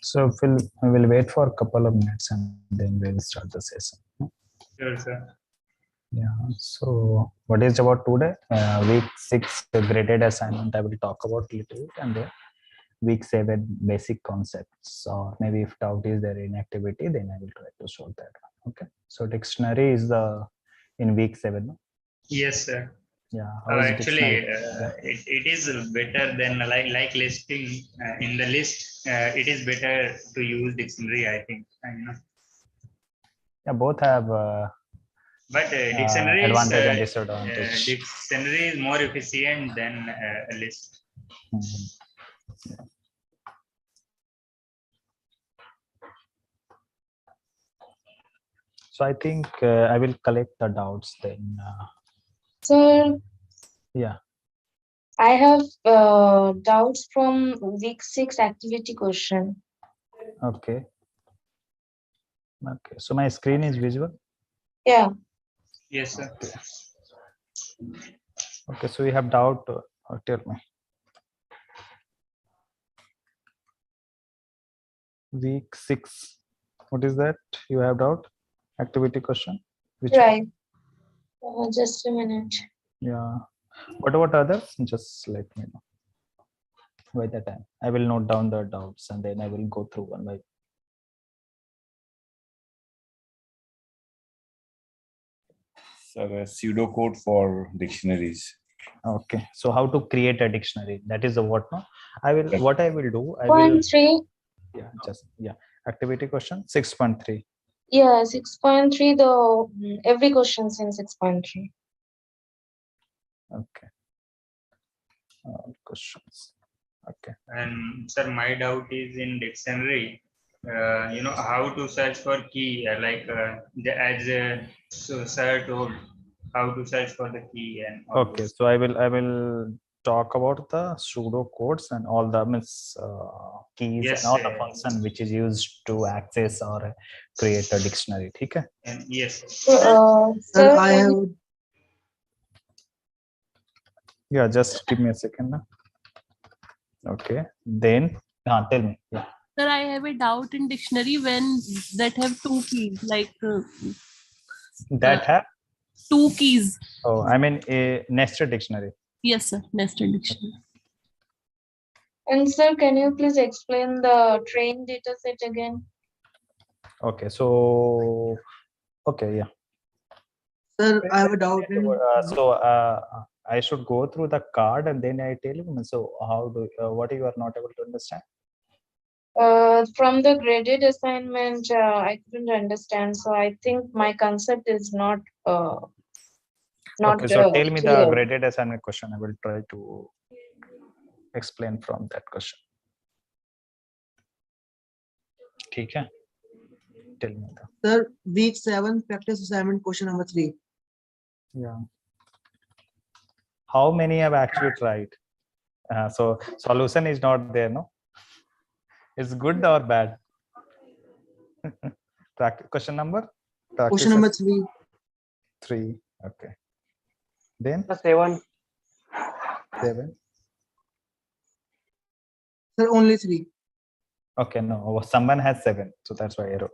So we'll wait for a couple of minutes and then we'll start the session. Sure, sir. Yeah. So what is about today? Week 6 graded assignment. I will talk about little bit, and then week 7 basic concepts. Or maybe if doubt is there in activity, then I will try to solve that one. Okay. So dictionary is the in week 7. No? Yes, sir. Yeah. How is Actually, dictionary? it is better than like listing in the list. It is better to use dictionary, I think. Yeah, both have but dictionary advantage and disadvantage. Dictionary is more efficient than a list. Mm-hmm. Yeah. So I think I will collect the doubts then. So yeah. I have doubts from week 6 activity question. Okay. Okay. So my screen is visible? Yeah. Yes, sir. Okay. So we have doubt. Tell me. Week 6. What is that? You have doubt? Activity question? Which right. Just a minute. Yeah. What about others? Just let me know. By the time I will note down the doubts and then I will go through one by one. So a pseudocode for dictionaries. Okay. So how to create a dictionary? That is the what no? I will Yes. what I will do. I 6.3. Yeah, just activity question 6.3. Yeah, 6.3. The every question's in 6.3. Okay. Questions. Okay. And sir, my doubt is in dictionary. How to search for key, so sir told how to search for the key and all Okay. those. So I will talk about the pseudo codes and all the keys Yes, and all the function which is used to access or create a dictionary. Okay. and yes. Sir, I have Yeah, just give me a second now. Okay. Then tell me. Yeah. Sir, I have a doubt in dictionary when that have two keys, like That have two keys. oh, I mean a nested dictionary. Yes, sir, nested dictionary. and sir, can you please explain the train data set again? Okay. So okay, yeah. sir, I have a doubt in I should go through the card and then I tell you. So how do what you are not able to understand? From the graded assignment, I couldn't understand. So I think my concept is not Okay, so tell me the clear. graded assignment question. I will try to explain from that question. Okay. Tell me that. sir, week 7 practice assignment question number 3. Yeah. How many have actually tried? So solution is not there, no? It's good or bad? Question number? Question number 3. 3. Okay. Then 7. 7. Sir, only 3. Okay, no, someone has 7, so that's why I wrote.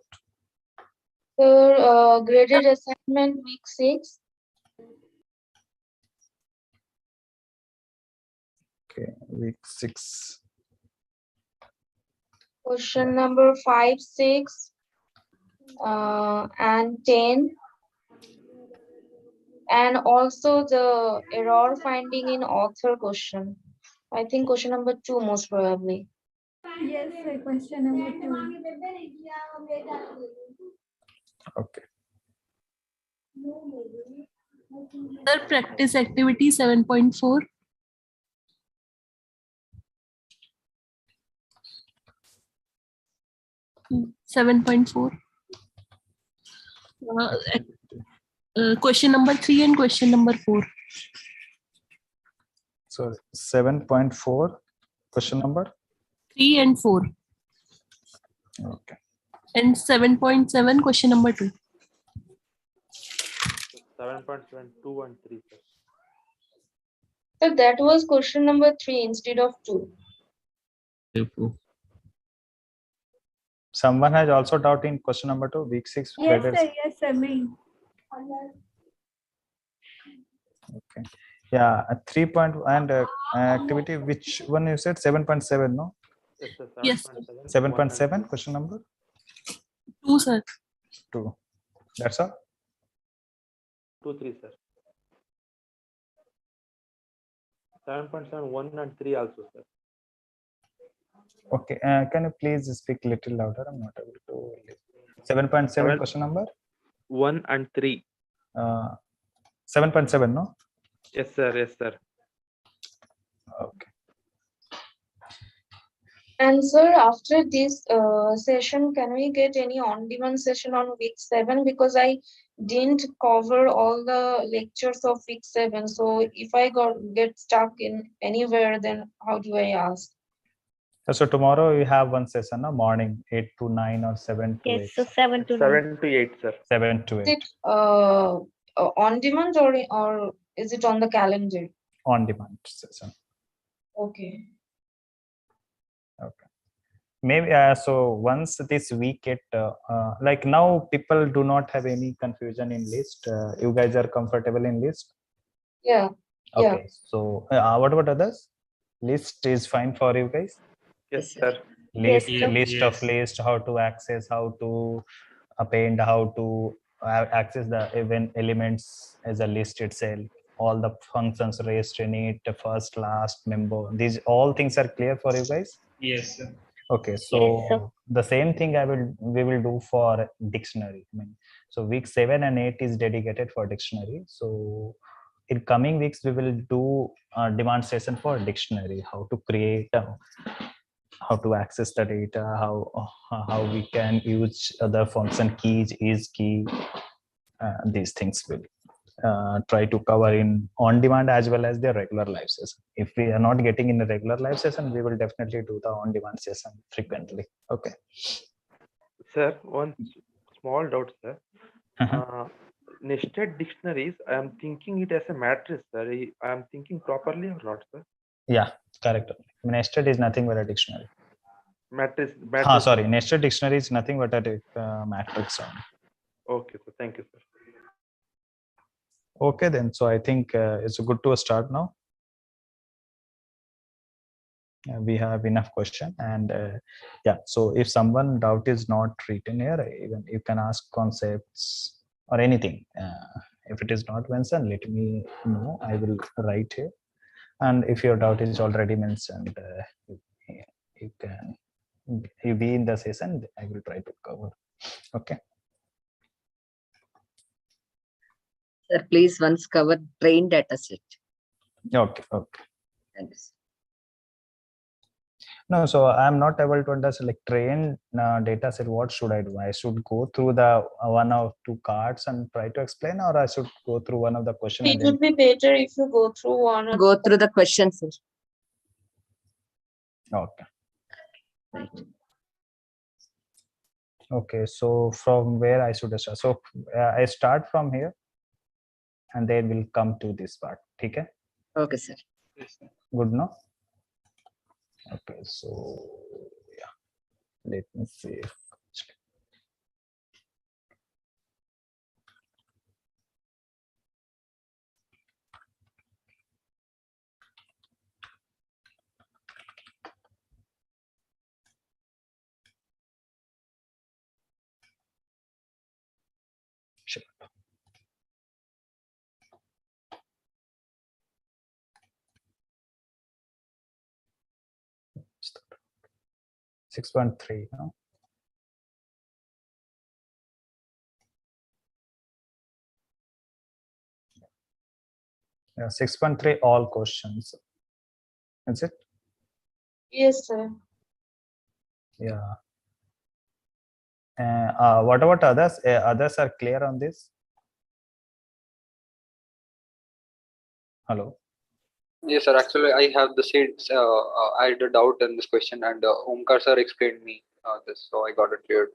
So graded assignment week 6. Okay, week 6. Question number 5, 6, and 10. And also the error finding in author question. I think question number 2 most probably. Yes, sir, question number 2. Okay. Sir, practice activity 7.4. Question number 3 and question number 4. So 7.4 question number 3 and 4. Okay. And 7.7 question number 2. 7.7, 2 and 3. So that was question number 3 instead of 2. Someone has also doubt in question number 2, week 6 Yes, graded. sir. Yes, sir. Me. Okay. Yeah, a 3 point and activity, which one you said? 7.7, no? Yes, sir. Yes, 7.7. 7.7, question number 2, sir. 2. That's all? 2, 3, sir. 7.7, 1 and 3 also, sir. Okay. Can you please speak little louder? I'm not able to listen. 7.7 Seven. question number? 1 and 3. 7.7, no? Yes, sir. Yes, sir. Okay. And sir, after this session, can we get any on-demand session on week 7? Because I didn't cover all the lectures of week 7. So if I get stuck in anywhere, then how do I ask? So tomorrow you have one session, no? Morning 8 to 9 or 7 to 8. Yes, so 7 to 9. 7 to 8, sir. 7 to 8 Is it on demand or is it on the calendar? on demand session. Okay. Okay. Maybe so once this week get like now people do not have any confusion in list. You guys are comfortable in list? Yeah. Okay. Yeah. So what about others? List is fine for you guys? Yes, Yes, sir. sir. List, Yes, sir. list of Yes. list, how to access, how to append, how to access the event elements as a list itself, all the functions raised in it, the first, last, member, these all things are clear for you guys? Yes, sir. Okay, so Yes, sir. the same thing we will do for dictionary. I mean, so week 7 and 8 is dedicated for dictionary. So in coming weeks we will do a demand session for dictionary, how to create, how to access the data, how we can use other function keys, is key. These things will try to cover in on demand as well as the regular live session. If we are not getting in a regular live session, we will definitely do the on demand session frequently. Okay. Sir, one small doubt, sir. Mhm. Nested dictionaries, I am thinking it as a matrix, sir. I am thinking properly or not, sir? Yeah, correct. Nested is nothing but a dictionary. Matrix. Sorry, nested dictionary is nothing but a matrix only. Okay, sir. Thank you, sir. Okay, then. So I think it's good to start now. We have enough question, and yeah. So if someone doubt is not written here, even you can ask concepts or anything. If it is not mentioned, let me know. I will write here. And if your doubt is already mentioned, you can you be in the session. I will try to cover. Okay. Sir, please once cover train data set. Okay. Okay. Thanks. No, so I'm not able to understand like train data set. What should I do? I should go through the one or two cards and try to explain, or I should go through one of the question and It then. would be better if you go through one or Go through the questions, sir. Okay. Right. Okay. So from where I should start? So I start from here, and then we'll come to this part. Okay. Okay, sir. Yes, sir. Good, no? Okay. So yeah. Let me see. Sure. 6.3. No? Yeah, 6.3 all questions. That's it. yes, sir. Yeah. What about others? Others are clear on this? Hello. Yes, sir. Actually, I have the same. I had a doubt in this question, and Omkar sir explained me this, so I got it cleared.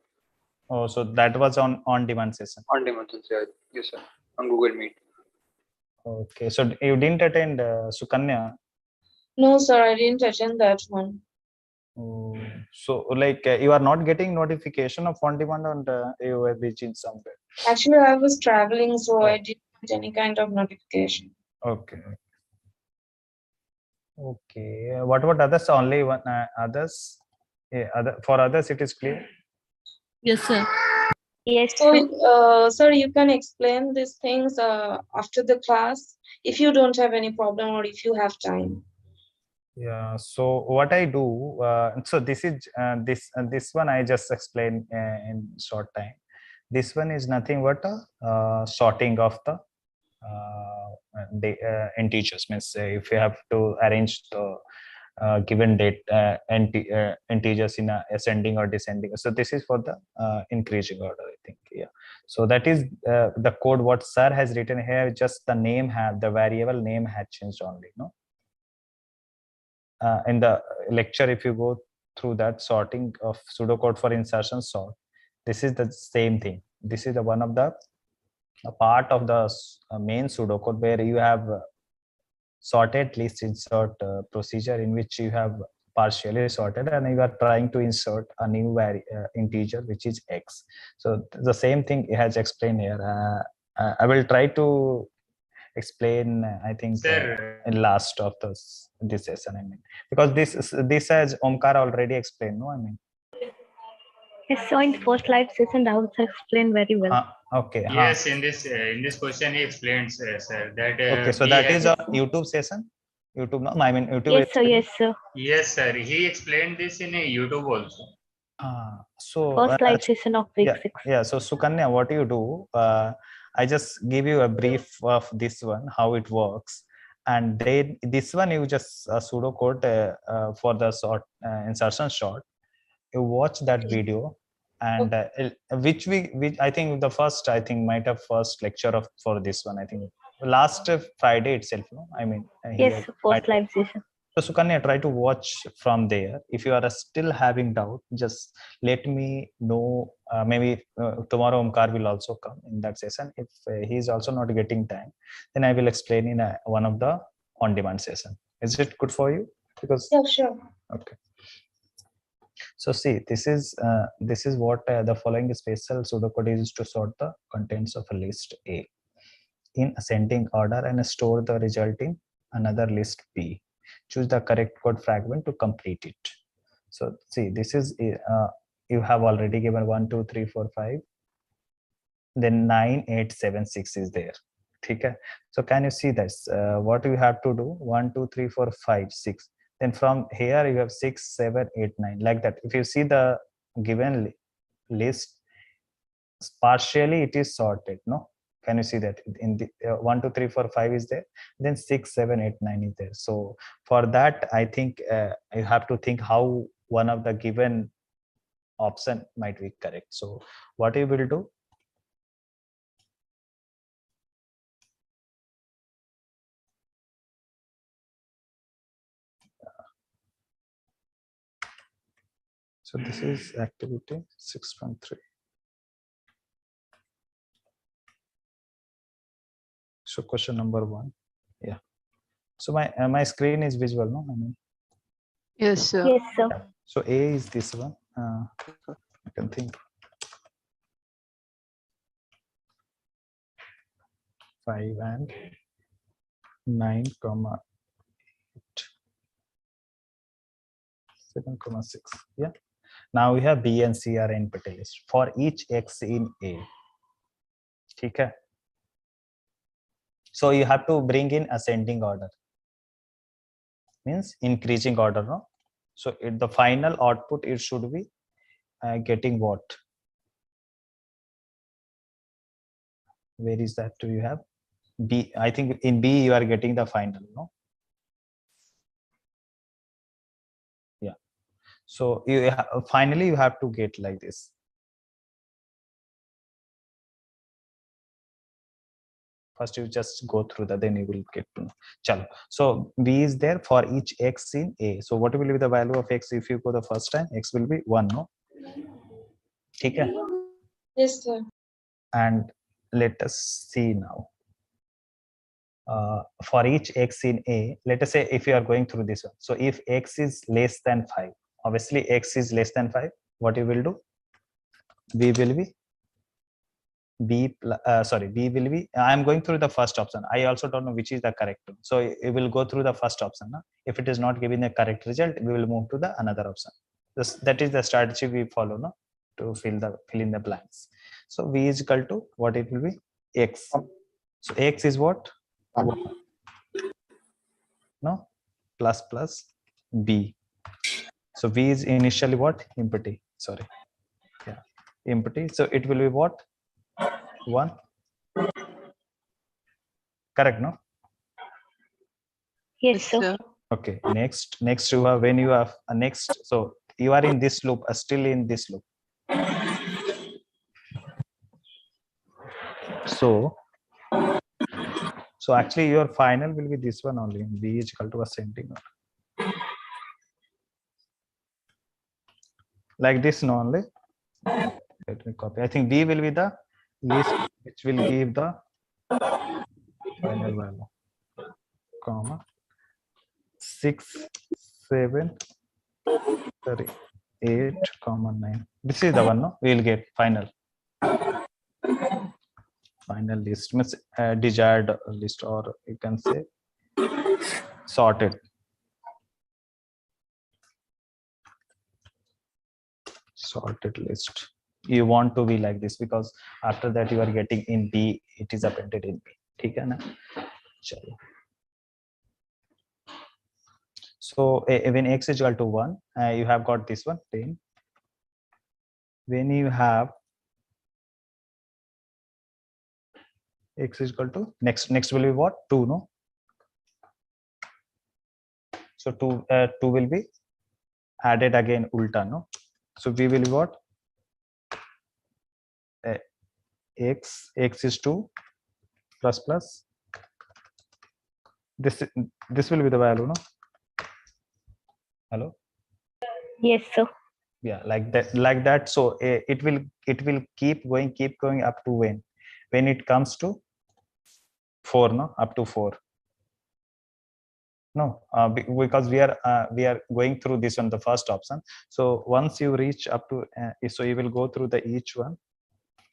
Oh, so that was on demand session. On demand, yeah. Yes, sir. On Google Meet. Okay, so you didn't attend Sukanya. No, sir, I didn't attend that one. Oh, so like you are not getting notification of on demand and you were reaching somewhere. Actually, I was traveling, so I Oh. didn't get any kind of notification. Okay. Okay. What about others? Only one others. Yeah, for others it is clear. Yes, sir. Yes, So, sir. sir, you can explain these things after the class if you don't have any problem or if you have time. Yeah. So what I do. So this is this one I just explained in short time. This one is nothing but a sorting of the integers. Means if you have to arrange the given date integers in a ascending or descending. So this is for the increasing order, I think. Yeah. So that is the code what sir has written here. Just the name have the variable name had changed only. No. In the lecture, if you go through that sorting of pseudocode for insertion sort, this is the same thing. This is the one of the a part of the main pseudocode where you have sorted list insert procedure in which you have partially sorted and you are trying to insert a new integer which is x. So the same thing it has explained here. I will try to explain I think Sir, in last of this session, I mean, because this has Omkar already explained, no, I mean. Yes, so in the first live session, Rahul sir explained very well. Okay. yes, in this question he explains, sir, that Okay, so we that have, is a YouTube session. YouTube, no, I mean YouTube. Yes, sir. Yes, sir. yes, sir, he explained this in a YouTube also. So First live session of week yeah, 6. yeah. So Sukanya, what you do? I just give you a brief of this one, how it works, and then this one you just pseudo code for the sort insertion short. You watch that video, and which I think the first might have first lecture of for this one. I think last Friday itself. No, I mean Yes, first live session. so Sukanya, try to watch from there. If you are still having doubt, just let me know. Maybe tomorrow Omkar will also come in that session. If he is also not getting time, then I will explain in one of the on-demand session. Is it good for you? Because Yeah, sure. okay. So see, this is what the following special pseudocode is used to sort the contents of a list A in ascending order and store the result in another list B. Choose the correct code fragment to complete it. So see, this is you have already given 1, 2, 3, 4, 5. Then 9, 8, 7, 6 is there. Okay. So can you see this? What you have to do? 1, 2, 3, 4, 5, 6. Then from here you have 6, 7, 8, 9, like that. If you see the given list, partially it is sorted. No, can you see that in the 1, 2, 3, 4, 5 is there, then 6, 7, 8, 9 is there. So for that I think you have to think how one of the given option might be correct. So what you will do, so this is activity 6.3. So question number 1. Yeah. So my screen is visual, no, I mean. Yes, sir. Yes, sir. So A is this one. I can think 5 and 9, 7,6. Yeah. Now we have B and C are empty list for each X in A. Okay. So you have to bring in ascending order. Means increasing order, no? So the final output it should be getting what? Where is that? Do you have B? I think in B you are getting the final, no? Yeah. So you finally you have to get like this. First you just go through that, then you will get to know. Chalo. So B is there for each X in A. So what will be the value of X if you go the first time? X will be 1, no? Okay. Yes, sir. And let us see now. For each X in A, let us say if you are going through this one. So if X is less than 5, obviously x is less than 5, what you will do, b will be b will be, I am going through the first option. I also don't know which is the correct one, so it will go through the first option. No? If it is not giving the correct result, we will move to the another option. That is the strategy we follow, no, to fill in the blanks. So v is equal to what it will be, x. So x is what, 1. No, plus b. So v is initially what, empty, sorry, yeah, empty. So it will be what, 1. Correct, no? Yes, sir. Okay, next you have, when you have a next, so you are in this loop, still in this loop. So actually your final will be this one only, b is equal to ascending order. Like this, no, only. Let me copy. I think b will be the list which will give the final value, comma 6, 7, 8, comma 9. This is the one, no, we will get final list, means desired list, or you can say sorted list. You want to be like this, because after that you are getting in b, it is appended in b. ठीक है ना? चलो. So when x is equal to 1, you have got this one, 10. When you have x is equal to, next will be what, 2, no? So 2 will be added again ulta, no? So we will be what, x is 2 plus this will be the value, no? Hello? Yes, sir. Yeah, like that. So it will keep going up to when it comes to 4, no, up to 4. No, because we are going through this on the first option. So once you reach up to so you will go through the each one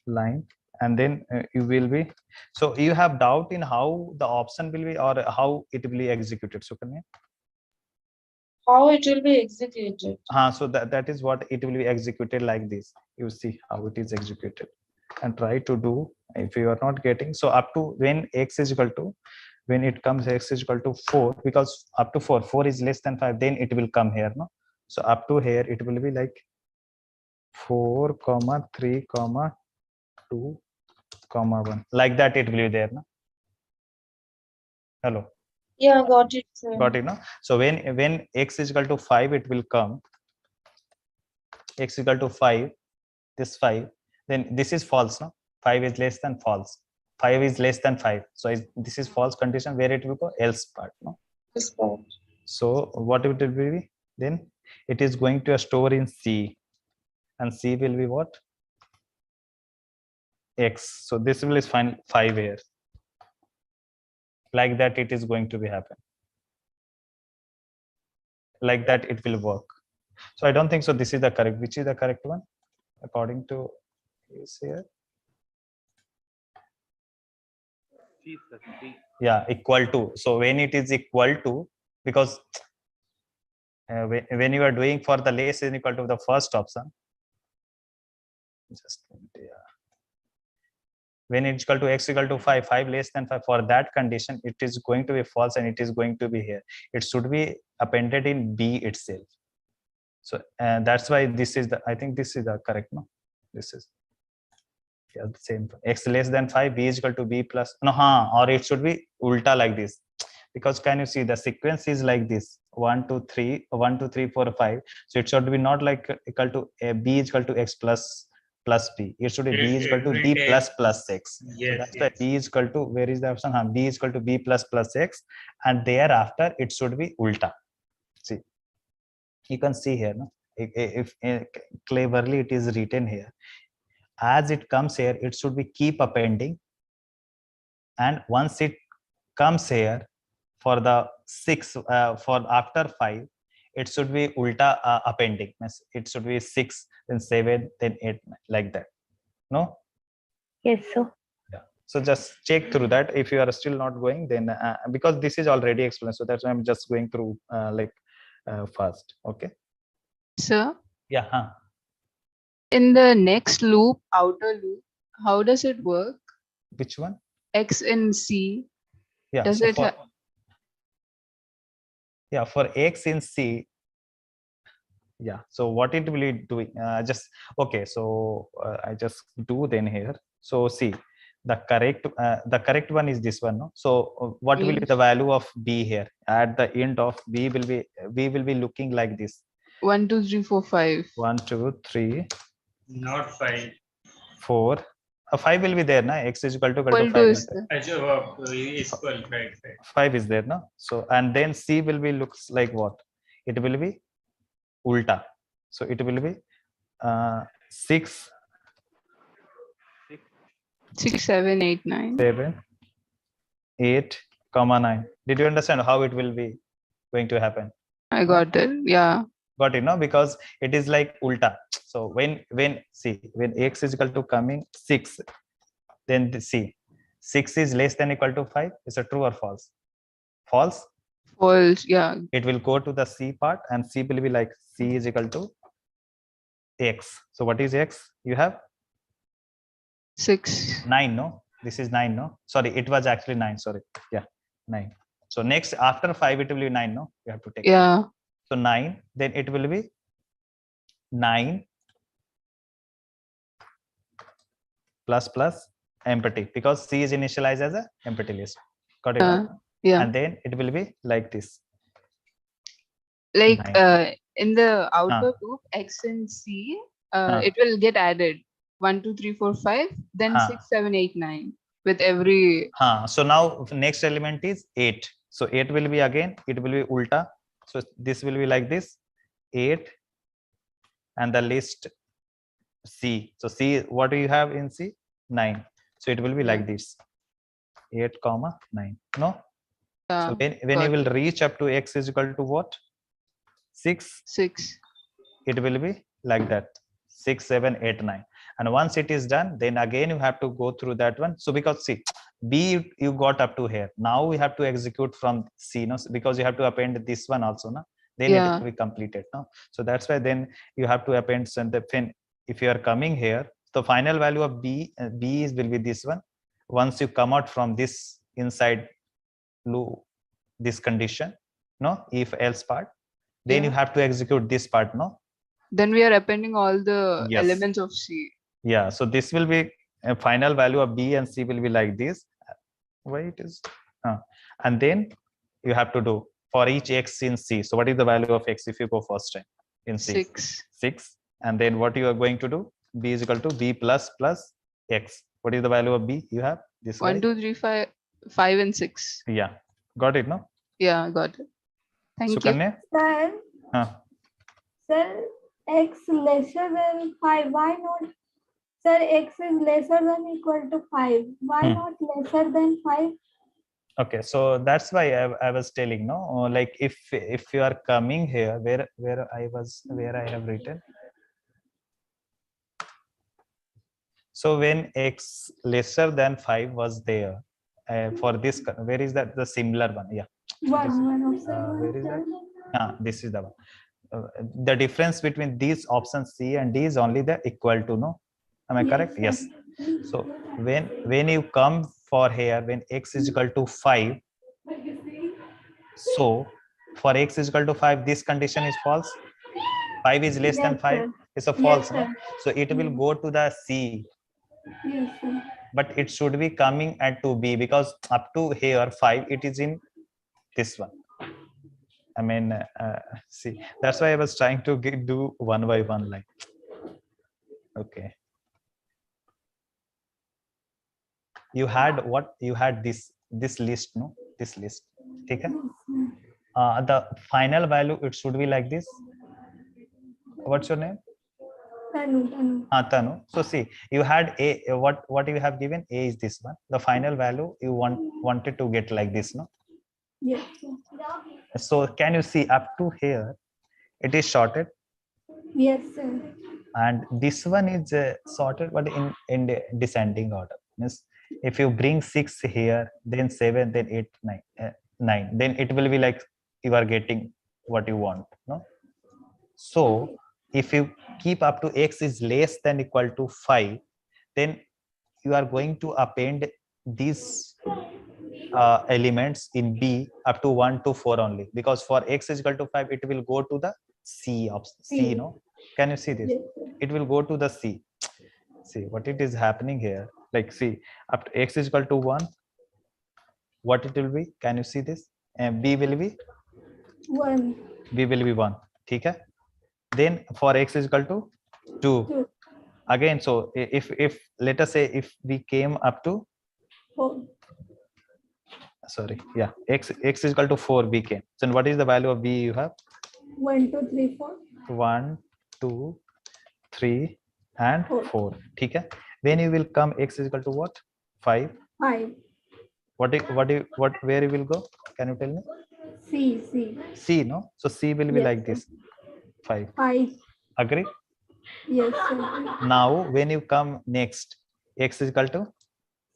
line, and then you will be, so you have doubt in how the option will be, or how it will be executed, so can you, How it will be executed? so that is what it will be executed like this. You see how it is executed, and try to do, if you are not getting. So up to when x is equal to, when it comes x is equal to 4, because up to 4 is less than 5, then it will come here, no? So up to here it will be like 4, 3, 2, 1, like that it will be there, no? Hello? Yeah, got it, sir. Got it, no? So when x is equal to 5, it will come x is equal to 5, this 5, then this is false, no? 5 is less than false, 5 is less than 5, so this is false condition, where it will go, else part, no? This part. So what it will be, then it is going to store in c, and c will be what, x. So this will is find 5 here, like that it is going to be happen, like that it will work. So I don't think so this is the correct, which is the correct one according to is here. C, sir, C. Yeah, equal to. So when it is equal to, because when you are doing for the less is equal to the first option, just yeah, when it's equal to x equal to 5 less than 5, for that condition it is going to be false, and it is going to be here, it should be appended in b itself. So that's why this is the, I think this is the correct, no, this is, yeah, the same, x less than 5, b is equal to b plus, no, or it should be ulta like this, because can you see the sequence is like this, 1 2 3 1 2 3 4 5, so it should be not like equal to b is equal to x plus b, it should be b is equal to b plus x. Yes, So that's yes. why b is equal to, where is the option, b is equal to b plus x, and thereafter it should be ulta. See, you can see here, no, if cleverly it is written here, as it comes here it should be keep appending, and once it comes here for the 6 for after 5, it should be ulta appending. It should be 6, then 7, then 8, like that. No? Yes, sir. Yeah. So just check through that. If you are still not going, then because this is already explained, so that's why I'm just going through fast. Okay. Sir, Yeah. in the next loop, outer loop, how does it work? Which one? X in C. Yeah. Does So it for x in C, yeah, so what it will be doing, just okay, so I just do then here. So see, the correct one is this one, no? So what will be the value of b here? At the end of b we will be looking like this: 1, 2, 3, 4, 5. 1, 2, 3, Not 5. 4, 5 will be there, na? X is equal to 5 Equal to is is there. Is equal, right? 5 is there, no? So and then C will be looks like what? It will be ulta. So it will be 6, 6, 7, 8, 9. 7, 8, 9. Did you understand how it will be going to happen? I got it. Yeah. Got it, no? Because it is like ulta. So when see, when x is equal to coming 6, then see, 6 is less than equal to 5. Is it true or false? False. False. Yeah. It will go to the C part, and C will be like C is equal to x. So what is x? You have 6. 9, no? This is 9, no? Sorry, it was actually 9. Sorry. Yeah, 9. So next after 5 it will be 9, no? You have to take. Yeah. So 9, then it will be 9 plus empty, because C is initialized as a empty list. Got it? Yeah. And then it will be like this. Like 9. in the outer loop, X and C, it will get added 1, 2, 3, 4, 5, then 6, 7, 8, 9 with every. So now next element is 8. So 8 will be again, it will be ulta. So this will be like this: 8 and the list C. So C, what do you have in C? 9. So it will be like this: 8, 9. No? So when you will reach up to x is equal to what? 6. 6. It will be like that: 6, 7, 8, 9. And once it is done, then again you have to go through that one. So because see, B you got up to here. Now we have to execute from C, no? Because you have to append this one also, no? Then it will be completed, no? So that's why then you have to append if you are coming here, the final value of B will be this one. Once you come out from this inside loop, this condition, no, if else part, then you have to execute this part, no? Then we are appending all the elements of C. Yeah, so this will be a final value of B, and C will be like this. Why it is? And then you have to do for each x in C. So what is the value of x if you go first time in C? 6. And then what you are going to do? B is equal to B plus x. What is the value of B? You have this 1, 2, 3, 5, and 6. Yeah, got it, no? Yeah, got it. Thank you. Sir, sir, x lesser than 5. Why not? Sir, x is lesser than equal to 5. Why not lesser than 5? Okay, so that's why I was telling, no, like if you are coming here, where I have written. So when x lesser than 5 was there, for this, where is that the similar one? Yeah. Where is that? This is the one. The difference between these options C and D is only the equal to, no? Am I correct? Yes. So when you come for here, when x is equal to 5, so for x is equal to 5, this condition is false. 5 is less than 5. It's a false, no? So it will go to the C. Yes, sir. But it should be coming at to B, because up to here 5 it is in this one. I mean, see, that's why I was trying to do one by one, like, okay. You had what? You had this list, no? This list. Okay. The final value, it should be like this. What's your name? Tanu. So see, you had A. What you have given? A is this one. The final value you wanted to get like this, no? Yes. So can you see up to here? It is sorted, Yes, sir. and this one is sorted, but in the descending order. Means if you bring 6 here, then 7, then 8, 9, 9, then it will be like you are getting what you want. No. So if you keep up to x is less than equal to 5, then you are going to append these elements in B up to 1 to 4 only, because for x is equal to 5, it will go to the C of C. No, can you see this? Yes, sir. It will go to the C. See what it is happening here. Like, see, up to x is equal to 1, what it will be? Can you see this? And B will be 1. B will be 1. Okay. Then for x is equal to 2. 2. Again, so if let us say if we came up to 4. sorry, yeah, x is equal to 4, we came. So what is the value of B you have? 1, 2, 3, 4. 1, 2, 3, and 4. Okay. When you will come x is equal to what? 5. 5. Where you will go? Can you tell me? C. C, no? So C will be Yes, like sir. this. 5. 5. Agree? Yes, sir. Now when you come next, x is equal to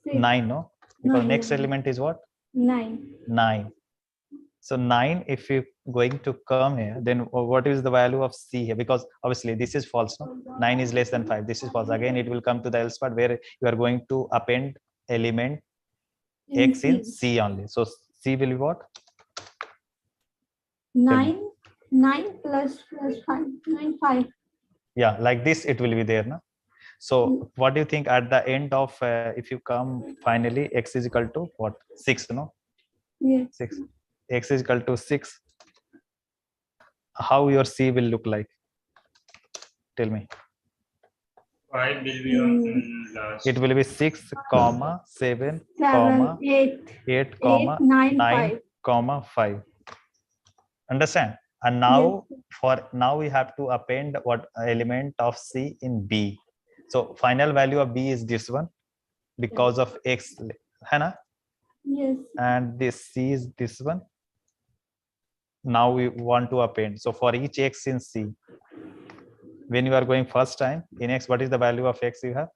6. 9, no? Because 9. next element is what? 9. 9. So 9, if you going to come here, then what is the value of C here? Because obviously this is false, no? 9 is less than 5. This is false. Again, it will come to the else part where you are going to append element x in C only. So C will be what? 9 plus 5. 9, 5. Yeah, like this it will be there, no? So what do you think at the end of if you come finally x is equal to what? 6, no? Yes. 6. X is equal to 6. How your C will look like? Tell me. 5 will be on last. It will be 6, comma 7, 7, comma 8, 8, comma 9, 9, 5. comma 5. Understand? And now for now we have to append what element of C in B. So final value of B is this one because of x, Hannah, Yes. and this C is this one. Now we want to append. So for each x in C, when you are going first time in x, what is the value of x you have?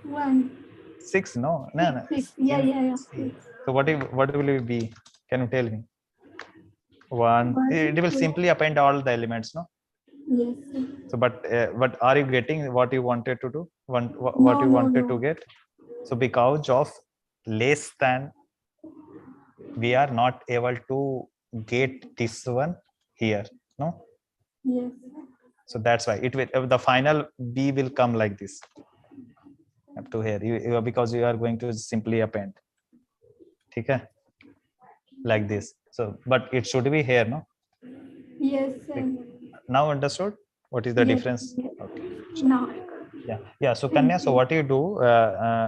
1. 6, no? No. 6. Yeah. In C. So what will it be? Can you tell me? 1. It will simply append all the elements, no? Yes. So but are you getting what you wanted to do? What you No, wanted no. to get? So because of less than, we are not able to get this one here, no? Yes. So that's why it will, the final B will come like this up to here, because you are going to simply append. Okay, like this. So but it should be here, no? Yes, sir. Now understood what is the Yes, difference? yes. Okay. Now. Yeah. So Kanya, so what you do,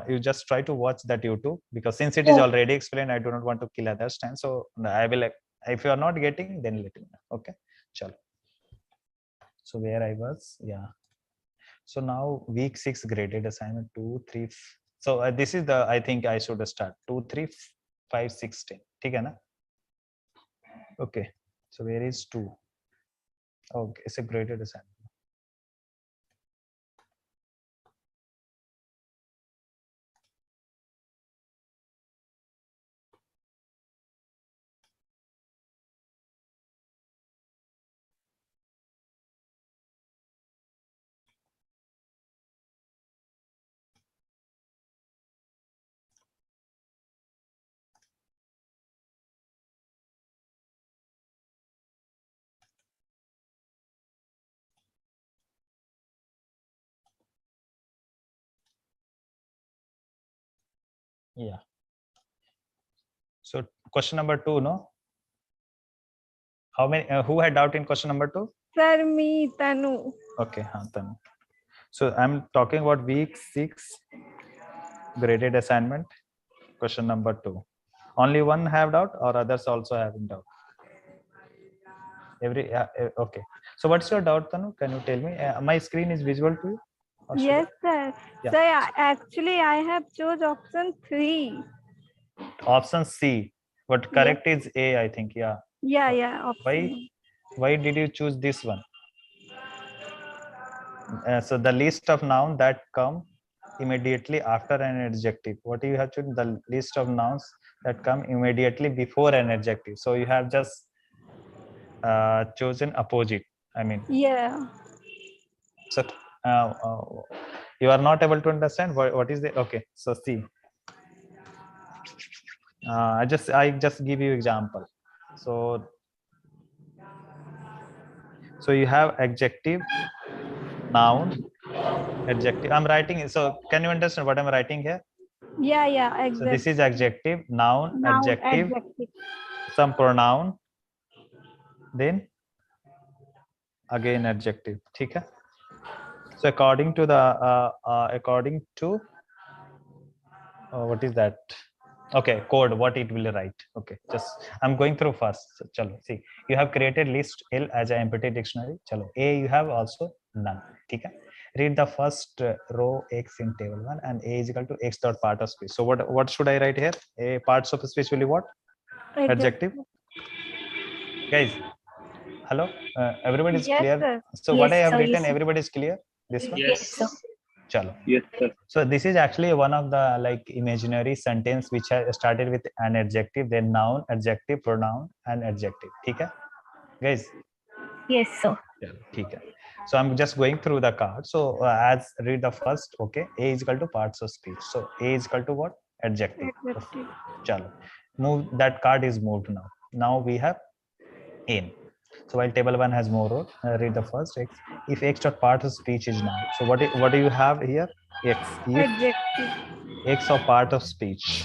you just try to watch that YouTube, because since it is Yeah. already explained, I do not want to kill others time. So I will, if you are not getting, then let me know. Okay, chalo. So where I was, yeah. So now week 6 graded assignment 2, 3. So this is the, I think I should start 2, 3, 5, 6, 10. Okay, na? Okay. So where is 2? Okay, it's a graded assignment. Yeah. So question number 2, no? How many? Who had doubt in question number 2? Sir, me, Tanu. Okay, Tanu. So I'm talking about week 6 graded assignment, question number 2. Only one have doubt, or others also having doubt? Okay. So what's your doubt, Tanu? Can you tell me? My screen is visual to you? Yes, sir. Yeah. Sir, actually, I have chose option 3. Option C, but correct is A, I think. Yeah. Yeah, option. Why did you choose this one? So the list of noun that come immediately after an adjective. What do you have to do? The list of nouns that come immediately before an adjective. So you have just chosen opposite. I mean, Yeah. so you are not able to understand what is the okay. So see, I just give you example. So you have adjective, noun, adjective. I'm writing it. So can you understand what I'm writing here? Yeah, yeah, So this is exactly. adjective, noun, Noun, adjective, adjective. some pronoun, then again adjective. ठीक है? So according to what is that? Okay, code, what it will write. Okay, just I'm going through first. So, chalo, see, you have created list L as an empty dictionary. Chalo, A you have also none. ठीक है? Read the first row X in table 1 and A is equal to X dot part of speech. So what should I write here? A parts of speech will be what? Adjective. Guys, hello, everybody is Yes, clear. sir. So what I Yes, have sir, written, yes, sir. everybody is clear. This one. Yes, sir. Chalo. Yes, sir. So this is actually one of the like imaginary sentence which has started with an adjective, then noun, adjective, pronoun, and adjective. ठीक है, guys? Yes, sir. ठीक है. So I'm just going through the card. So as read the first, okay, A is equal to parts of speech. So A is equal to what? Adjective. Adjective. Chalo. Move, that card is moved now. Now we have in. So while table 1 has more row, read the first X. If X dot part of speech is noun. So what do you have here? X. If Adjective. X of part of speech,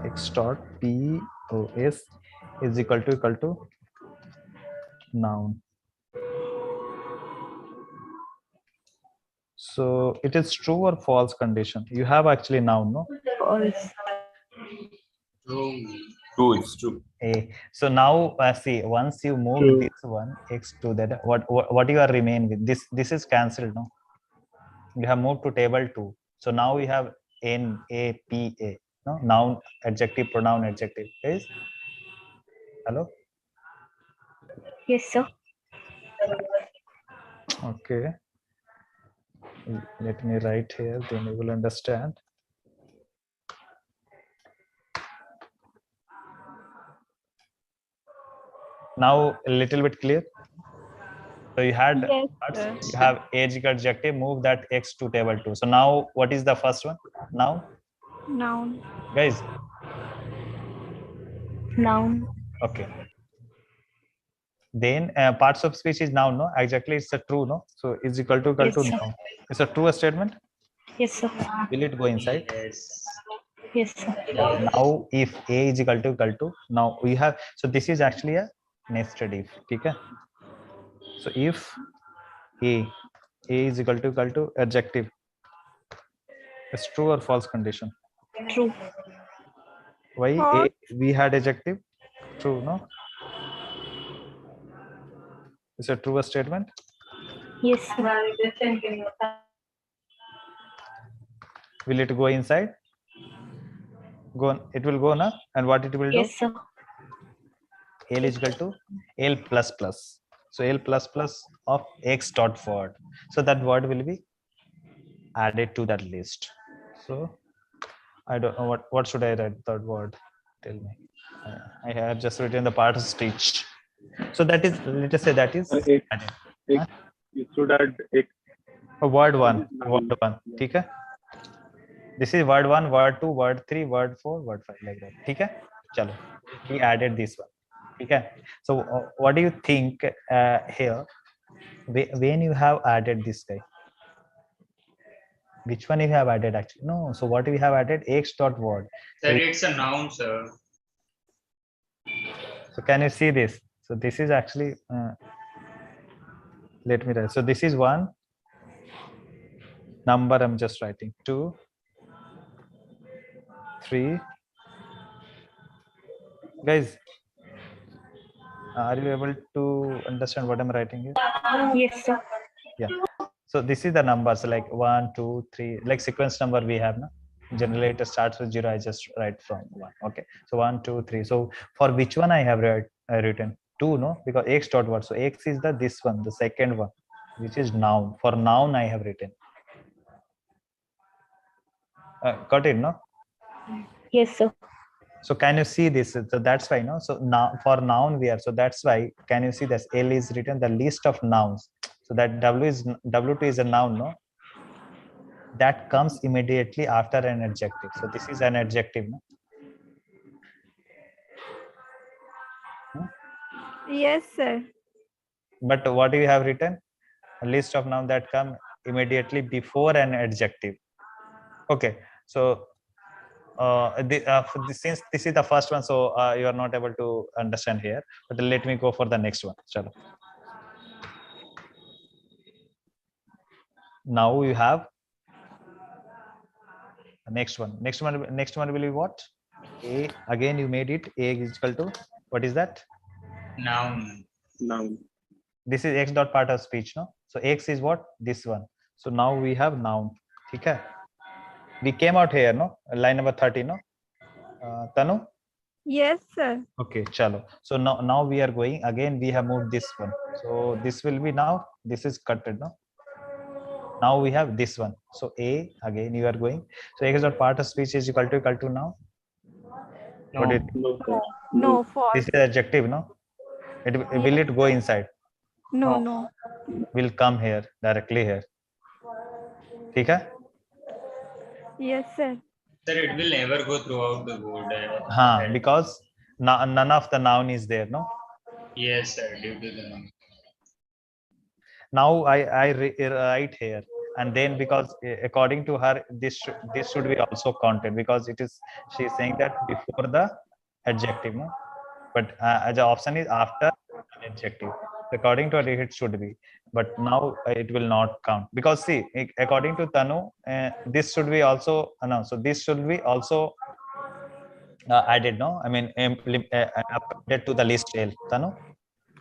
X dot POS is equal to noun. So it is true or false condition. You have actually noun, no? False. True, it's true. A. So now see, once you move this one X to that, what you are remain with? This is cancelled, no? You have moved to table 2. So now we have N A P A, no? Noun, adjective, pronoun, adjective. Guys, hello. Yes, sir. Okay. Let me write here, then you will understand. Now a little bit clear. So you had Yes, parts, sir. you have age adjective, move that X to table 2. So now what is the first one? Now, Noun. guys. Noun. Okay. Then parts of speech is noun, no? Exactly, it's a true, no? So is equal to Yes, sir. noun. It's a true statement. Yes, sir. Will it go inside? Yes. Yes, sir. Now if A is equal to now we have, so this is actually a nested if. Okay. So if A is equal to adjective, it's true or false condition? True. Why? False. We had adjective. True, no? Is a true statement? Yes, sir. Will it go inside? Go. It will go, na? And what it will do? Yes, sir. L is equal to L plus plus. So L plus plus of X dot word. So that word will be added to that list. So I don't know what should I write that word? Tell me. I have just written the part of speech. So that is, let us say that is added. Huh? You should add X. Word 1, word 1. Okay. This is word 1, word 2, word 3, word 4, word 5, like that. Okay. Chalo. We added this one. Okay. So what do you think here when you have added this guy? Which one you have added actually? No. So what we have added? X dot word. Sir, it's a noun, sir. So can you see this? So this is actually, let me write. So this is 1 number. I'm just writing 2, 3. Guys, are you able to understand what I'm writing here? Yes, sir. Yeah. So this is the numbers like 1, 2, 3, like sequence number we have now. Generally it starts with 0. I just write from 1. Okay. So 1, 2, 3. So for which one I have written 2, no? Because X dot word. So X is this one, the second one. which is noun. For noun, I have written. Got it, no? Yes, sir. So can you see this? So that's why, no? So now for noun we are, so that's why, can you see this? L is written the list of nouns. So that W2 is a noun, no? That comes immediately after an adjective. So this is an adjective, no? Yes, sir. But what do you have written? A list of nouns that come immediately before an adjective. Okay, so since this is the first one, so you are not able to understand here. But let me go for the next one. Chalo. Now you have next one. Next one will be what? A. Again, you made it. A is equal to what is that? Noun. This is X dot part of speech, no? So X is what? This one. So now we have noun. Okay. We came out here, no? Line number 30, no? Tanu? Yes, sir. Okay, chalo. So now we are going again. We have moved this one. So this will be now. This is cutted, no? Now we have this one. So A again you are going. So X dot part of speech is equal to now. What it? No, false. This is adjective, no? Will it go inside? No. Will come here directly here. Okay? Yes, sir. Sir, it will never go throughout the word. Because none of the noun is there, no? Yes, sir, due to the noun. Now I write here, and then because according to her this should be also counted, because it is, she is saying that before the adjective, no? But the option is after an adjective. According to her it should be, but now it will not count, because see, according to Tanu, this should be also no, so this should be also added, no? I mean appended to the list L, Tanu.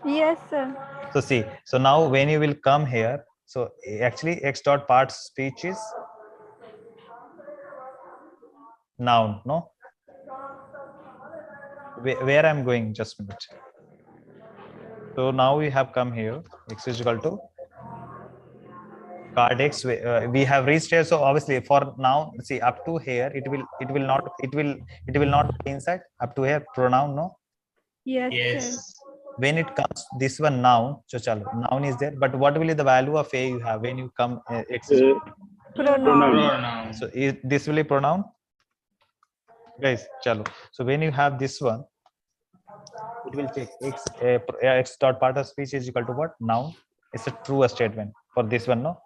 Yes, sir. So see, so now when you will come here, so actually X dot part speech is noun, no? Where I'm going, just a minute. So now we have come here, X is equal to card X. We have reached here. So obviously for now, see, up to here, it will not be inside. Up to here, pronoun, no? Yes, Yes. sir. When it comes this one noun, so chalo, noun is there, but what will be the value of A you have when you come X is Pronoun. so this will be pronoun, guys. Chalo. So when you have this one, it will check X dot part of speech is equal to what? Noun. It's a true statement for this one, no?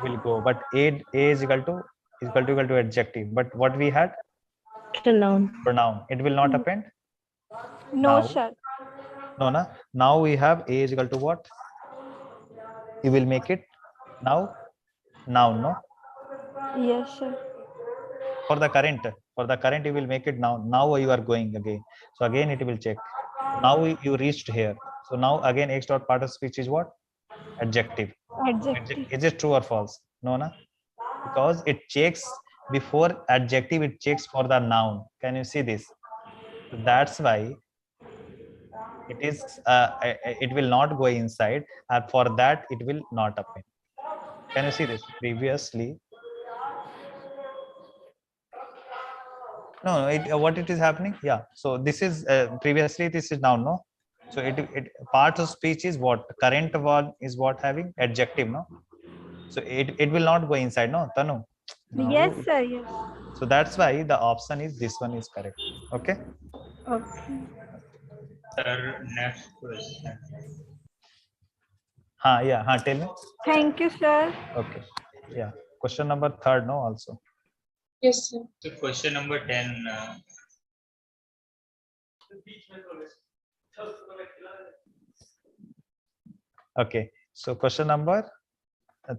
Will go, but A is equal to adjective. But what we had? Pronoun. It will not append. No, Now, sir. no. Now we have A is equal to what? You will make it now noun, no? Yes, sir. For the current you will make it now you are going again, so again it will check. Now you reached here, so now again X dot part of speech is what? Adjective. Is it true or false? No, because it checks before adjective, it checks for the noun. Can you see this? So that's why it is it will not go inside, and for that it will not append. Can you see this? Previously, no, what it is happening? Yeah. So this is previously this is noun, no? So it part of speech is what? Current one is what having adjective, no? So it will not go inside, no, Tanu? Now, Yes, sir. Yes. so that's why the option is this one is correct. Okay. Okay. Sir, next question. Yeah. Tell me. Thank you, sir. Okay. Yeah. Question number 3rd, no, also. Yes, sir. So question number 10. Okay. So question number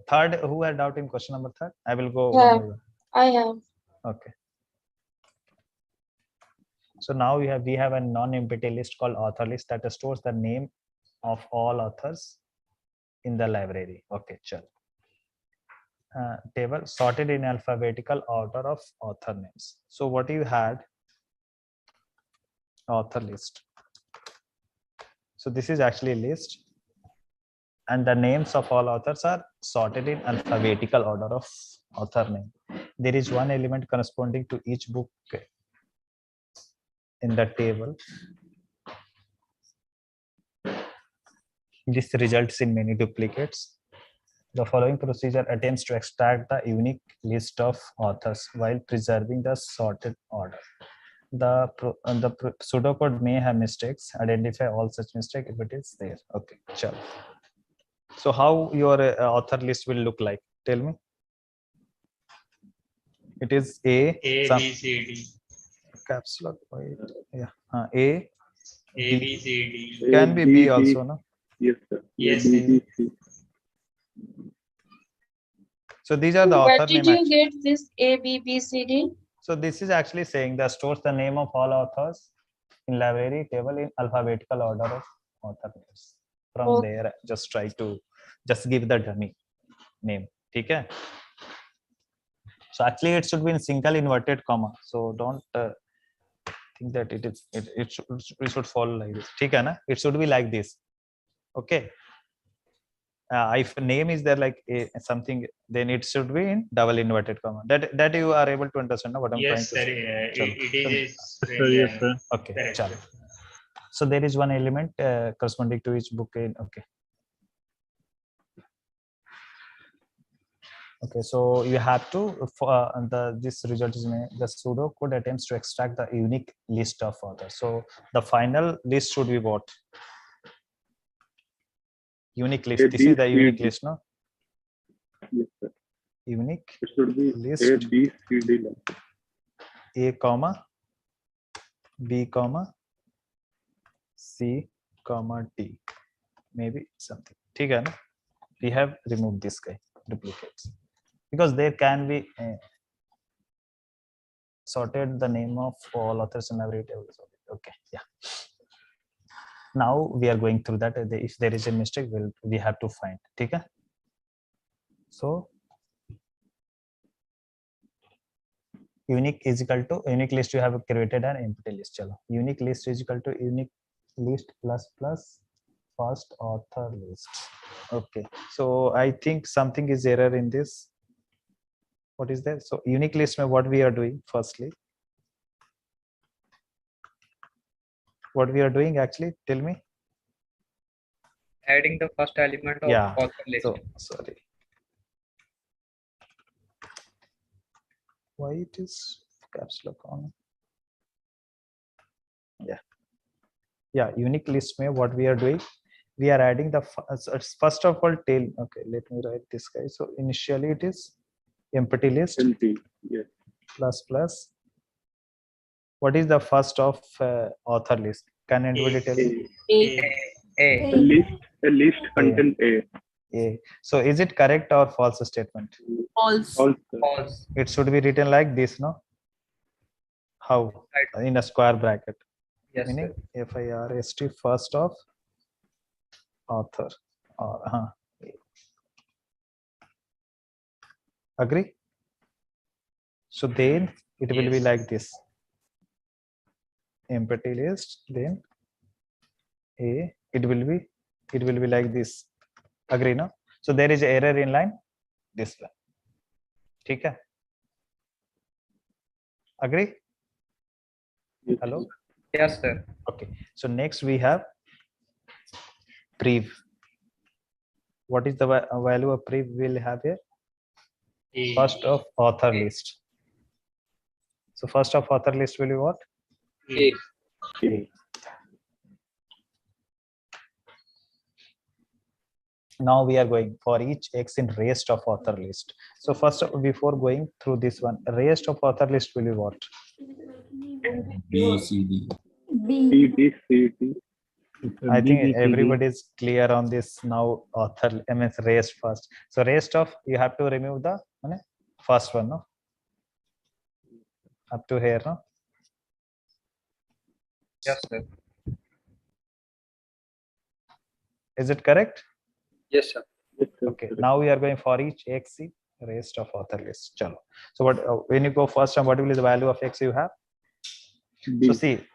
3rd. Who had doubt in question number 3rd? I will go Yeah, one by one. I have. Okay. So now we have a non-empty list called author list that stores the name of all authors in the library. Okay, chal. Table sorted in alphabetical order of author names. So what you had? Author list. So this is actually a list. and the names of all authors are sorted in alphabetical order of author name. There is one element corresponding to each book in the table. This results in many duplicates. The following procedure attempts to extract the unique list of authors while preserving the sorted order. The pseudocode may have mistakes. Identify all such mistakes if it is there. Okay, sure. So how your author list will look like? Tell me. It is A, B, C, D. Caps lock. Wait. Yeah. A. B, C, D. Can be B also, no? Yes, sir. Yes. So these are the Where author did name. you get this A, B, B, C, D? So this is actually saying that stores the name of all authors in library table in alphabetical order of author names. From there, just try to just give the dummy name. Okay. So actually, it should be in single inverted comma. So don't think that it should follow like this. Okay, na? It should be like this. Okay. If name is there like something, then it should be in double inverted comma. That you are able to understand what I'm trying to say. It is. Yes, sir. Okay. Chalo. So there is one element corresponding to each book in. Okay. Okay, so you have to this result is made, the pseudocode attempts to extract the unique list of authors. So the final list should be what? Unique list. This is the unique list, no? Yes, sir. Unique It should be list. A, B, C, D. A comma B comma C comma D. Maybe something. Okay, no? We have removed this guy duplicates because there can be sorted the name of all authors in every table. Okay, yeah. Now we are going through that. If there is a mistake, we have to find. Okay. So unique is equal to unique list. You have created an empty list. Chalo. Unique list is equal to unique list plus first author list. Okay. So I think something is error in this. What is there? So unique list में what we are doing firstly. What we are doing actually, tell me. Adding the first element of author list. So sorry. Why it is caps lock on? Yeah, unique list में what we are doing, we are adding the first of all tail. Okay, let me write this guy. So initially it is empty list. Empty. Yes. Plus. What is the first of author list? Can anybody tell me? A list contain A. So is it correct or false statement? False. False. It should be written like this, no? How? In a square bracket. Yes, meaning FIRST first of author. Or agree? So then it will be like this. Empty list, then A. It will be like this. Agree, no? So there is error in line this one. Okay. Agree? Hello? Yes, sir. Okay. So next we have prev. What is the value of prev we'll have here? First of author list. So first of author list will be what? A. Now we are going for each X in rest of author list. So first, before going through this one, rest of author list will be what? B, C, D. B. B, C, D. I think everybody is clear on this now. Author, means rest first. So rest of, you have to remove the first one, no? Up to here, no? Yes, sir. Is it correct? Yes, sir. Okay. Now we are going for each X in rest of author list. Chalo. So what when you go first and what will be the value of X you have? B. So see,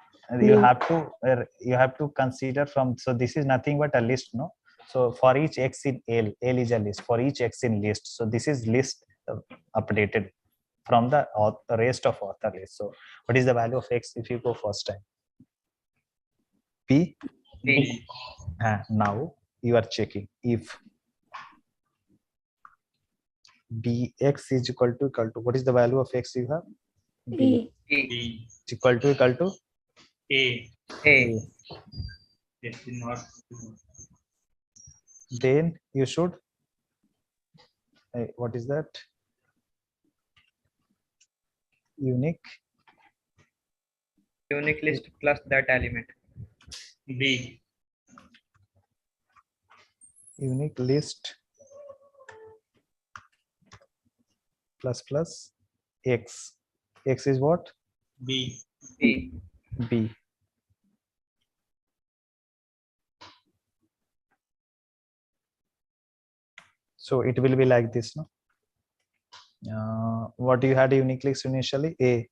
you have to consider from, so this is nothing but a list, no? So for each x in L is a list. For each x in list, so this is list updated from the rest of author list. So what is the value of x if you go first time? P. Now you are checking if bx is equal to what is the value of x you have? B is equal to A. A. Yes, not. Then you should what is that? Unique list plus that element. B. Unique list plus x. X is what? B. B. So it will be like this, no? What you had unique list initially? A,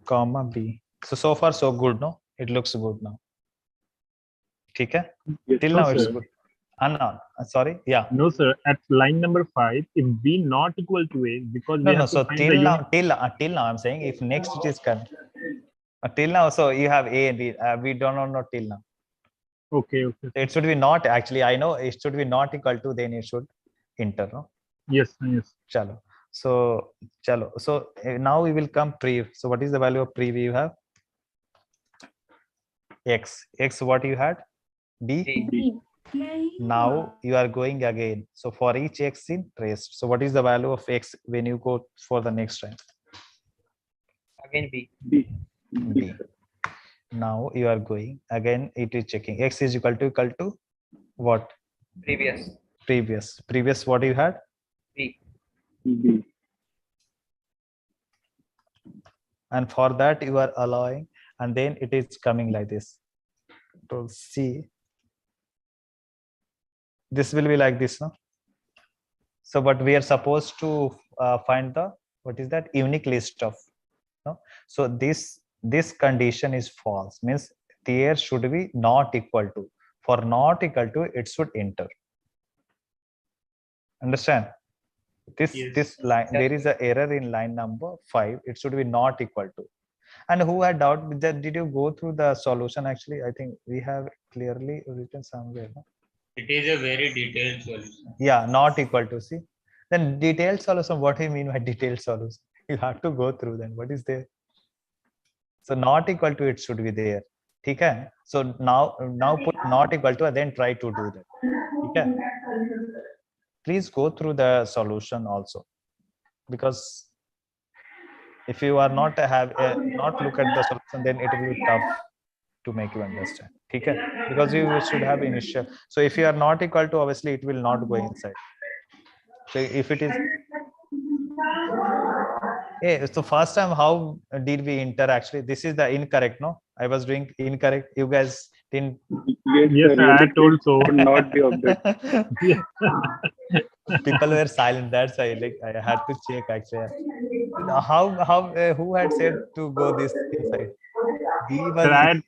comma B. So far so good, no? It looks good now. Okay? Till now it's good. No, sorry. Yeah. No, sir. At line number 5, if B not equal to A, because we have to So find till the now, till now, I'm saying if next it is correct. Till now, so you have A and B. We don't know till now. Okay. It should be not actually. I know it should be not equal to. Then it should enter. No. Yes. Chalo. So now we will come pre. So what is the value of pre you have? X. What you had? B. Now you are going again. So for each x in trace. So what is the value of x when you go for the next time? Again B. Now you are going again. It is checking x is equal to what? Previous. What you had? B. And for that you are allowing, and then it is coming like this. To see. This will be like this, no? So but we are supposed to find the what is that unique list of, no? So this condition is false, means there should be not equal to. For not equal to, it should enter. Understand? This line, there is an error in line number 5. It should be not equal to. And who had doubt with that? Did you go through the solution? Actually, I think we have clearly written somewhere, no? It is a very detailed solution. Yeah, not equal to. See, then detailed solution. What do you mean by detailed solution? You have to go through. Then what is there? So not equal to, it should be there. Okay. So now put not equal to, and then try to do that. Okay. Please go through the solution also, because if you are not not look at the solution, then it will be tough to make you understand. Okay. Because you should have initial. So if you are not equal to, obviously it will not go inside. So if it is, hey, so first time how did we enter? Actually, this is the incorrect, no? I was doing incorrect. You guys didn't. Yes, sir, I told so. Not the object. People were silent. That's why I had to check actually. How who had said to go this inside? Sir, I had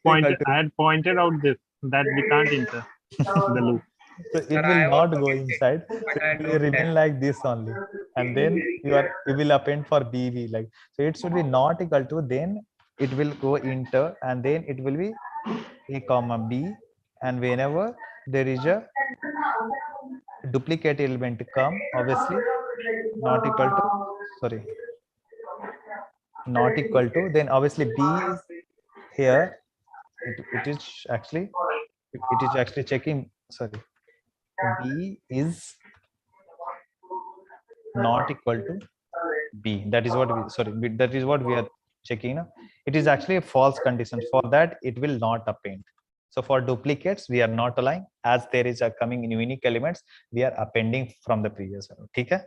pointed out this that we can't enter the loop. So it will not go inside. So it will remain like this only, and then you will append for BV like. So it should be not equal to. Then it will go enter, and then it will be A comma B, and whenever there is a duplicate element to come, obviously not equal to. Sorry. Not equal to. Then obviously B is here. It is actually checking. Sorry. B is not equal to B. That is what that is what we are checking now. It is actually a false condition. For that, it will not append. So for duplicates, we are not allowing. As there is a coming in unique elements, we are appending from the previous one. Okay?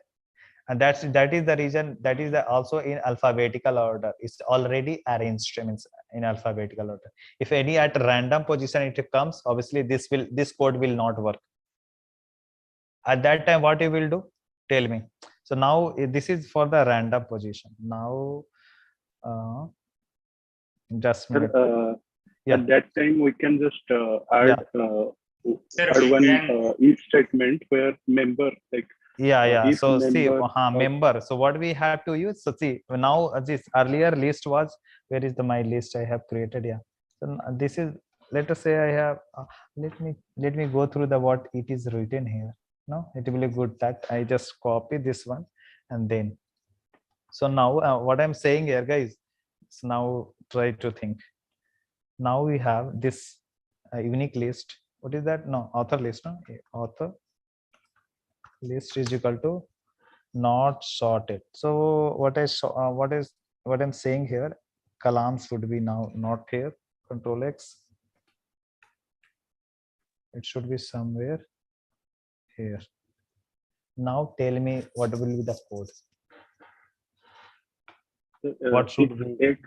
And that is the reason. That is also in alphabetical order. It's already arranged in alphabetical order. If any at random position it comes, obviously this code will not work. At that time, what you will do? Tell me. So now this is for the random position. Now, just At that time, we can just add Sir, had we one can. if statement where member like Yeah. if So see, member member. So what we have to use? So see, now this earlier list was, where is the my list I have created? Yeah. So this is, let us say I have. Let me go through the what it is written here. No, it will be good that I just copy this one and then. So now what I'm saying here, guys. So now try to think. Now we have this unique list. What is that? No, author list. No, author list is equal to not sorted. So what I saw, what I'm saying here, columns would be now not here. Control X. It should be somewhere here. Now tell me what will be the code. What should be?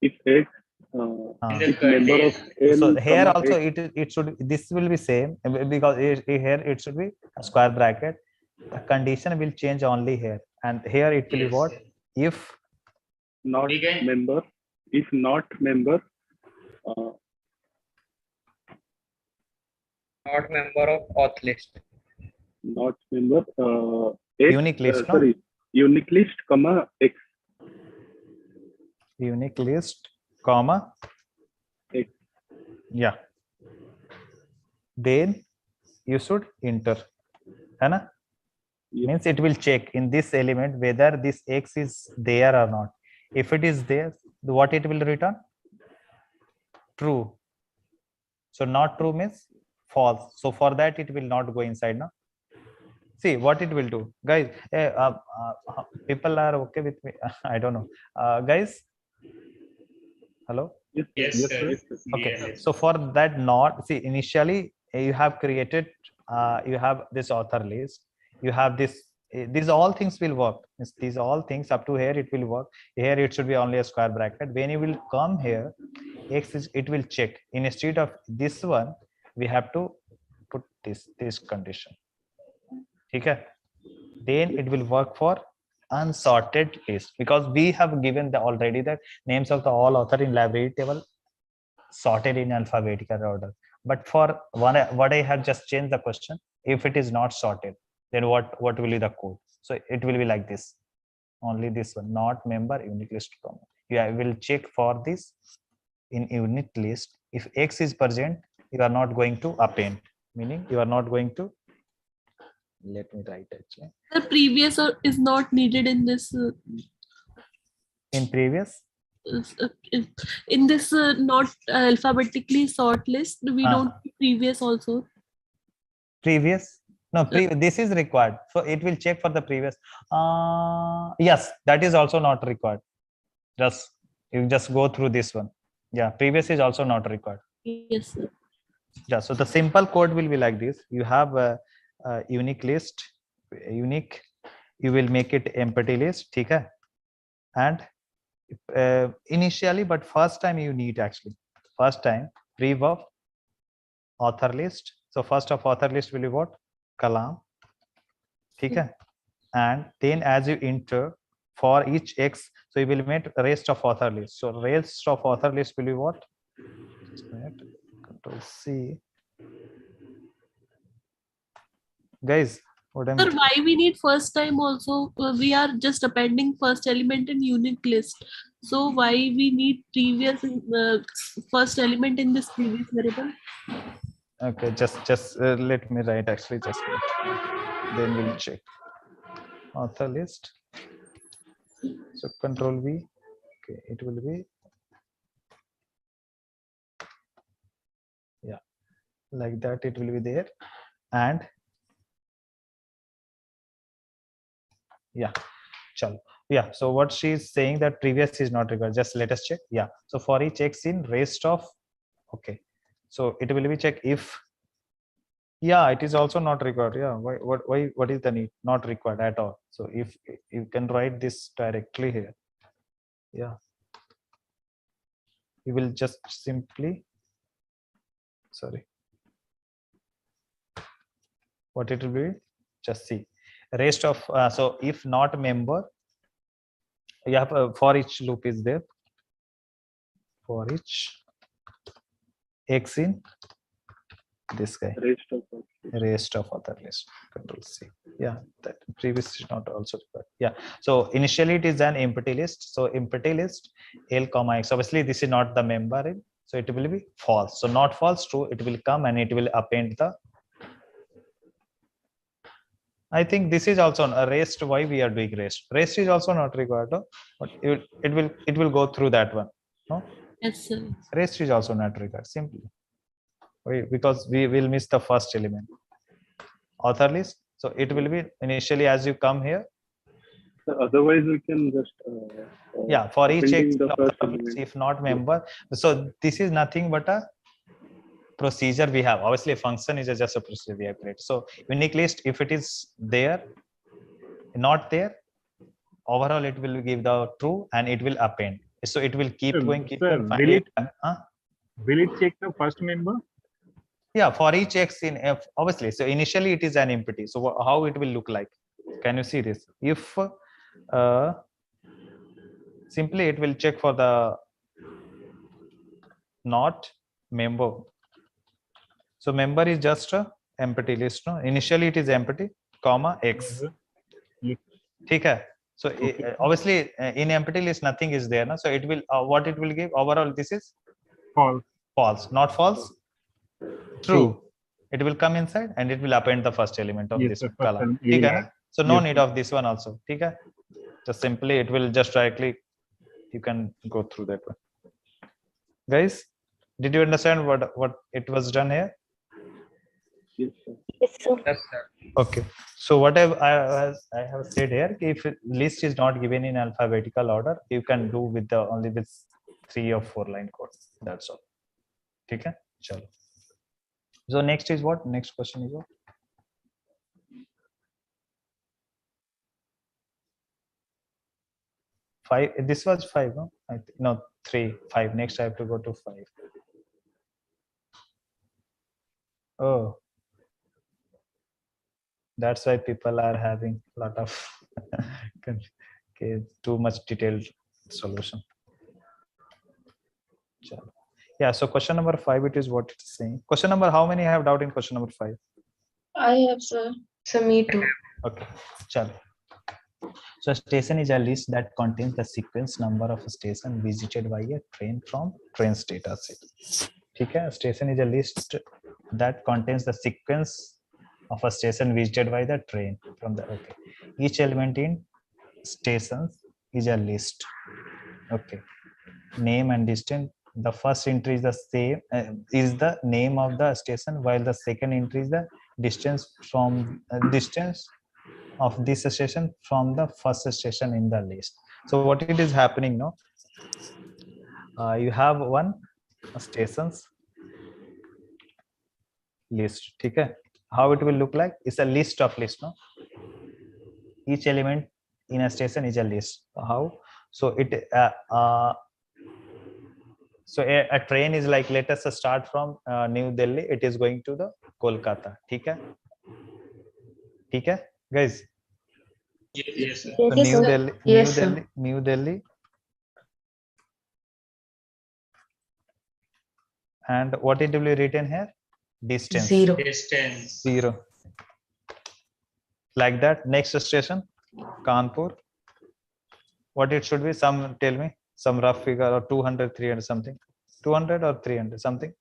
If X if member of L, so here comma, also X, it should, this will be same because here it should be a square bracket. The condition will change only here, and here it will be what? If not member, if not member, Not member of auth list. not member, X, unique list, no? sorry, unique list, comma, X. Unique list, comma, X. Yeah. Then you should enter. है ना? Means it will check in this element whether this X is there or not. If it is there, what it will return? True. So not true means false. So for that it will not go inside now. See what it will do, guys. People are okay with me. I don't know, guys. Hello. Yes, sir. Okay. Yes. So for that, not see initially you have created. You have this author list. You have this. These all things will work. These all things up to here it will work. Here it should be only a square bracket. When you will come here, X is, it will check. Instead of this one, we have to put this condition. Okay. Then it will work for unsorted list because we have given the already the names of the all author in library table sorted in alphabetical order. But for one, what I have just changed the question. If it is not sorted, then what will be the code? So it will be like this. Only this one, not member unique list comma. I will check for this in unit list. If X is present, you are not going to append, meaning you are not going to. Let me write actually. The previous is not needed in this. In previous. In this not alphabetically sort list, we don't previous also. Previous. No, this is required. So it will check for the previous. Yes, that is also not required. You just go through this one. Yeah, previous is also not required. Yes, sir. Yeah, so the simple code will be like this. You have a unique list, unique. You will make it empty list, okay? And initially, but first time you need actually. First time prev of author list. So first of author list will be what? Column. Okay? And then as you enter for each X, so you will make rest of author list. So rest of author list will be what? Control C. Guys, what I'm. Sir, why we need first time also? We are just appending first element in unique list. So why we need previous first element in this previous variable? Okay, just let me write actually. Just then we'll check author list. So control V. Okay, it will be. Yeah, like that it will be there. And yeah, chalo. Yeah, so what she is saying that previous is not required. Just let us check. Yeah, so for each X in rest of, okay, so it will be check if. Yeah, it is also not required. Yeah, what is the need? Not required at all. So if you can write this directly here. Yeah, you will just simply, sorry, what it will be, just see rest of so if not member, you have for each loop is there, for each X in This guy. Rest of other list. Control C. Yeah, that previous is not also required. Yeah. So initially it is an empty list. So empty list L comma X. Obviously this is not the member in. So it will be false. So not false, true. It will come and it will append the. I think this is also a rest. Why we are doing rest? Rest is also not required, no? But it will go through that one. No. Yes, sir. Rest is also not required. Simply. Because we will miss the first element. Author list. So it will be initially as you come here. So otherwise, we can just yeah, for each X, the first element. if not member. So this is nothing but a procedure we have. Obviously, a function is just a procedure we have created. So unique list, if it is there, not there, overall it will give the true and it will append. So it will keep going. Keep sir, going. Will it check the first member? Yeah, for each X in F, obviously. So initially it is an empty. So how it will look like? Can you see this? If simply it will check for the not member. So member is just a empty list. No, initially it is empty, comma X. Okay. So obviously in empty list nothing is there. No? So it will what it will give overall. This is false. False, not false. True. It will come inside and it will append the first element of this column. Okay. So no need of this one also. Okay. Just simply it will just directly you can go through that one. Guys, did you understand what it was done here? Yes, sir. Yes, sir. Yes, sir. Okay. So what I have said here, if list is not given in alphabetical order, you can do with the only with 3 or 4 line code. That's all. Okay. Chalo. So next is what? Next question is what? Five. This was 5, no? No, 3, 5. Next I have to go to 5. Oh, that's why people are having a lot of okay, too much detailed solution. Chalo. Yeah. So question number 5. It is what it's saying. Question number. How many have doubt in question number 5? I have, sir. So me too. Okay. Chalo. So station is a list that contains the sequence number of station visited by a train from train's data set. Okay. Station is a list that contains the sequence of a station visited by the train from the. Okay. Each element in stations is a list. Okay. Name and distance. The first entry is the same is the name of the station, while the second entry is the distance from distance of this station from the first station in the list. So what it is happening now? You have one stations list. Okay. How it will look like? It's a list of list. No. Each element in a station is a list. How? So it. So a train is like, let us start from New Delhi. It is going to the Kolkata. Okay. Okay, guys. Yes, sir. So New Delhi. And what it will be written here? Distance. 0. Distance. 0. Like that. Next station, Kanpur. What it should be? Some tell me. Some rough figure or 200, 300 something. 200 or 300 something.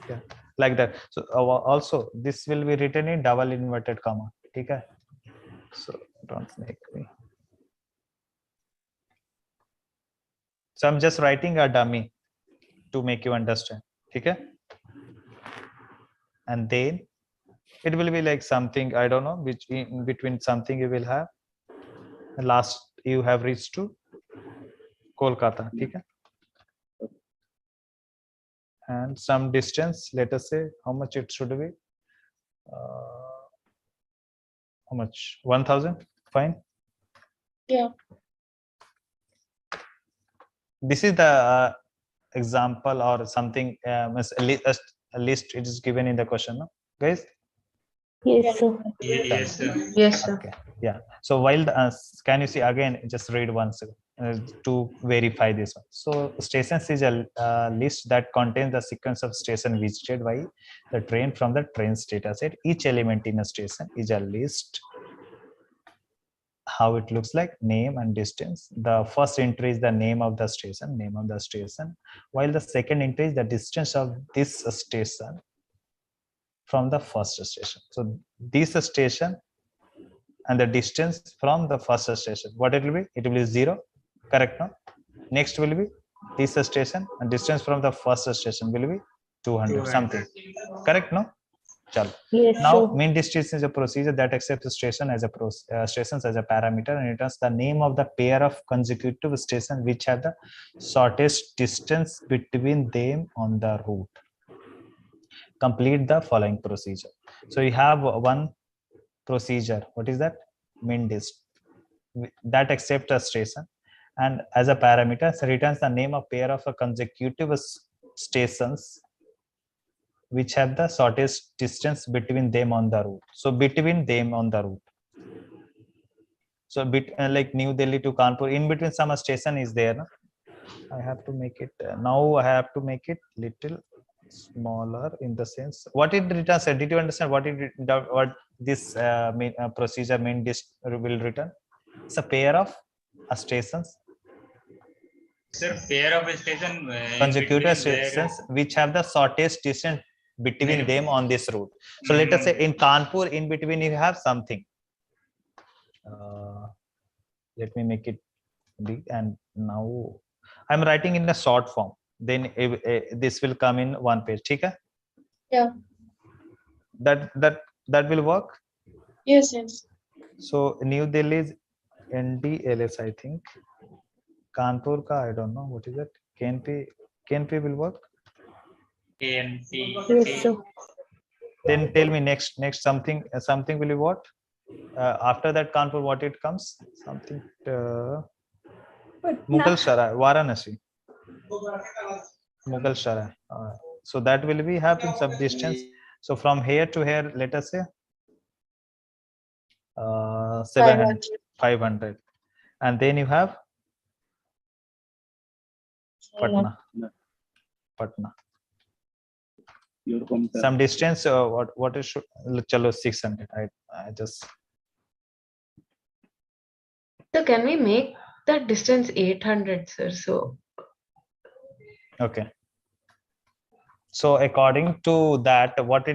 Yeah. Like that. So also this will be written in double inverted comma. Okay. So don't make me. So I'm just writing a dummy to make you understand. Okay. And then it will be like something, I don't know, which in between something you will have. Last you have reached to Kolkata. Okay. And some distance, let us say how much it should be. How much? 1000. Fine. Yeah. This is the example or something. A list it is given in the question, no? Guys. Yes, sir. Yes, sir. Yes, sir. Okay. Yeah. So while the, can you see again? Just read once. to verify this one. So stations is a list that contains the sequence of station visited by the train from the train data set. Each element in a station is a list. How it looks like: name and distance. The first entry is the name of the station, while the second entry is the distance of this station from the first station. So this station and the distance from the first station, what it will be? It will be 0, correct? No. Next will be this station, and distance from the first station will be 200 something, correct? No. Chalo. Yes, Now sir. mean distance is a procedure that accepts the station as a stations as a parameter and returns the name of the pair of consecutive stations which have the shortest distance between them on the route. Complete the following procedure. So you have one procedure. What is that? Mean dist that accepts a station and as a parameter so returns the name of pair of a consecutive stations which have the shortest distance between them on the route. So between them on the route. So like New Delhi to Kanpur, in between some station is there. No? I have to make it now. I have to make it little smaller in the sense. What it returns? Did you understand what this procedure mean? This will return. It's a pair of stations. Sir, pair of station consecutive stations which have the shortest distance between them on this route. So let us say in Kanpur, in between you have something. Let me make it big, and now I'm writing in a short form. Then this will come in one page. Okay? Yeah. That will work. Yes. So New Delhi is NDLS, I think. Kanpur ka I don't know what is it. KNP will work. KNP. Yes, sir. Then tell me next something will be what? After that Kanpur, what it comes? Something Mughal Sarai, Varanasi. Mughal Sarai. So that will be having some distance. So from here to here, let us say 700, 500, and then you have Patna. Some distance. What is chalo 600. I just. So can we make the distance 800, sir? So. Okay. So according to that, what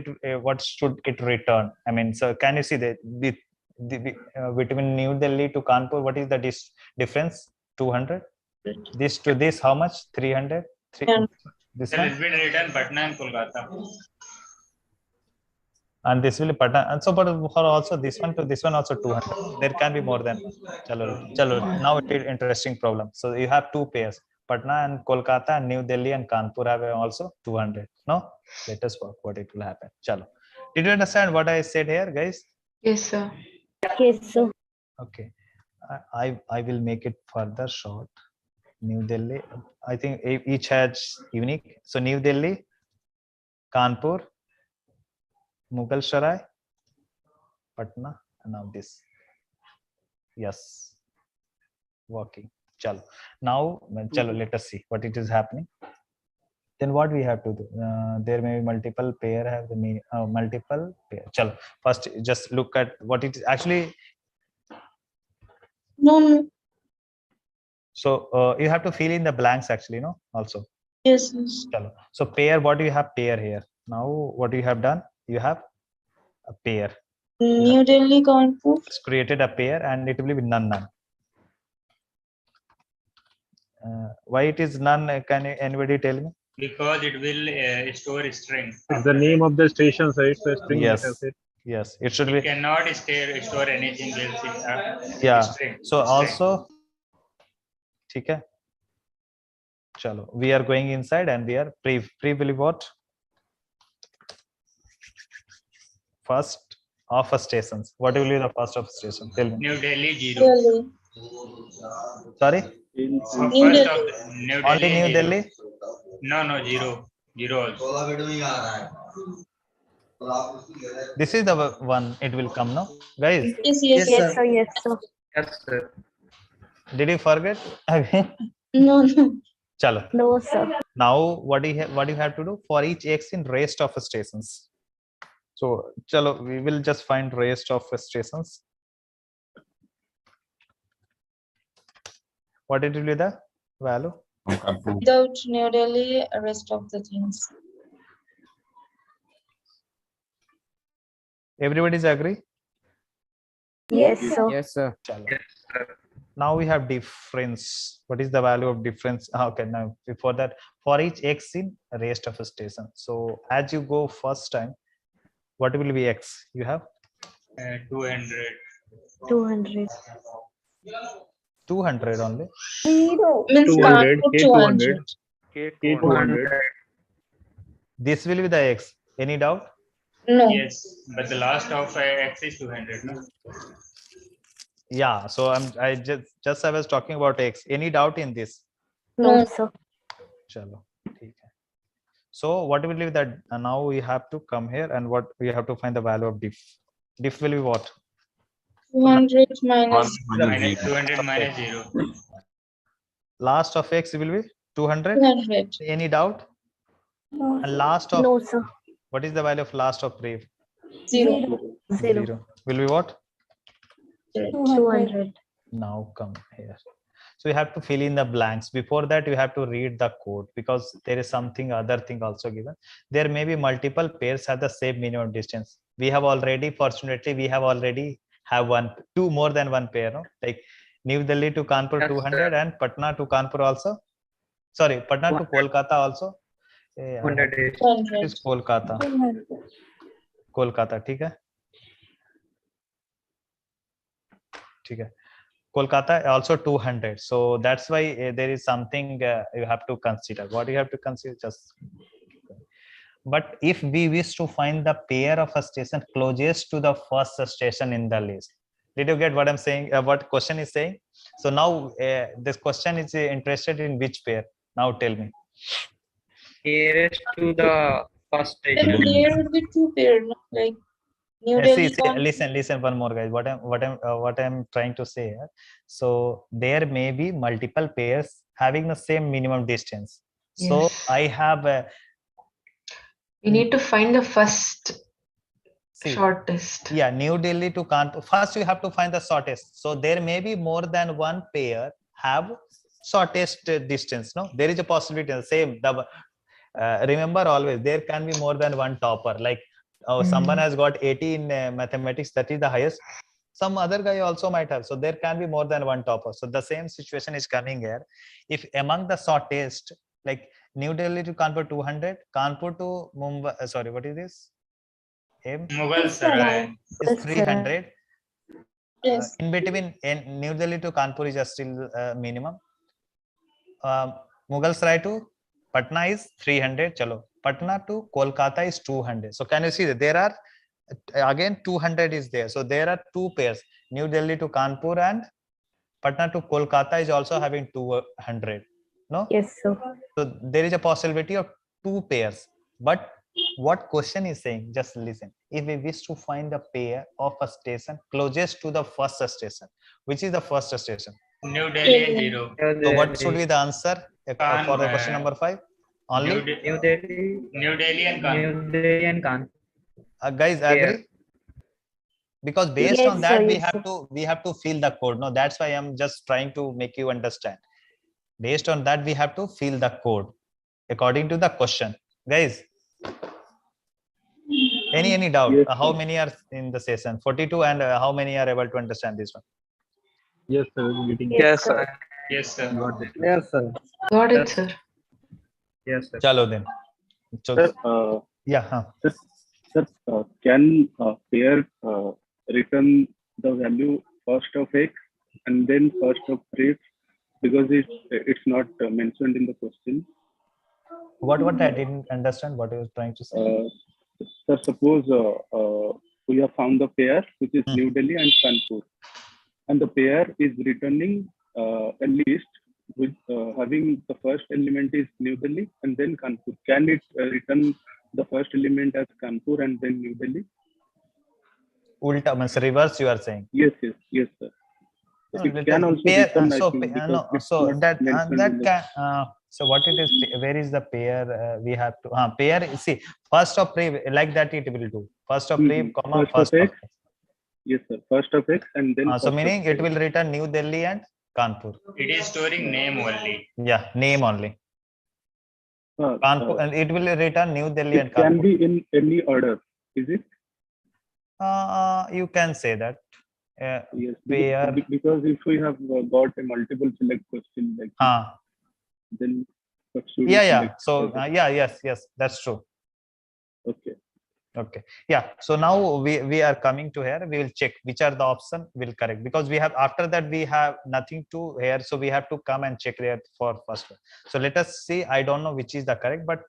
should it return? I mean, so can you see the between New Delhi to Kanpur, what is the difference? 200. This to this, how much? 300. This one. It will return Patna and Kolkata. And this will be Patna. And so, but for also this one to this one also 200. There can be more than one. Chalo. Now it is interesting problem. So you have two pairs. Patna and Kolkata and New Delhi and Kanpur have also 200. No, let us work what it will happen. Chalo. Did you understand what I said here, guys? Yes, sir. Yes, sir. Okay. I will make it further short. New Delhi. I think each has unique. So New Delhi, Kanpur, Mughal Sarai, Patna, and now this. Yes. Working. Chalo. Now, let us see what it is happening. Then what we have to do? There may be multiple pair have the meaning. Multiple pair. Chalo. First, just look at what it is actually. No. So you have to fill in the blanks actually, no? Also. Yes. Chalo. So pair. What do you have pair here? Now, what you have done? You have a pair. New Delhi, Kanpur. It's created a pair, and it will be none. Why it is none? Can anybody tell me? Because it will store string. It's the name of the station, so it's a string. Yes. Yes, it should be. Cannot store anything else in yeah. String. So also, okay. Chalo. We are going inside and we are pre will be what? First of a stations. What will be the first of station? Tell me. New Delhi 0. Sorry. New Delhi. Only New Delhi. No, 0. 0 also. This is the one. It will come now, guys. Yes, sir. Yes, sir. Yes, sir. Did you forget? No, no. Chalo. No, sir. Now what do you have to do for each x in rest of stations? So chalo, we will just find rest of stations. What it will be the value? Without New Delhi, rest of the things. Everybody's agree? Yes, sir. Yes, sir. Chalo. Now we have difference. What is the value of difference? Okay, now before that, for each x in rest of a station. So as you go first time, what will be x? You have 200. 200. 200 only. Zero. Means 200, Kanpur K200. 200. K200. This will be the x. Any doubt? No. Yes, but the last of x is 200. No? Yeah. So I just I was talking about x. Any doubt in this? No, sir. Chalo. Okay. So what will be that? Now we have to come here and what we have to find the value of diff. Diff will be what? 200 minus 200 minus 0. Last of x will be 200. 200. Any doubt? No, And sir. last of No, sir. what is the value of last of brief? Zero. Zero. Will be what? 200. Now come here. So you have to fill in the blanks. Before that, you have to read the code because there is something other thing also given. There may be multiple pairs have the same minimum distance. We have already, fortunately, we have already have two more than one pair. No? Like New Delhi to Kanpur 200 and Patna to Kanpur also. Sorry, Patna to Kolkata also. 100 is Kolkata. 200. Kolkata, ठीक है? ठीक है. Kolkata also 200. So that's why there is something you have to consider. What you have to consider just. But if we wish to find the pair of a station closest to the first station in the list, did you get what I'm saying? What question is saying? So now this question is interested in which pair? Now tell me. nearest to the first The station. pair would be two pair, no? Like New Delhi. Listen one more, guys. What I'm trying to say here. So there may be multiple pairs having the same minimum distance. So Yes. I have We need to find the first shortest. Yeah, New Delhi to Kanpur. First, you have to find the shortest. So there may be more than one pair have shortest distance. No, there is a possibility. Same. Remember always there can be more than one topper. Like someone has got 80 in mathematics. That is the highest. Some other guy also might have. So there can be more than one topper. So the same situation is coming here. If among the shortest, like New Delhi to Kanpur 200, Kanpur to Mumbai. Sorry, what is this? Mughal Sarai is 300. Yes. In between, in New Delhi to Kanpur is still minimum. Mughal Sarai to Patna is 300. Chalo. Patna to Kolkata is 200. So can you see that there are again 200 is there. So there are two pairs. New Delhi to Kanpur and Patna to Kolkata is also having 200. No? Yes, sir. So there is a possibility of two pairs. But what question is saying? Just listen. If we wish to find the pair of a station closest to the first station, which is the first station? New Delhi and 0. So what should be the answer for the question number 5? Only New Delhi. New Delhi and Kanpur. New Delhi and Kanpur. Guys, agree? Because based Yes, on that, sir, we have to fill the code. No, that's why I'm just trying to make you understand. Based on that, we have to fill the code according to the question. Guys, any doubt? Yes, How many are in the session? 42, and how many are able to understand this one? Yes, sir. Getting Yes, sir. Yes, sir. got it. Yes, sir. Got it, sir. Yes, sir. Chalo then. Sir, Yeah. sir, can pair return the value first of x and then first of brief, because it's not mentioned in the question. What I didn't understand what you were trying to say. Sir, suppose we have found the pair which is New Delhi and Kanpur, and the pair is returning a list with having the first element is New Delhi and then Kanpur. Can it return the first element as Kanpur and then New Delhi? Ulta means reverse, you are saying? Yes, sir. It can also pair, return, I so think, because no, it's so not that mentioned in the- so what it is, where is the pair we have to pair, see, first of pre, like that it will do first of pre, comma First of first of X. Yes, sir. First of X and then. so meaning it will return New Delhi and Kanpur. It is storing name only. Yeah, name only. Kanpur, and it will return New Delhi and It can Kanpur. be in any order, is it? You can say that. Yes, pair. because if we have got a multiple select question, like then what should we Yeah. select? So yes, that's true. Okay. Yeah. So now we are coming to here. We will check which are the option will correct, because we have, after that we have nothing to here, so we have to come and check there for first one. So let us see. I don't know which is the correct, but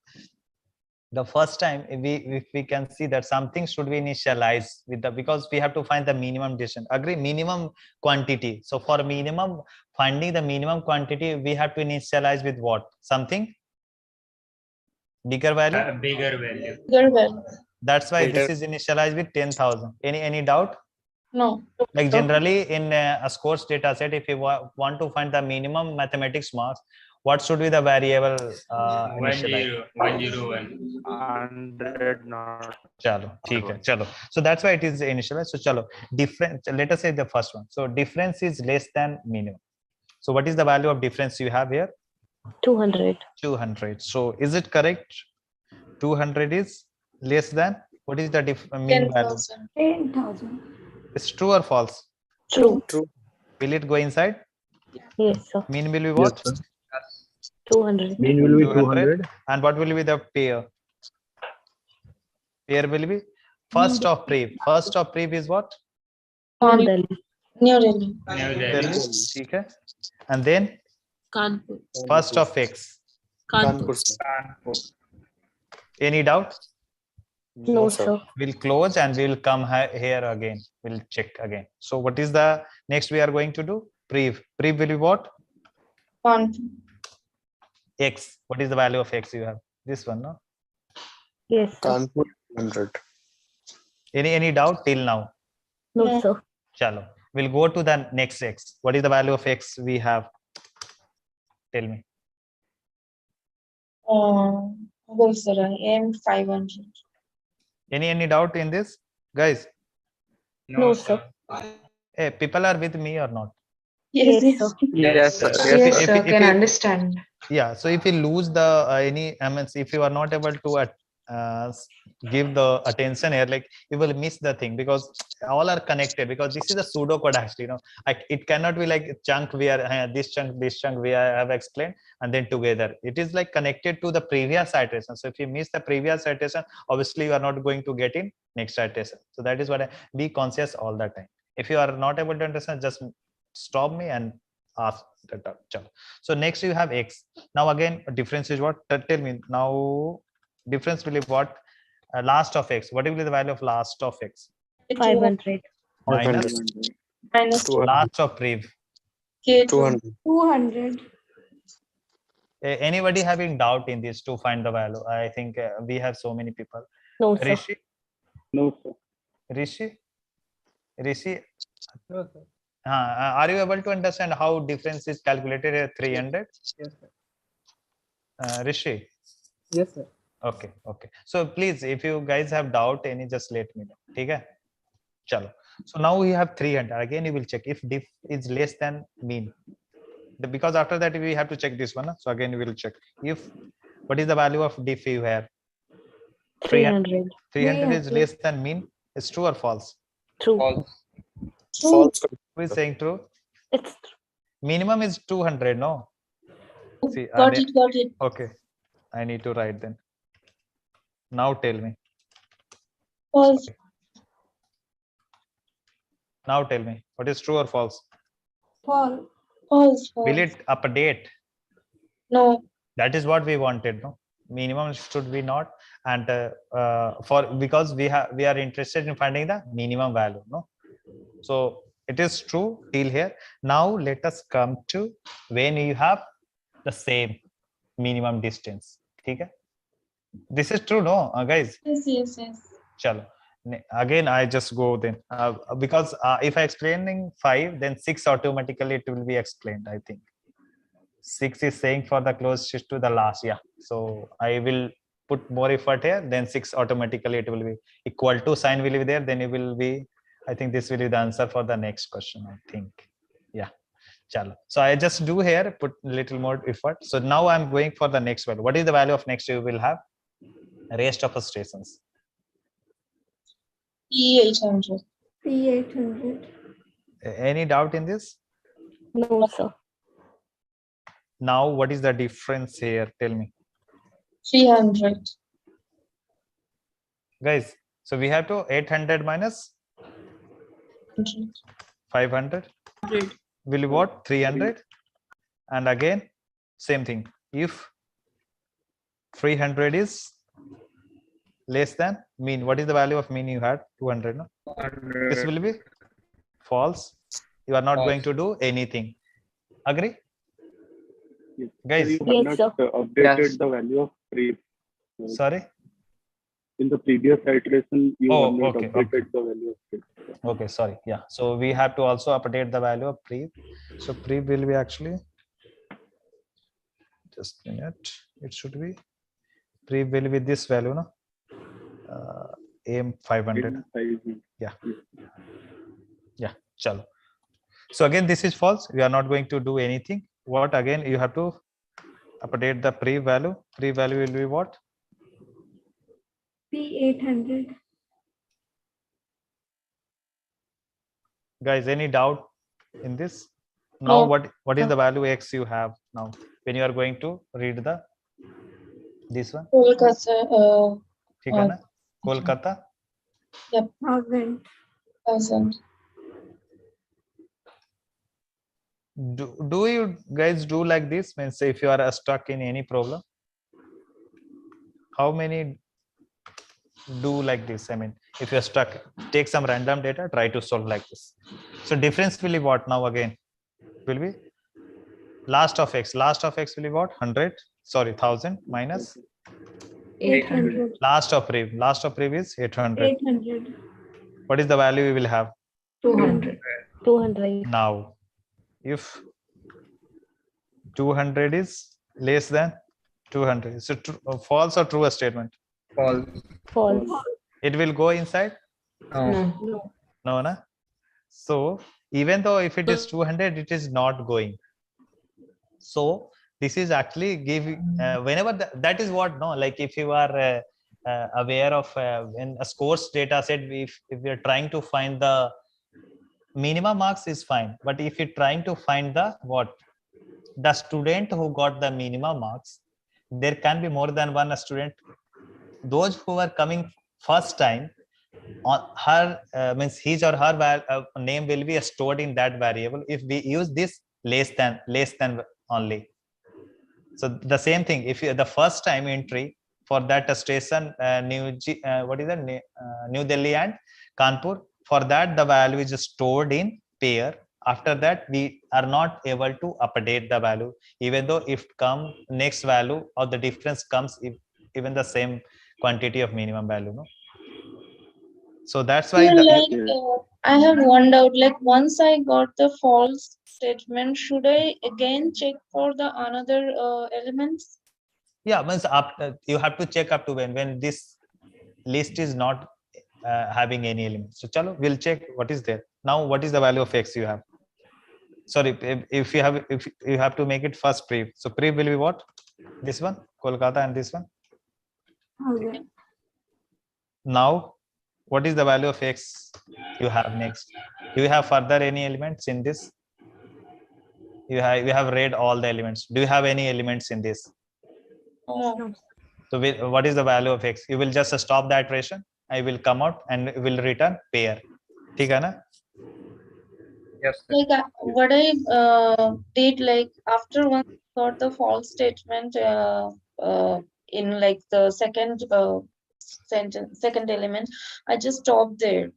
the first time if we can see that something should be initialized with the, because we have to find the minimum distance, agree, minimum quantity. So for minimum, finding the minimum quantity, we have to initialize with what? Something bigger value. Bigger value. Bigger value. That's why this is initialized with 10,000. Any doubt? No. Like generally in a scores data set, if you want to find the minimum mathematics marks, what should be the variable? 101. 100 not. Chalo, chalo. So that's why it is initialized. So chalo, difference. Let us say the first one. So difference is less than minimum. So what is the value of difference you have here? 200. 200. So is it correct? 200 is less than, what is the mean value? 10,000. It's true or false? True. Will it go inside? Yes, sir. Mean will be what? Yes, 200. Mean will be 200. And what will be the pair? Pair will be first of pre. First of pre is what? New Delhi. New Delhi. Okay. And then Kanpur. first of X. Kanpur. Any doubt? No, sir. We'll close and we'll come here again. We'll check again. So what is the next we are going to do? Prev. Prev will be what? X. What is the value of X you have? This one, no? Yes, sir. 100. Any doubt till now? No, sir. Chalo. We'll go to the next X. What is the value of X we have? Tell me. Well, sir, I am 500. Any doubt in this, guys? No, sir. Hey, people are with me or not? Yes, sir. Yes, sir. Yes, sir. Can understand. Yeah. So if you lose the if you are not able to give the attention here, like you will miss the thing, because all are connected, because this is a pseudo code actually, it cannot be like chunk we are this chunk we have explained and then together. It is like connected to the previous iteration. So if you miss the previous iteration, obviously you are not going to get in next iteration. So that is what be conscious all the time. If you are not able to understand, just stop me and ask that. So next you have X. Now again, difference is what? Tell me now. Difference will be what? Last of X. What will be the value of last of X? 500. Minus last of prev. 200. Anybody having doubt in this to find the value? I think we have so many people. No, sir. Rishi? No, sir. Rishi? No, sir. Are you able to understand how difference is calculated at 300? Yes, sir. Rishi? Yes, sir. Okay. So please, if you guys have doubt, just let me know. Okay? Chalo. So now we have 300. Again, you will check if diff is less than mean. Because after that, we have to check this one. So again, we will check if what is the value of diff you have? 300. 300 is less than mean. It's true or false? True. False. Who is saying true? It's minimum is 200. No. See, got it. Okay. I need to write then. Now tell me. False. Now tell me, what is true or false? False. False. Will it update? No. That is what we wanted. No, minimum should be not, and because we are interested in finding the minimum value. No, so it is true till here. Now let us come to when you have the same minimum distance. Okay. This is true, no, guys? Yes. Chalo. again I just go then because if I explaining 5, then 6 automatically it will be explained. I think 6 is saying for the closest to the last. Yeah, so I will put more effort here, then 6 automatically it will be equal to, sign will be there, then it will be, I think this will be the answer for the next question, I think. Yeah, chalo. So I just do here, put little more effort. So now I'm going for the next value. What is the value of next? You will have rest of stations. P800. P800. Any doubt in this? No, sir. Now what is the difference here? Tell me. 300. Guys, so we have to 800 minus 500 will be what? 300. And again same thing, if 300 is less than mean, what is the value of mean? You had 200, no? This will be false. You are not going to do anything. Agree? Yes. Guys? So you have not updated the value of pre. Sorry? In the previous iteration, you have not okay, updated the value of pre. Okay, sorry. Yeah. So we have to also update the value of pre. So pre will be actually, just a minute. It should be, pre will be this value, no? AM500. Yeah. Yeah. Chalo. So again, this is false. We are not going to do anything. What again? You have to update the pre value. Pre value will be what? P800. Guys, any doubt in this? Now what is the value X you have now when you are going to read the this one? Kolkata. ठीक है ना? Kolkata. Yep. 1000. Do you guys do like this? Means if you are stuck in any problem, how many do like this? I mean, if you're stuck, take some random data, try to solve like this. So difference will be what now again? Will be last of x. Last of x will be what? 100. Sorry, 1000 minus 800. last of prev. Last of prev is 800. 800. What is the value we will have? 200. 200. Now, if 200 is less than 200, so false or true a statement? False. False. It will go inside? No. No, na? So even though if it is 200, it is not going. So this is actually giving whenever that is what, no, like if you are aware of when a scores data set, if we are trying to find the minimum marks is fine, but if you're trying to find the what, the student who got the minimum marks, there can be more than one student. Those who are coming first time, on her means his or her name will be stored in that variable if we use this less than only. So the same thing, if you the first time entry for that station what is that, New Delhi and Kanpur, for that the value is stored in pair. After that we are not able to update the value, even though if come next value or the difference comes if even the same quantity of minimum value, no? So that's why I have one doubt, like once I got the false statement, should I again check for the another elements? Yeah, means you have to check up to when this list is not having any elements. So chalo, we'll check what is there. Now what is the value of x you have? Sorry, if you have to make it first pre. So pre will be what? This one, Kolkata, and this one. Okay. Now what is the value of x you have next? Do you have further any elements in this? You have read all the elements. Do you have any elements in this? No. So what is the value of x? You will just stop the iteration. I will come out and will return pair. ठीक है ना? Yes. Like what I did, like after one got the false statement in like the second sentence, second element, I just stopped there.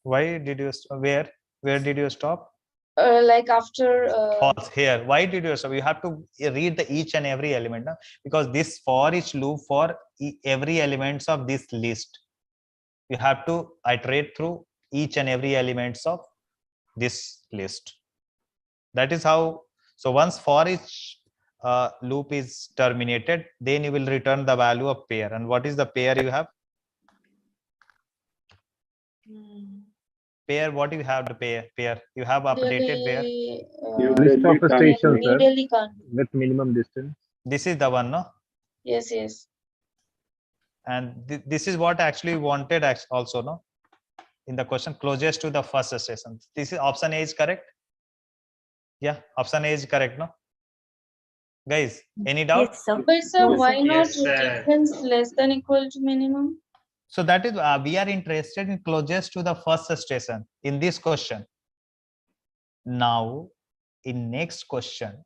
Why did you where did you stop? Like after false here. Why did you stop? You have to read the each and every element, because this for each loop for every elements of this list. You have to iterate through each and every elements of this list. That is how. So once for each loop is terminated, then you will return the value of pair. And what is the pair you have? Pair, what do you have? The pair you have updated where? List of stations, New sir, Delhi country. with minimum distance. This is the one, no? Yes, yes. And this is what actually wanted also, no? In the question, closest to the first station. This is option A is correct. Yeah, option A is correct, no? Guys, any doubt? Yes, sir. But sir, No, why sir. not Yes, sir. difference less than equal to minimum? So that is we are interested in closest to the first station in this question. Now, in next question,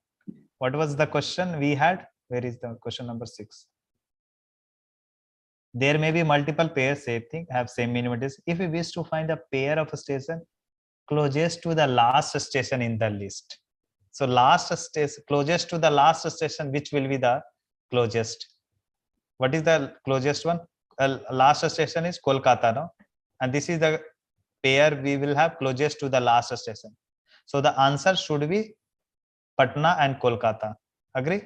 what was the question we had? Where is the question number 6? There may be multiple pairs, same thing, have same minimum distance. If we wish to find a pair of a station closest to the last station in the list. So last station, closest to the last station, which will be the closest? What is the closest one? Last station is Kolkata, no? And this is the pair we will have closest to the last station. So the answer should be Patna and Kolkata. Agree?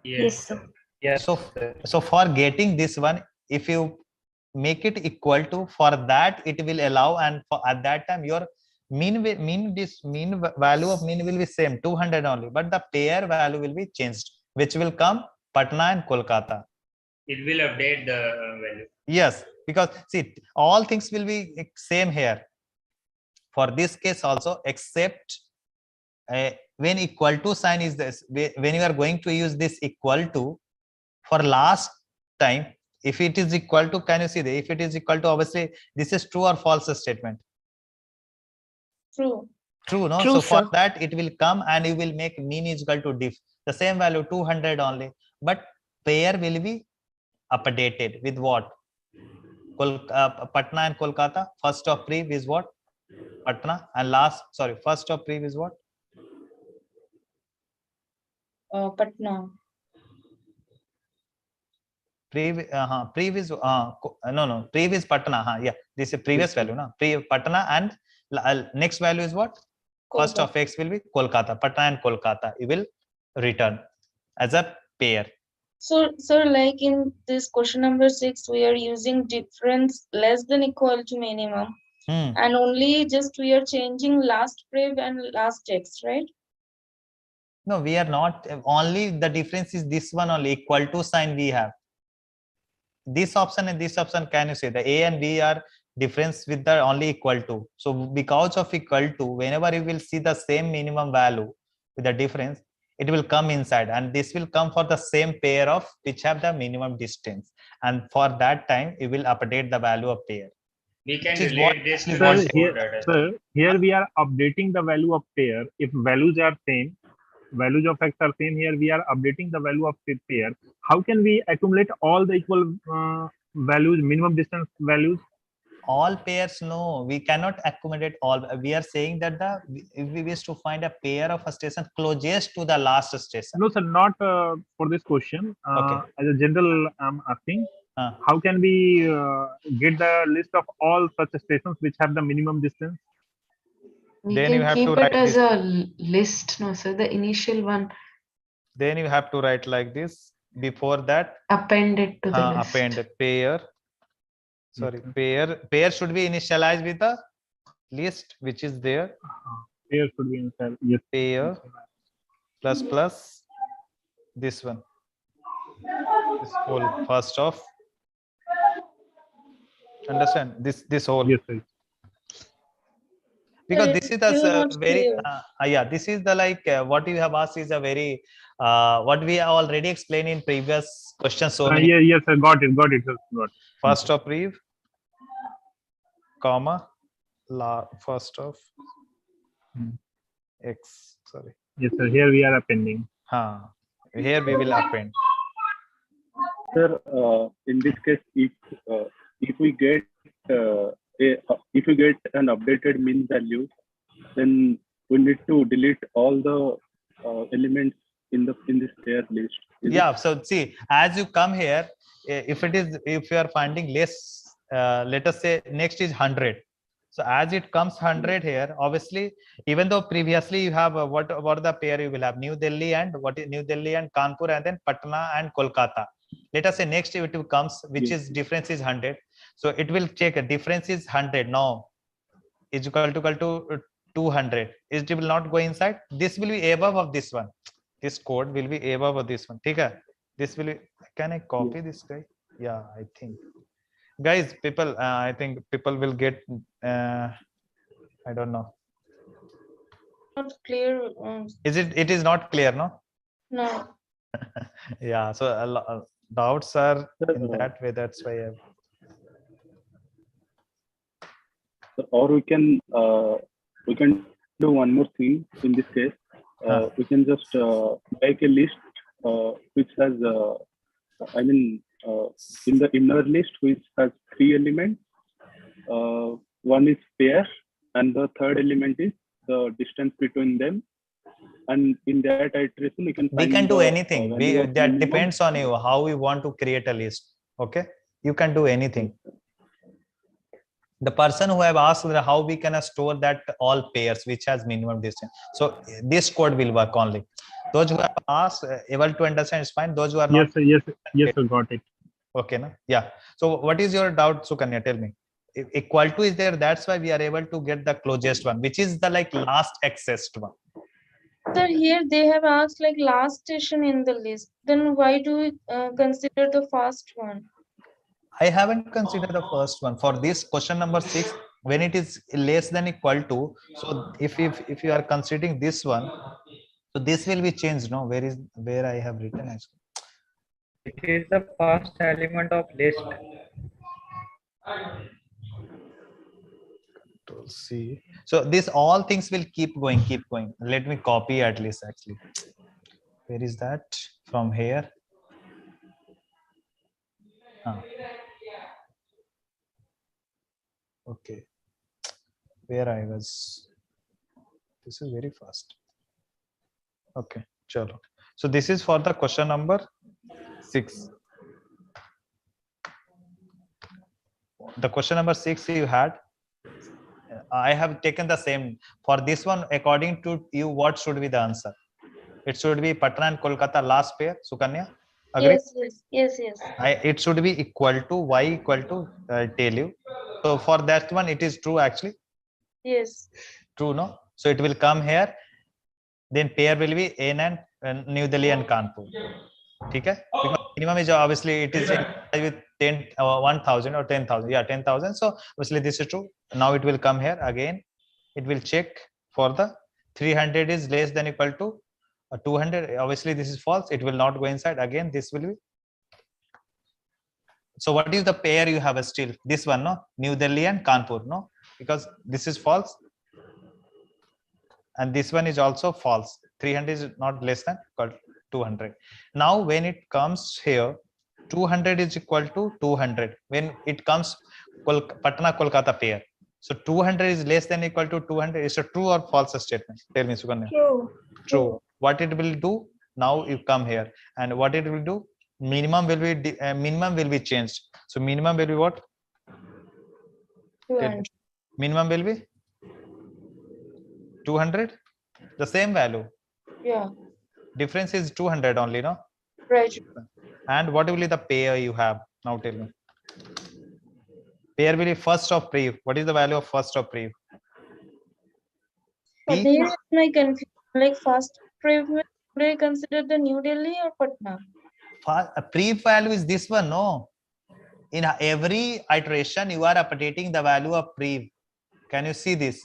Yes, sir. Yes. So for getting this one, if you make it equal to, for that it will allow, and for at that time your mean value of mean will be same 200 only, but the pair value will be changed, which will come Patna and Kolkata. It will update the value. Yes, because see, all things will be same here for this case also, except when equal to sign is this, when you are going to use this equal to for last time, if it is equal to, can you see that if it is equal to, obviously this is true or false statement? True. True, no? True, so for sir. that it will come and you will make mean is equal to diff, the same value 200 only, but pair will be updated with what? Patna and Kolkata. First of prev is what? Patna, and first of prev is what? Patna. Prev is prev is Patna. Yeah, this is previous value, no? Prev Patna, and next value is what? First of x will be Kolkata. Patna and Kolkata you will return as a pair. So, sir, like in this question number 6, we are using difference less than equal to minimum, and only just we are changing last prev and last text, right? No, we are not. Only the difference is this one only, equal to sign we have. This option and this option, can you say the A and B are difference with the only equal to. So because of equal to, whenever you will see the same minimum value with the difference, it will come inside, and this will come for the same pair of which have the minimum distance, and for that time you will update the value of pair. We can relate this to Sir, this here we are updating the value of pair. If values are same, values of x are same, here we are updating the value of pair. How can we accumulate all the equal values, minimum distance values? All pairs, no, we cannot accommodate all. We are saying that if we wish to find a pair of a station closest to the last station. No, sir, not for this question. Okay. As a general, I'm asking, how can we get the list of all such stations which have the minimum distance? We Then can you have keep to it write as this. a list, no, sir, the initial one. Then you have to write like this. Before that, append it to the list. Append pair. Sorry, pair should be initialized with the list which is there. Pair should be inside. Yes. Pair plus this one. This whole first of. Understand this whole. Yes, sir. Because this is the very this is the like what you have asked is a very what we have already explained in previous questions. So many. Yes, sir, got it. First of prev, comma, first of x. Sorry. Yes, sir. Here we are appending. Here we will append. Sir, in this case, if we get an updated mean value, then we need to delete all the elements in this pair list. So see, as you come here, if you are finding less let us say next is 100. So as it comes 100 here, obviously, even though previously you have what are the pair you will have? New Delhi and what is New Delhi and Kanpur, and then Patna and Kolkata. Let us say next it comes, which is difference is 100. So it will check a difference is 100 now is equal to 200. It will not go inside. This will be above of this one. This code will be above of this one. Okay? This will be, can I copy this guy? Yeah, I think. Guys, people, I think people will get, I don't know. Not clear. It is not clear, no? No. Yeah, so doubts are in that way. That's why I've... Or we can do one more thing in this case. We can just make a list which has, I mean, in the inner list which has 3 elements. One is pair, and the third element is the distance between them. And in that iteration, we can do anything. That depends on you how you want to create a list. Okay, you can do anything. The person who have asked how we can store that all pairs which has minimum distance. So this code will work only. Those who have asked, able to understand is fine. Those who are not. Yes, sir, got it. Okay, no? Yeah. So what is your doubt, Sukanya? Tell me. If equal to is there, that's why we are able to get the closest one, which is the like last accessed one. Sir, here they have asked like last station in the list. Then why do we consider the first one? I haven't considered the first one. For this question number 6, when it is less than equal to, so if you are considering this one, so this will be changed. No, where I have written actually. It is the first element of list. Control C. So this all things will keep going. Let me copy at least actually. Where is that? From here. Okay. Where I was. This is very fast. Okay, chalo. So this is for the question number 6. The question number 6 you had. I have taken the same. For this one, according to you, what should be the answer? It should be Patna and Kolkata last pair. Sukanya, agree? Yes. It should be equal to y equal to tell you. So for that one, it is true actually. Yes. True, no? So it will come here. Then pair will be N and New Delhi and Kanpur. Okay? Because minimum is obviously it is with 1,000 or 10,000. Yeah, 10,000. So obviously this is true. Now it will come here again. It will check for the 300 is less than equal to 200. Obviously this is false. It will not go inside. Again, this will be. So what is the pair you have still? This one, no? New Delhi and Kanpur, no? Because this is false. And this one is also false. 300 is not less than equal to 200. Now when it comes here, 200 is equal to 200. When it comes Patna Kolkata pair. So 200 is less than equal to 200. Is a true or false statement? Tell me, Sukanya. True. What it will do? Now you come here, and what it will do? Minimum will be changed. So minimum will be what? 200. Minimum will be 200. The same value. Yeah. Difference is 200 only, no? Right. And what will be the pair you have? Now tell me. Pair will be first of pre. What is the value of first of pre? There is my confusion. Like first pre, do I consider the New Delhi or Patna? Pre value is this one, no? In every iteration, you are updating the value of pre. Can you see this?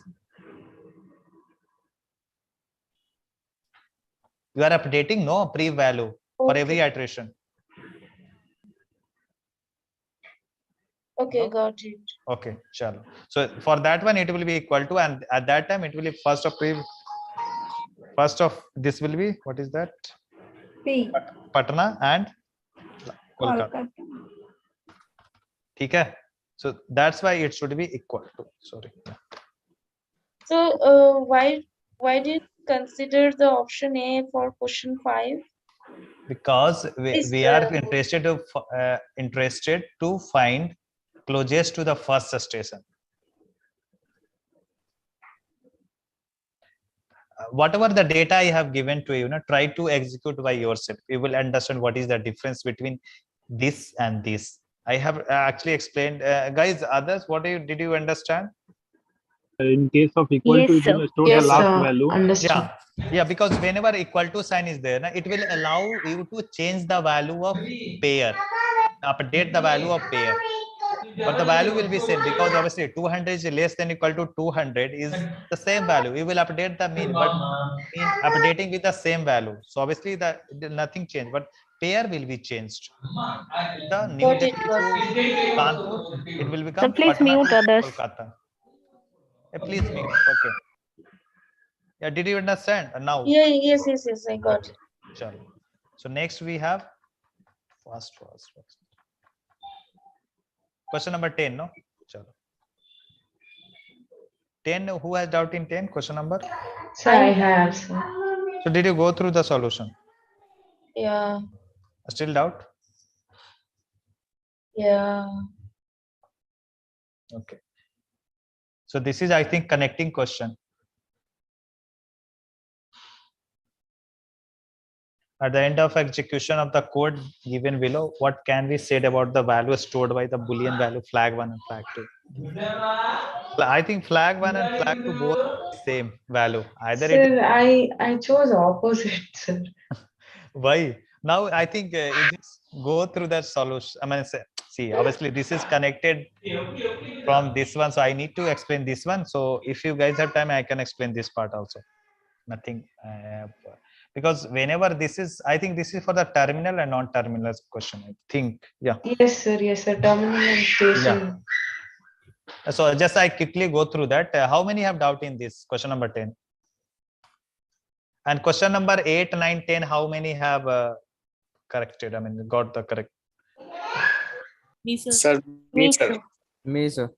You are updating no pre value for every iteration. Okay, got it. Okay, chalo. So for that one, it will be equal to, and at that time, it will be first of pre. First of this will be, what is that? P. Patna and Kolkata. Okay. So that's why it should be equal to. Sorry. So why did you consider the option A for question 5? Because we are interested to find closest to the first station. Whatever the data I have given to you, try to execute by yourself. You will understand what is the difference between this and this. I have actually explained. Guys, others, did you understand? In case of equal Yes, to, it sir. will store Yes, the last sir. value. Understood. Yeah, because whenever equal to sign is there, it will allow you to change the value of pair, update the value of pair. But the value will be same, because obviously 200 is less than equal to 200 is the same value. We will update the mean, but mean updating with the same value. So obviously nothing changed, but pair will be changed. The New Got it, Delhi got to it. Kanpur, it will Sir, become please Patna mute to others. Kolkata. Please mute. Okay. Yeah, did you understand? Now. Yeah, yes, I got it. Chalo. So next we have fast. Question number 10, no? Chalo. 10, who has doubt in 10? Question number? Sir, I have, sir. So did you go through the solution? Yeah, Still doubt? yeah. Okay. So this is, I think, connecting question. At the end of execution of the code given below, what can be said about the value stored by the Boolean value flag 1 and flag 2? I think flag 1 and flag 2 both same value. Either it is. Sir, I chose opposite, sir. Why? Now I think you just go through that solution. I mean, see, obviously this is connected from this one, so I need to explain this one. So if you guys have time, I can explain this part also. Nothing, because whenever this is, I think this is for the terminal and non-terminal question. I think, yeah. Yes, sir. Terminal and station. Yeah. So just I quickly go through that. How many have doubt in this question number 10? And question number 8, 9, 10, how many have corrected? I mean, got the correct. Me, sir. Me, sir. Me, sir.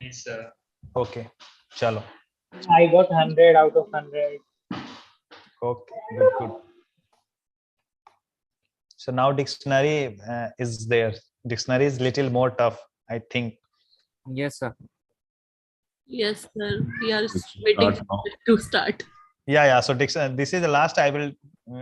Yes, sir. Okay. Chalo. I got 100 out of 100. Okay. Good. So now dictionary is there. Dictionary is little more tough, I think. Yes, sir. Yes, sir. We are waiting to start. Yeah. So dictionary. This is the last. I will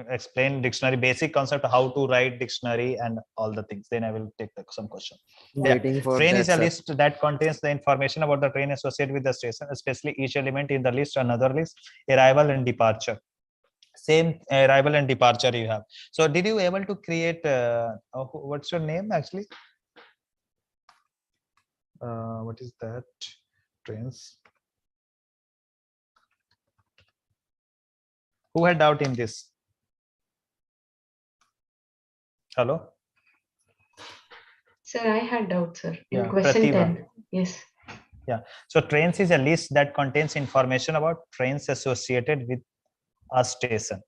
explain dictionary basic concept, how to write dictionary and all the things. Then I will take some question. Waiting for Train that, is a sir. list that contains the information about the train associated with the station, especially each element in the list, another list, arrival and departure. Same arrival and departure you have. So did you able to create? What's your name actually? What is that? Trains. Who had doubt in this? Hello? Sir, I had doubt, sir. In Yeah, question Pratibha. 10. Yes. Yeah. So trains is a list that contains information about trains associated with a station.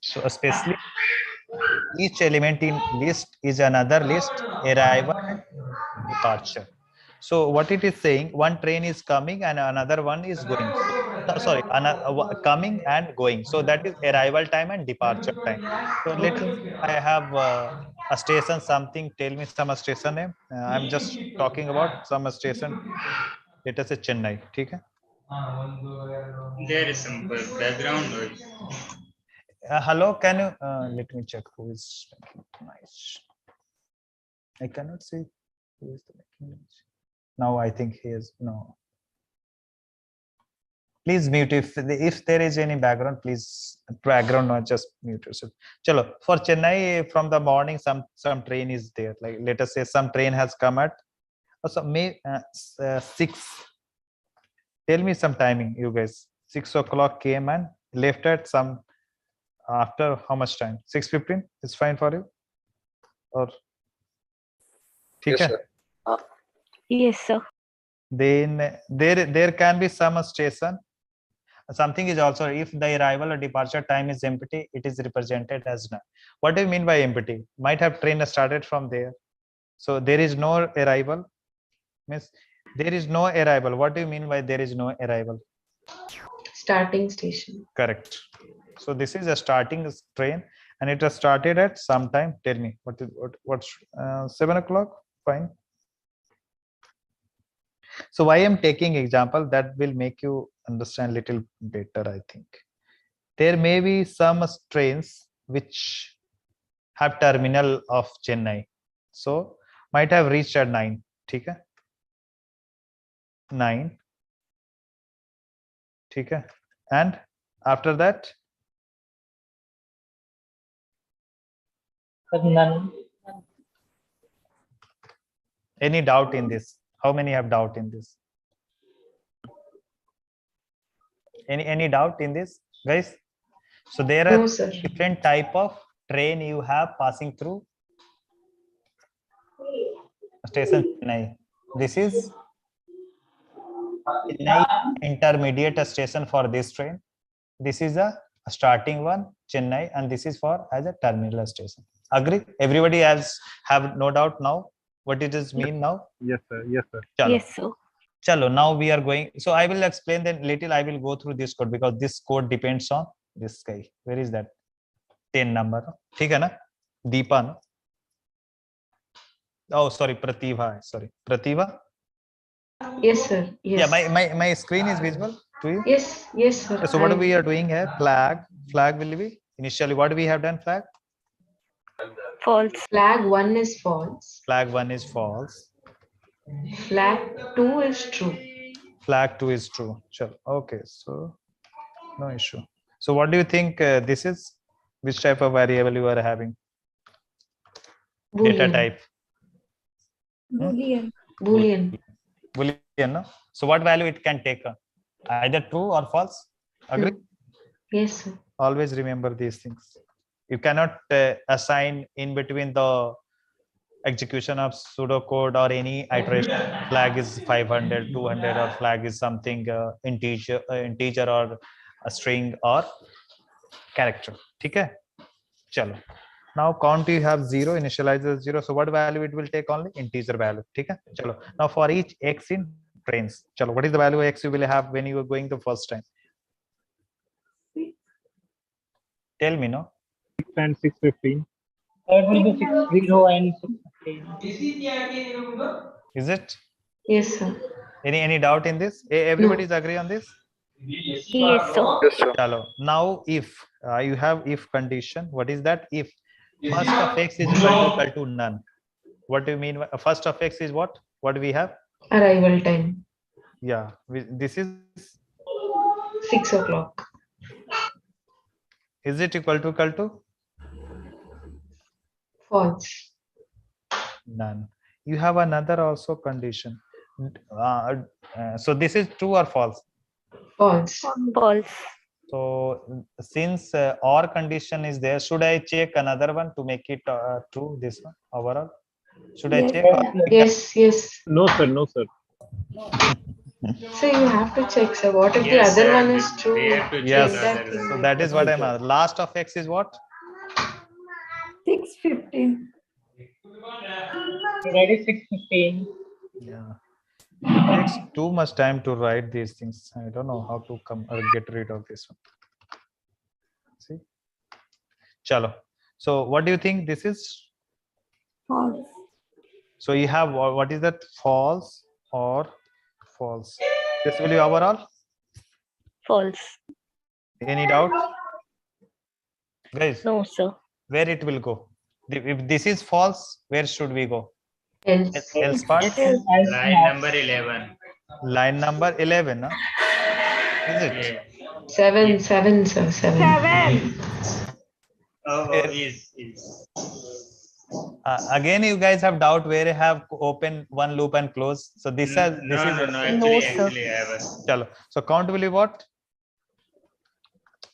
So especially each element in list is another list, arrival and departure. So what it is saying, one train is coming and another one is going. So, coming and going. So that is arrival time and departure time. So let us say I have a station, something, tell me some station name. I'm just talking about some station. Let us say Chennai. Okay? There is some background noise. Hello, can you let me check who is nice. I cannot see who is the making noise. Now I think he is no. Please mute if there is any background. Please background not just mute yourself. Chalo, for Chennai from the morning some train is there. Like let us say some train has come at May 6. Tell me some timing, you guys. 6 o'clock came and left at some after how much time? 6:15 is fine for you, or Yes, sir. Yes, sir. Then there can be some station. Something is also, if the arrival or departure time is empty, it is represented as none. What do you mean by empty? Might have train started from there, so there is no arrival. Means there is no arrival. What do you mean by there is no arrival? Starting station. Correct. So this is a starting train and it has started at some time. Tell me what's 7 o'clock. Fine. So why I'm taking example that will make you understand little better. I think there may be some trains which have terminal of Chennai, so might have reached at 9. Okay, 9. Okay, and after that None. any doubt in this? How many have doubt in this? Any doubt in this, guys? So there are different type of train you have passing through station Chennai. This is Chennai intermediate station for this train. This is a starting one, Chennai, and this is for as a terminal station. Agree? Everybody has have no doubt now what it is mean now? Yes, sir. Yes, sir. Chalo. Yes, sir. Chalo, now we are going. So I will explain then little. I will go through this code because this code depends on this guy. Where is that? 10 number. ठीक है ना? Deepa no? Oh, sorry, Pratibha. Sorry, Pratibha. Yes, sir. Yes. Yeah, my screen is visible to you. Yes, yes, sir. So what we are doing here? Flag will be initially what we have done. Flag. False. Flag 1 is false. Flag 1 is false. Flag 2 is true. Flag 2 is true. Sure. Okay, so no issue. So what do you think this is? Which type of variable you are having? Boolean. Data type. Boolean. Boolean. Boolean, no? So what value it can take? Either true or false? Agree? Yes, sir. Always remember these things. You cannot assign in between the execution of pseudocode or any iteration. Flag is 500, 200, or flag is something integer or a string or character. Okay? Chalo. Now count you have 0, initialize as 0. So what value it will take? Only integer value. Okay? Chalo. Now for each x in trains. Chalo. What is the value x you will have when you are going the first time? Tell me, no? 6 and 615. That will be 60 and 615. Is it? Yes, sir. Any doubt in this? Everybody is agree on this? Yes, sir. Yes, sir. Chalo. Now if you have if condition, what is that? If first of x is equal to none. What do you mean? First of x is what? What do we have? Arrival time. Yeah, this is 6 o'clock. Is it equal to? False. None. You have another also condition. So this is true or false? False. False. So since or condition is there, should I check another one to make it true? This one overall. Should I check? Yes, yes. No, sir. No, sir. So you have to check, sir. What if Yes, the other sir. one is true? We have to check Yes. the other one. So that is what I'm asking. Last of x is what? 615. That is 615. Yeah. It takes too much time to write these things. I don't know how to come or get rid of this one. See? Chalo. So what do you think this is? False. So you have what is that? False or false? This will be overall. False. Any doubt? Guys, No, sir. where it will go? If this is false, where should we go? Else. Else part? Line number 11. Line number 11, huh? Is it? 7, sir. 7. 7. Oh, is. Again, you guys have doubt where I have open one loop and close. So this is No, actually, I was. Chalo. So count will be what?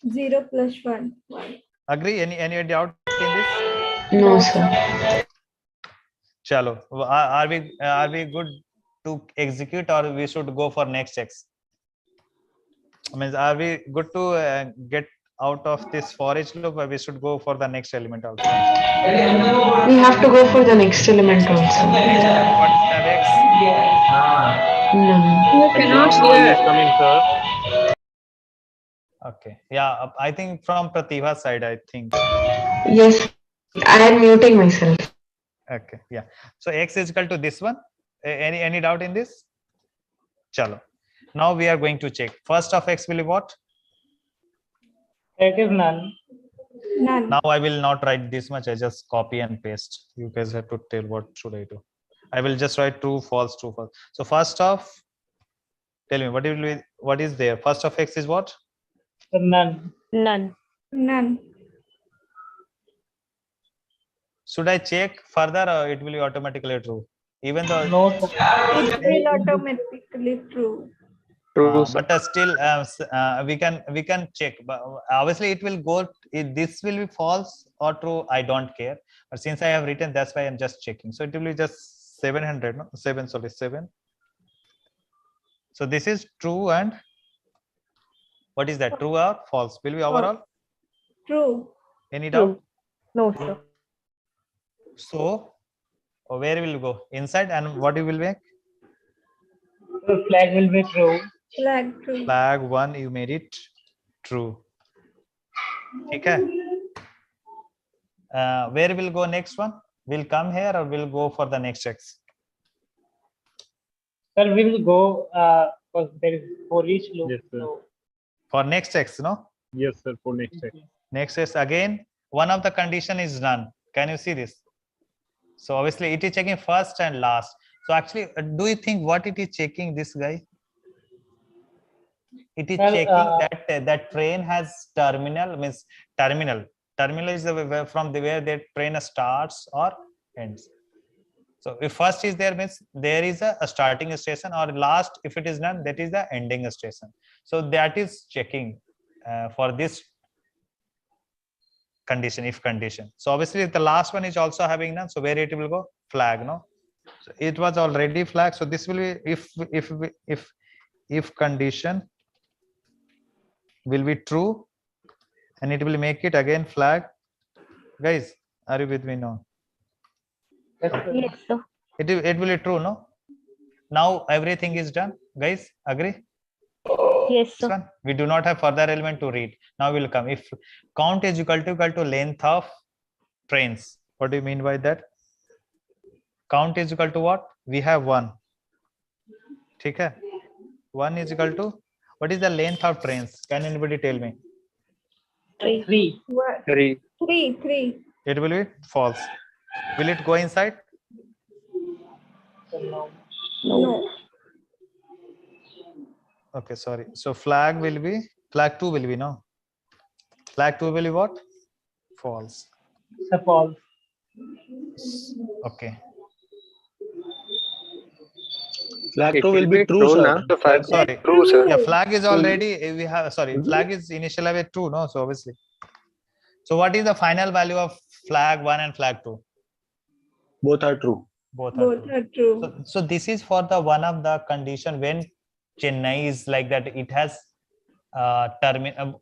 0 plus 1. Agree? Any doubt in this? No, sir. Chalo. Are we good to execute or we should go for next X? I mean, are we good to get out of this for each loop or we should go for the next element also? We have to go for the next element also. What have X? No. Example is coming, sir. Okay. Yeah, I think from Pratibha's side, I think. Yes, I am muting myself. Okay. Yeah. So x is equal to this one. Any doubt in this? Chalo. Now we are going to check. First of x will be what? It is none. None. Now I will not write this much. I just copy and paste. You guys have to tell what should I do. I will just write true, false, true, false. So first of, tell me what will be, what is there? First of x is what? None. None. None. Should I check further or it will be automatically true? Even though No. It will automatically true. True, but still we can check, but obviously it will go, this will be false or true, I don't care, but since I have written, that's why I'm just checking. So it will be just 700, no 7, sorry 7. So this is true, and what is that, true or false will be overall? True. Any doubt? No, sir. So where will you go inside, and what you will make? The flag will be true. Flag true. Flag 1 you made it true. Okay. Where will go next one? Will come here or will go for the next x? Sir, we will go because there is for each loop. Yes, sir. So For next x, no? Yes, sir. For next x. Next is again, one of the condition is none. Can you see this? So obviously it is checking first and last. So actually, do you think what it is checking, this guy? It is Well, checking that train has terminal, means terminal. Terminal is the way from the where that train starts or ends. So if first is there, means there is a starting station, or last, if it is none, that is the ending station. So that is checking for this condition, if condition. So obviously the last one is also having none, so where it will go? Flag, no? So it was already flag, so this will be if condition will be true, and it will make it again flag. Guys, are you with me now? Yes, sir. It will be true, no? Now everything is done. Guys, agree? Yes, This sir. one, we do not have further element to read. Now we'll come. If count is equal to length of trains, what do you mean by that? Count is equal to what? We have 1. Okay. 1 is equal to, what is the length of trains? Can anybody tell me? 3. What? 3. 3. 3. It will be false. Will it go inside? No. No. Okay, sorry. So flag 2 will be, no? Flag 2 will be what? False. It's a false. Okay. Flag It 2 will will be be true, true, sir. na? So flag Sorry. true, sir. Yeah, flag is already, we have, sorry, Mhm. flag is initially true, no? So obviously. So what is the final value of flag 1 and flag 2? Both are true. Both are Both true. are true. So this is for the one of the condition when Chennai is like that, it has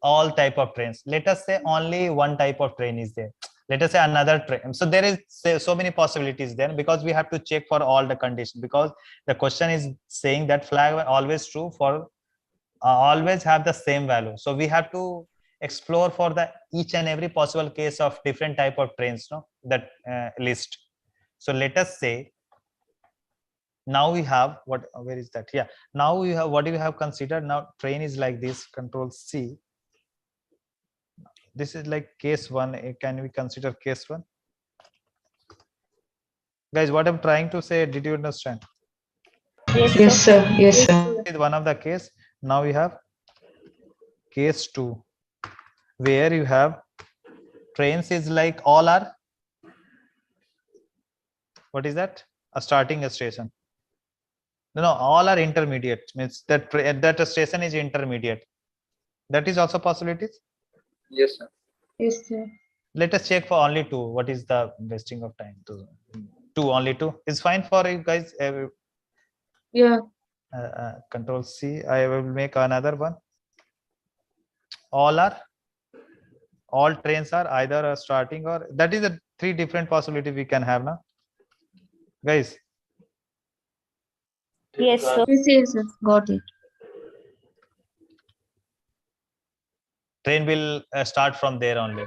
all type of trains. Let us say only one type of train is there. Let us say another train. So there is so many possibilities then, because we have to check for all the conditions, because the question is saying that flag always true for always have the same value. So we have to explore for the each and every possible case of different type of trains, no, that list. So let us say now we have what, where is that? Yeah, now we have, what do we have considered? Now train is like this, control C. This is like case 1. Can we consider case 1? Guys, what I'm trying to say, did you understand? Yes, sir. Yes, sir. Is one of the case. Now we have case 2, where you have trains is like all are, what is that? A starting a station. No, all are intermediate, means that that station is intermediate. That is also possibilities. Yes, sir. Yes, sir. Let us check for only 2. What is the wasting of time? 2, only 2 is fine for you guys. Yeah. Control C. I will make another one. All trains are either a starting or, that is the 3 different possibility we can have now, guys. Yes, sir. Yes, yes, sir. Got it. train will start from there only.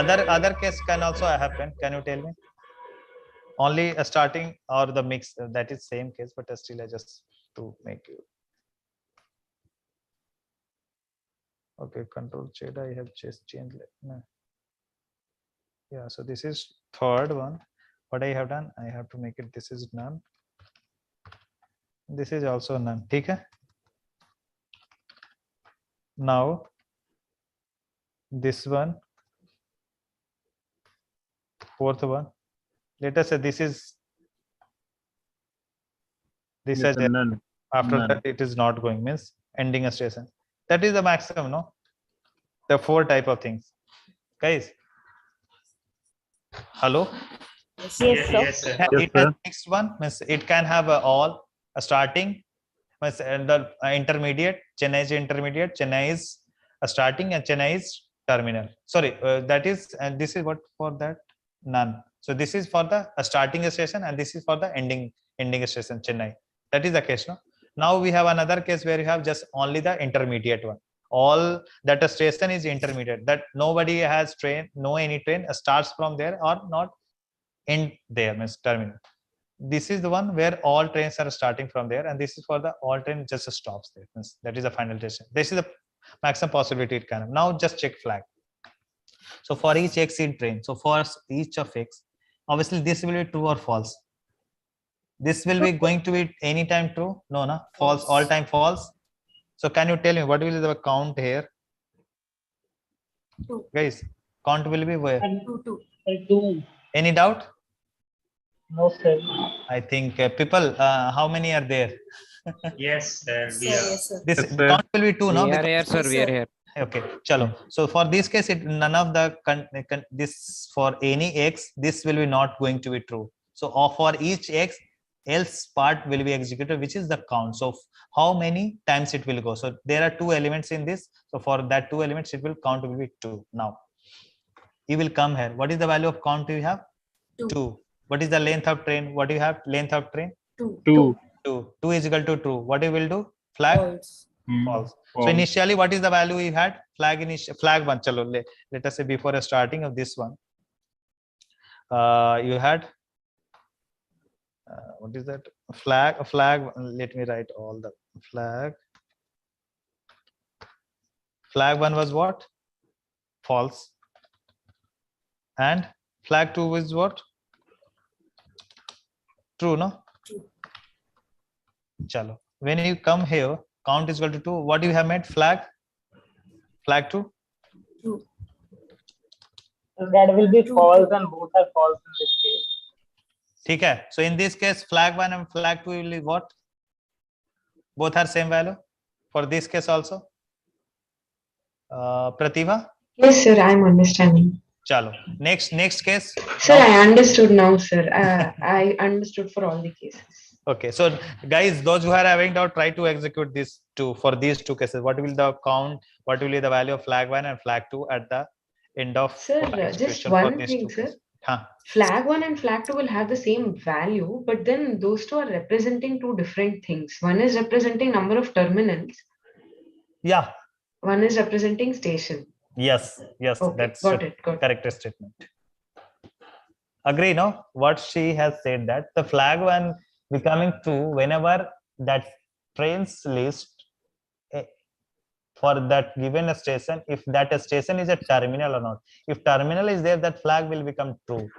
Other case can also happen. Can you tell me? Only a starting or the mix, that is same case, but still I just to make you. Okay, control Z, I have just changed. No. Yeah, so this is third one. What I have done, I have to make it, this is none. This is also none. Okay. Now this one, fourth one. Let us say this is this Yes, is sir, none. after None. that it is not going, means ending a station. That is the maximum, no? The 4 type of things. Guys. Hello? Yes, sir. Yes, sir. It has next one, means it can have all a starting, means the intermediate. Chennai is intermediate, Chennai is a starting, and Chennai is terminal. Sorry, that is, and this is what for that? None. So this is for the starting station, and this is for the ending station, Chennai. That is the case, no? Now we have another case where you have just only the intermediate one. All that a station is intermediate, that nobody has train, no any train starts from there or not end there, means terminal. This is the one where all trains are starting from there, and this is for the all train just stops there, means that is the final station. This is the maximum possibility it can have. Now just check flag. So for each x in train, so for each of x, obviously this will be true or false. This will be going to be anytime true, no, false, all time false. So can you tell me what will be the count here? 2. Guys, count will be where? 2. Any doubt? No, sir. I think people, how many are there? Yes, sir. We are. This count will be 2, no? We are Because here, sir. We are here. okay, chalo. So for this case, none of the this for any x, this will be not going to be true. So for each x, else part will be executed, which is the count. So how many times it will go? So there are 2 elements in this. So for that 2 elements, it will count will be 2. Now you will come here. What is the value of count you have? 2. What is the length of train? What do you have? Length of train? 2. 2 is equal to true. What you will do? Flag? False. So initially, what is the value you had? Flag flag 1. Chalo, let us say before the starting of this one, you had what is that? Flag. Let me write all the flag. Flag 1 was what? False. And flag 2 is what? True, no? True. Chalo. When you come here, count is equal to 2. What do you have made? Flag 2? True. That will be false, and both are false in this case. Okay. So in this case, flag 1 and flag 2 will be what? Both are same value for this case also. Pratibha? Yes, sir, I'm understanding. Chalo. Next case. Sir, I understood now, sir. I understood for all the cases. Okay. So guys, those who are having doubt, try to execute this two for these 2 cases. What will the count? What will be the value of flag 1 and flag 2 at the end of Sir, just one thing, sir. Flag 1 and flag 2 will have the same value, but then those 2 are representing 2 different things. One is representing number of terminals. Yeah. One is representing station. Yes, okay, that's got a it. correct statement. Agree, no? What she has said, that the flag 1 becoming true whenever that trains list for that given station, if that station is a terminal or not. If terminal is there, that flag will become true.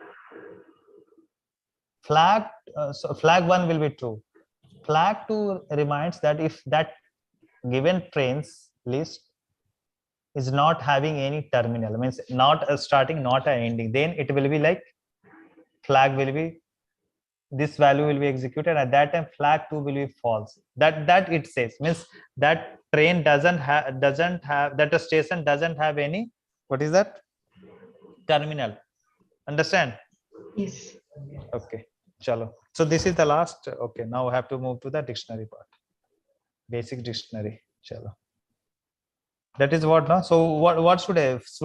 So flag 1 will be true. Flag 2 reminds that if that given trains list is not having any terminal, means not a starting, not a ending, then it will be like flag will be, this value will be executed. At that time, flag 2 will be false. That it says, means that train doesn't have that a station doesn't have any, what is that? Terminal. Understand? Yes. Okay. Chalo. So this is the last. Okay. Now I have to move to the dictionary part. Basic dictionary. Chalo. That is what, no? So what should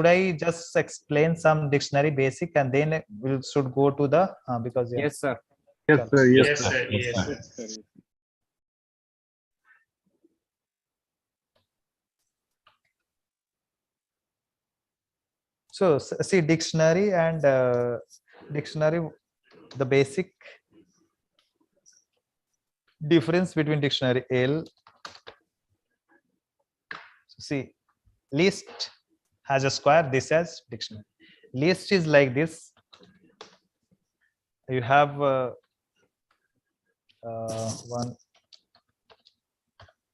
I just explain some dictionary basic, and then we should go to the because yes sir. Yes sir. Yes, sir. Yes, sir. So see, dictionary and dictionary, the basic difference between dictionary L. See, list has a square, this has dictionary. List is like this. You have one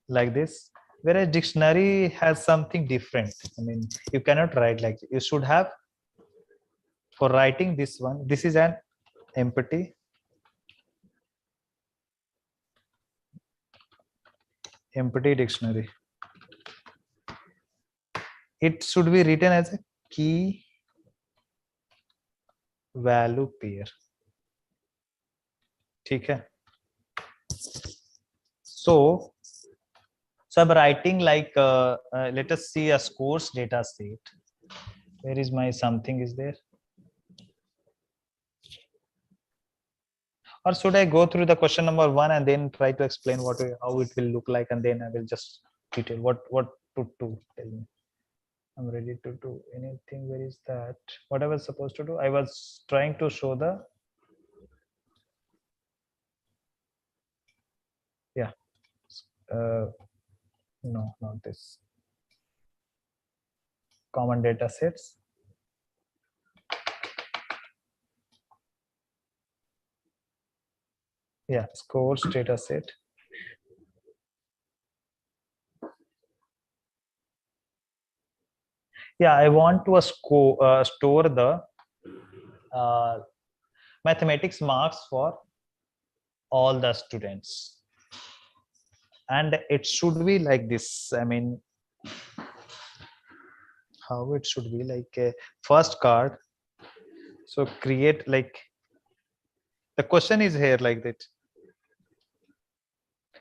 like this, whereas dictionary has something different. I mean, you cannot write like you should have for writing this one. This is an empty dictionary. It should be written as a key value pair. Okay. So I'm writing like let us see a scores data set. Where is my something is there? Or should I go through the question number 1 and then try to explain how it will look like, and then I will just detail what to do? Tell me. I'm ready to do anything. Where is that? What I was supposed to do? I was trying to show the no, not this. Common data sets. Yeah, scores data set. Yeah, I want to store the mathematics marks for all the students, and it should be like this. I mean, how it should be like a first card. So create like the question is here like that.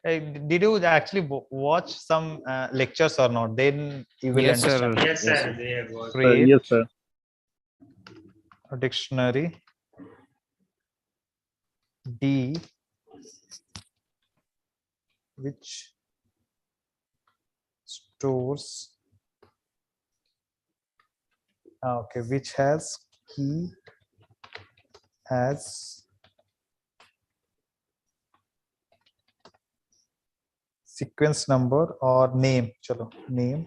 Did you actually watch some lectures or not? Then you will Yes, sir. understand. Yes, sir. They was. Create Yes, sir. a dictionary D which stores okay, which has key as sequence number or name. Chalo, name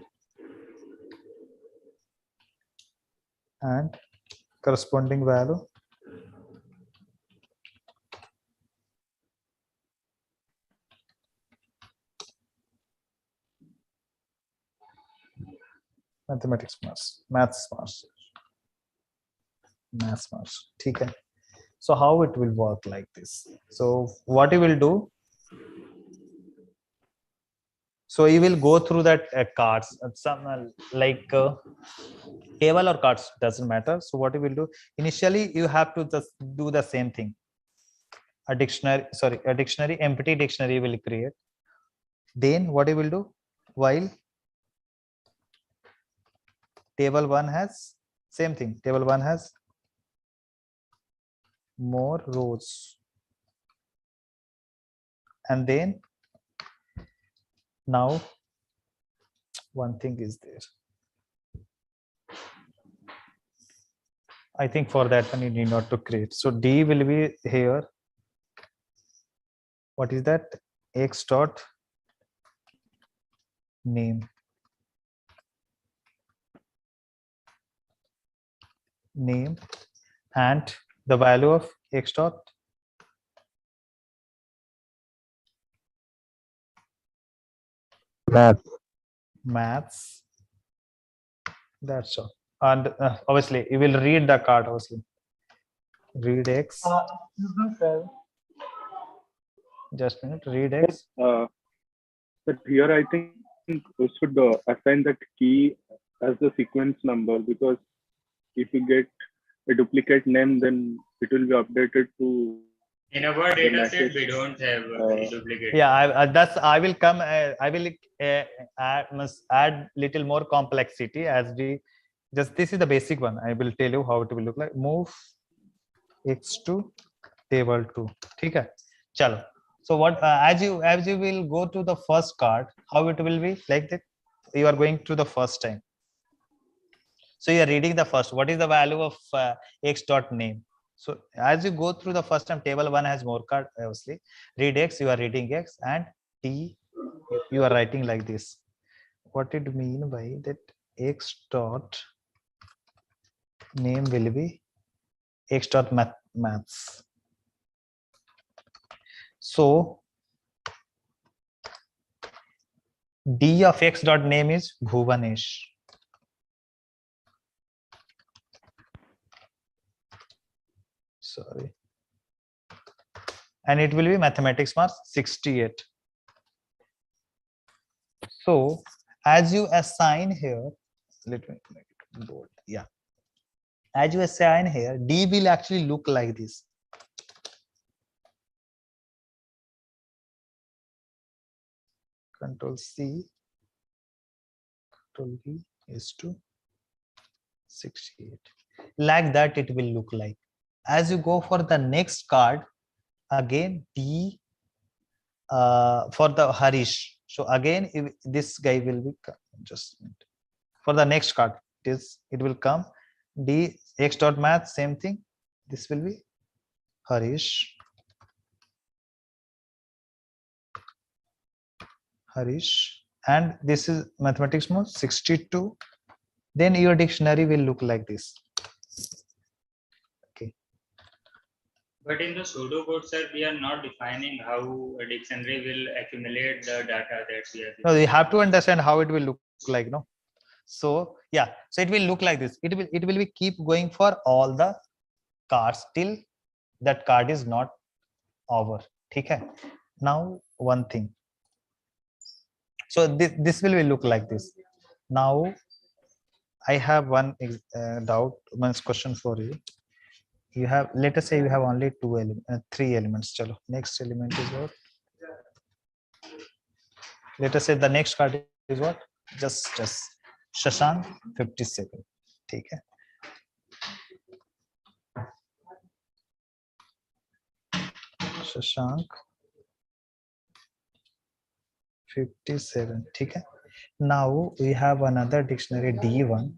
and corresponding value. Mathematics maths marks. Okay. So how it will work like this? So what you will do? So you will go through that cards, some like table or cards, doesn't matter. So what you will do? Initially, you have to just do the same thing. A dictionary, empty dictionary will create. Then what you will do? While table 1 has same thing. Table 1 has more rows, and then now one thing is there. I think for that one you need not to create. So D will be here. What is that? X dot name. Name and the value of X dot maths. That's all. And obviously you will read the card. Obviously read X. Just a minute. Read X. But here I think we should assign that key as the sequence number, because if you get a duplicate name, then it will be updated to. In our data set, we don't have duplicate. Yeah, that's I will come. I will must add little more complexity as we just. This is the basic one. I will tell you how it will look like. Move X to table 2. Okay. Chalo. So what as you will go to the first card, how it will be like that? You are going to the first time. So you are reading the first. What is the value of x dot name? So as you go through the first time, table 1 has more card, obviously. Read x, you are reading x, and t, you are writing like this. What it mean by that? X dot name will be x dot maths. So d of x dot name is Bhuvanesh. Sorry. And it will be mathematics marks 68. So as you assign here, let me make it bold. Yeah. As you assign here, D will actually look like this. Control C, Control V is to 68. Like that, it will look like. As you go for the next card, again D for the Harish. So again, if this guy will be just for the next card. It will come D x dot math, same thing. This will be Harish. And this is mathematics mode 62. Then your dictionary will look like this. Okay. But in the pseudocode, sir, we are not defining how a dictionary will accumulate the data that we are. No, you have to understand how it will look like, no? So yeah, so it will look like this. It will be keep going for all the cards till that card is not over. Okay. Now one thing. So this will look like this. Now I have one doubt, one question for you. You have, let us say you have only three elements. Chalo. Next element is what? Let us say the next card is what? Just Shashank 57. Okay. Shashank 57. Okay. Now we have another dictionary D1.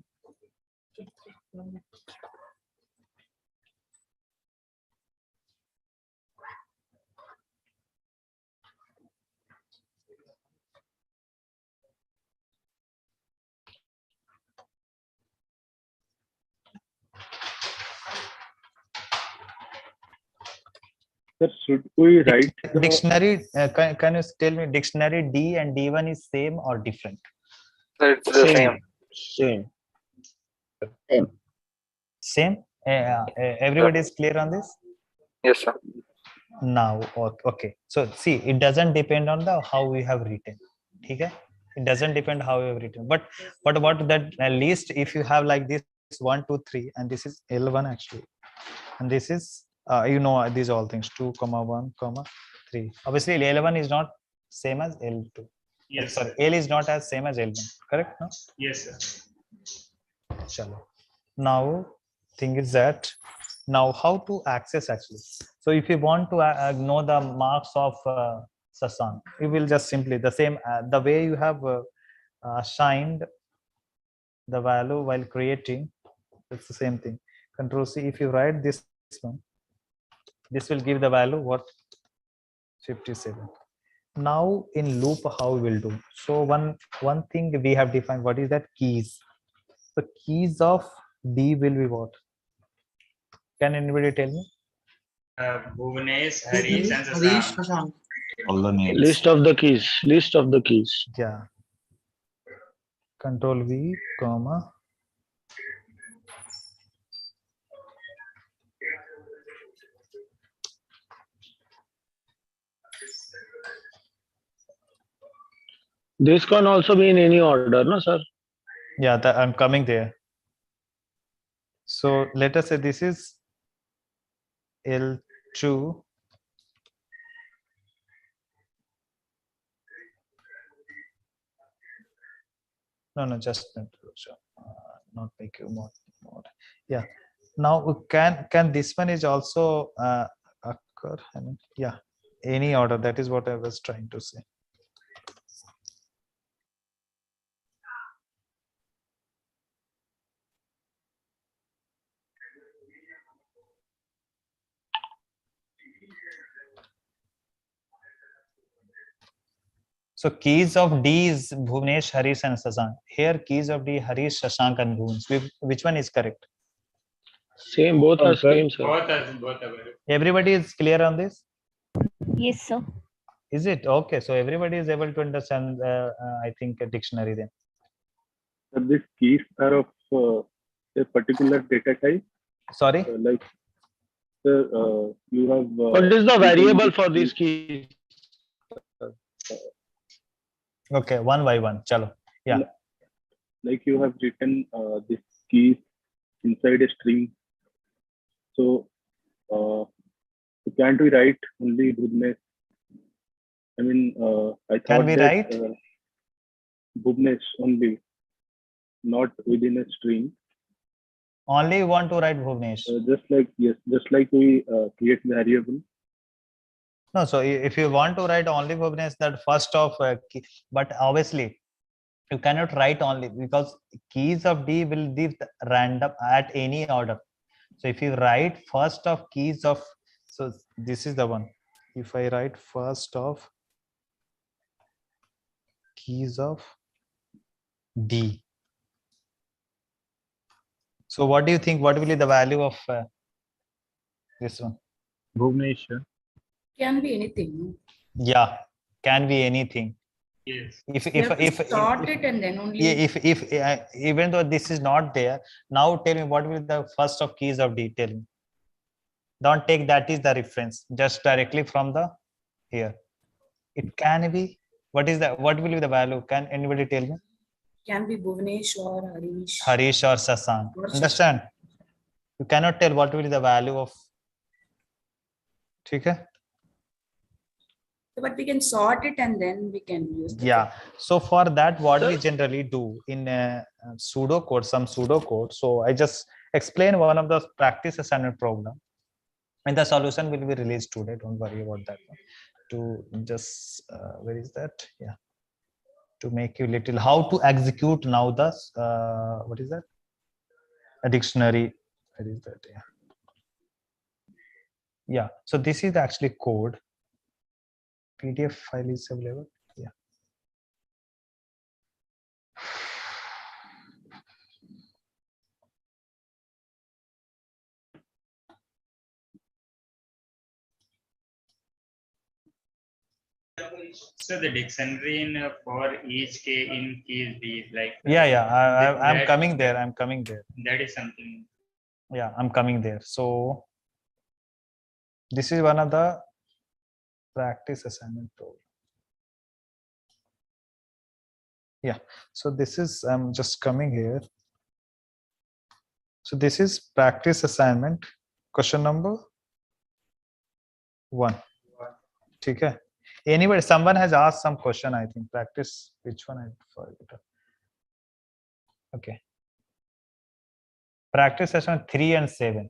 Sir, should we write the dictionary? Can you tell me dictionary D and D1 is same or different? It's the same. Same. Everybody is clear on this? Yes, sir. Now, okay. So see, it doesn't depend on the how we have written. Okay? It doesn't depend how we have written. But what that at least if you have like this 1, 2, 3, and this is L1 actually, and this is you know these all things 2, 1, 3. Obviously, L1 is not same as L2. Yes. Sorry, L is not as same as L1. Correct? No? Yes, sir. Chalo. Now, thing is that now how to access actually. So if you want to know the marks of Sasan, you will just simply the same the way you have assigned the value while creating. It's the same thing. Control C. If you write this one, this will give the value what 57. Now in loop, how we will do? So one thing we have defined. What is that? Keys. The keys of D will be what? Can anybody tell me? Bhuvanesh, Harish, and Sasan. All the names. List of the keys. List of the keys. Yeah. Control V, comma. This can also be in any order, no, sir? Yeah, I'm coming there. So let us say this is L2. No, just not make you more. Yeah. Now can this one is also occur? I mean, yeah, any order. That is what I was trying to say. So keys of D is Bhuvnesh, Harish, and Sasank. Here, keys of D, Harish, Shashank, and Bhuvnesh. Which one is correct? Same, both are same, sir. Both are very. Everybody is clear on this? Yes, sir. Is it? Okay, so everybody is able to understand, I think, a dictionary then. So these keys are of a particular data type. Sorry? Like, you have. What is the variable for these keys? Okay, one by one. Chalo. Yeah. Like you have written this keys inside a string. So, can't we write only Bhuvnesh? I mean, I thought Can we that write? Bhuvnesh only, not within a string. Only you want to write Bhuvnesh. Just like we create variable. No, so if you want to write only Bhuvnesh, that first of key, but obviously you cannot write only because keys of D will give random at any order. So if you write first of keys of, so this is the one. If I write first of keys of D. So what do you think? What will be the value of this one? Bhuvnesh. Can be anything. Yeah, can be anything. Yes. If Sort it and then only. if even though this is not there, now tell me what will be the first of keys of D? Tell me. Don't take that is the reference. Just directly from the here. It can be. What is that? What will be the value? Can anybody tell me? Can be Bhuvnesh or Harish. Harish or Sasank. Understand? You cannot tell what will be the value of. Okay. But we can sort it and then we can use the Yeah. So for that, what we generally do in pseudocode, some pseudocode. So I just explain one of the practice assignment problem, and the solution will be released today. Don't worry about that one. To just where is that? Yeah. To make you little how to execute now the what is that? A dictionary. Where is that? Yeah. Yeah. So this is actually code. PDF file is available. Yeah. So the dictionary in for each K in keys B is like. Yeah. I'm coming there. I'm coming there. That is something. Yeah, I'm coming there. So this is one of the practice assignment problem. Yeah. So this is I'm just coming here. So this is practice assignment question number 1. Okay. Anybody, someone has asked some question, I think. Practice, which one I forget. Okay. Practice session 3 and 7.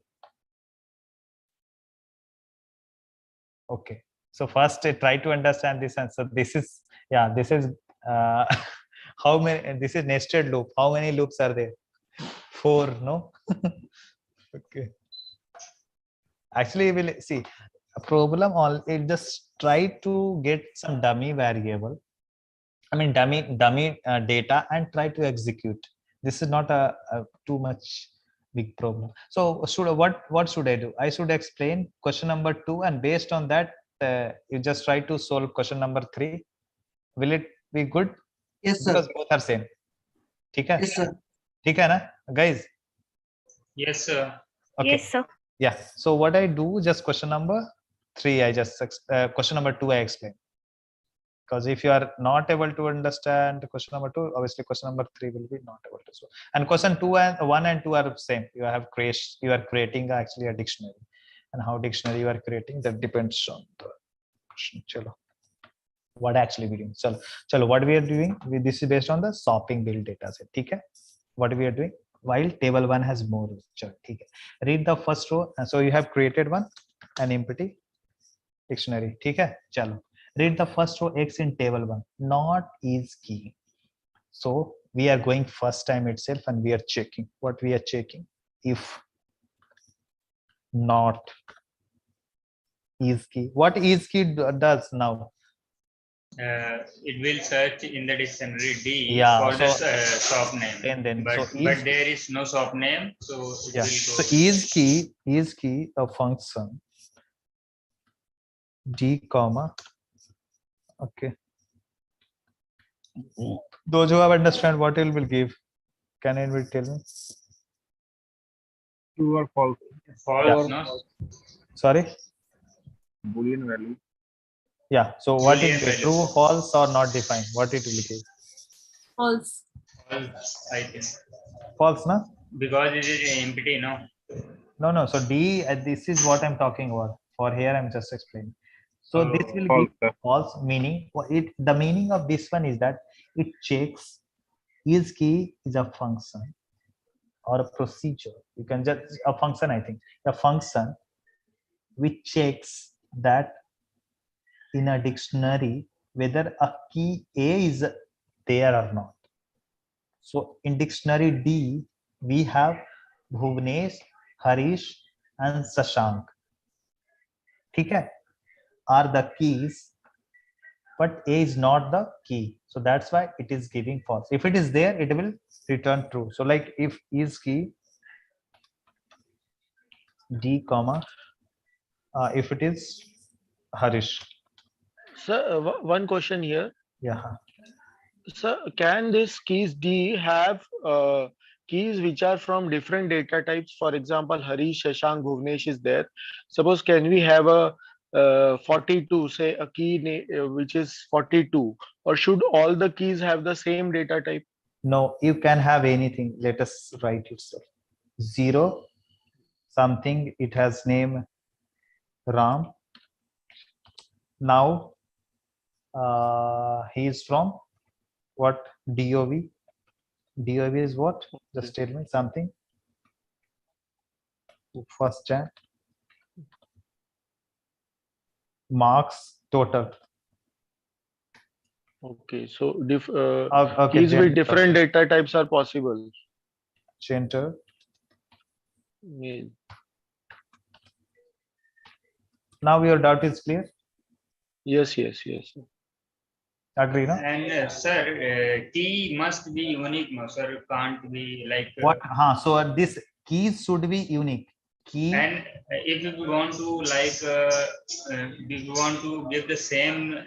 Okay. So first try to understand this answer. This is, yeah, this is how many, this is nested loop. How many loops are there? 4, no? Okay. Actually, we'll see a problem. All it just try to get some dummy variable. I mean dummy data and try to execute. This is not a too much big problem. So what should I do? I should explain question number 2, and based on that, you just try to solve question number 3. Will it be good? Yes, sir. Because both are same. Okay? Yes, sir. Okay, na? Guys? Yes, sir. Okay. Yes, sir. Yeah. So what I do, just question number 3, I just question number 2 I explain. Because if you are not able to understand question number 2, obviously question number 3 will be not able to solve. And question 2 and 1 and 2 are same. You are creating actually a dictionary, and how dictionary you are creating, that depends on the question. Chalo. What actually we doing? Chalo, what we are doing? This is based on the shopping bill data set. Okay? What we are doing? While table 1 has more. Chalo, okay. Read the first row. So you have created an empty dictionary. Okay? Chalo. Read the first row X in table 1. Not is key. So we are going first time itself, and we are checking. What we are checking? If not is key. What is key does now? It will search in the dictionary D Yeah, for the so shop name, and then but, so but is there is no shop name, so it yeah, will go. so is key a function D comma, okay. Those who have understand what it will give, can anyone tell me? True or false? False, no? Sorry. Boolean value. Yeah, so what Boolean is the value. true, false, or not defined? What it will give? False. False, I think. False, no? Because it is empty, no? No. So D, this is what I'm talking about. For here, I'm just explaining. So this will false, give false meaning. The meaning of this one is that it checks is key is a function or a procedure. You can just a function, I think. A function which checks that in a dictionary whether a key A is there or not. So in dictionary D, we have Bhuvnesh, Harish, and Sashank. Okay, are the keys, but A is not the key. So that's why it is giving false. If it is there, it will return true. So like if is key D comma, if it is Harish. Sir, one question here. Yeah. Sir, can this keys D have keys which are from different data types? For example, Harish, Shashank, Bhuvnesh is there. Suppose can we have a 42, say a key which is 42, or should all the keys have the same data type? No, you can have anything. Let us write itself. 0 something, it has name Ram. Now he is from what? DOV. DOV is what? Just tell me something. First chat. Marks total. Okay, so Okay, keys with gender. different data types are possible. Gender. Male. Now your doubt is clear? Yes. Agree, no? And sir, key must be unique, no sir, can't be like What? So this keys should be unique. Key. And if we want to like if we want to give the same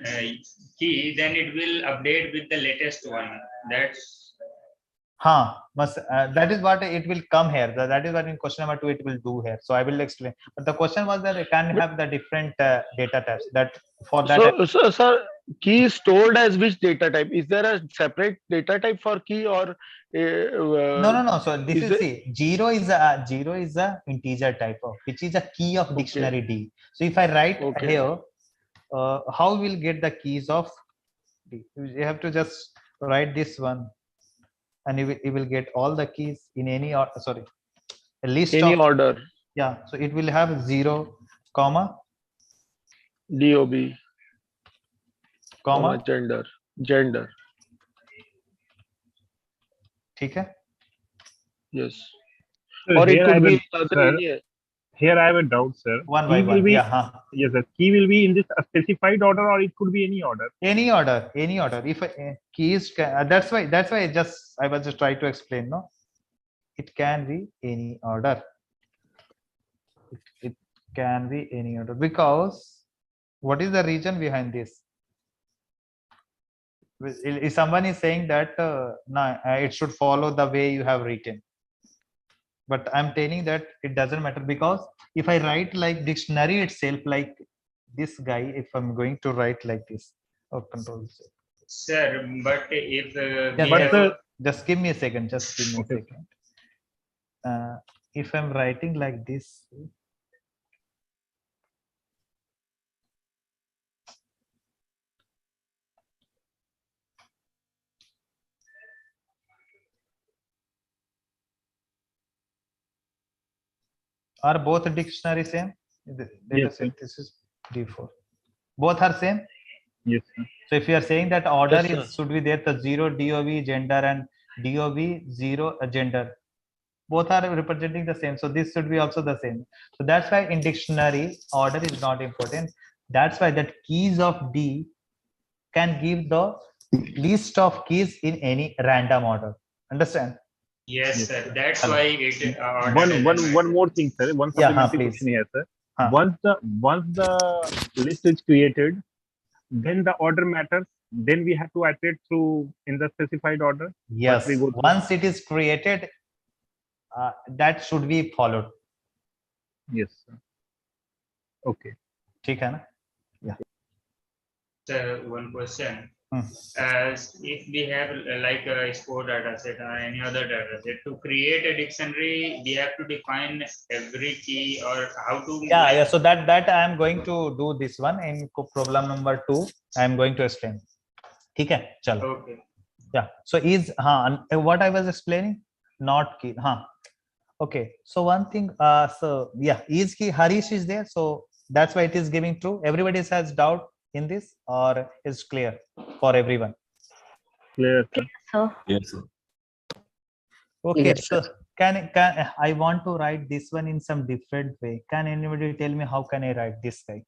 key, then it will update with the latest one. That's That is what it will come here. That is what in question number 2 it will do here. So I will explain. But the question was that it can have the different data types. That for that. So sir, key is stored as which data type? Is there a separate data type for key or? No. So this is see, zero is a integer type of, which is a key of dictionary D. So if I write here, how will get the keys of D? You have to just write this one, and you will get all the keys in any order. Sorry, a list any of order. Yeah, so it will have 0 comma DOB comma gender. ठीक है? Yes. So or it could be sir, here I have a doubt, sir. One by one. Yes, sir. Key will be in this specified order, or it could be any order. Any order. If keys can, that's why I was just trying to explain. No, it can be any order. It can be any order, because what is the reason behind this? If someone is saying that it should follow the way you have written, but I'm telling that it doesn't matter, because if I write like dictionary itself, like this guy, if I'm going to write like this, control C. Sir, but if just give me a second. If I'm writing like this, are both dictionary same? Yes, this is D4. Both are same? Yes, sir. So if you are saying that order should be there, the 0 DOV gender and DOV 0 gender, both are representing the same. So this should be also the same. So that's why in dictionary order is not important. That's why that keys of D can give the list of keys in any random order. Understand? Yes, sir. That's why it One more thing, sir. One Yeah, supplementary please. question here, sir. Once the list is created, then the order matters. Then we have to iterate through in the specified order. Yes. Once it is created, that should be followed. Yes, sir. Okay. ठीक है ना? Yeah. Sir, one question. As if we have like a sport data set or any other data set, to create a dictionary, we have to define every key or how to. Yeah. So that I am going to do this one in problem number 2. I am going to explain. ठीक है? चलो. Okay. Yeah. So is what I was explaining, not key. Okay. So one thing. So yeah, is key. Harish is there. So that's why it is giving true. Everybody has doubt in this, or is clear for everyone? Clear, sir. Yes, sir. Okay. Yes, So can I want to write this one in some different way? Can anybody tell me how can I write this guy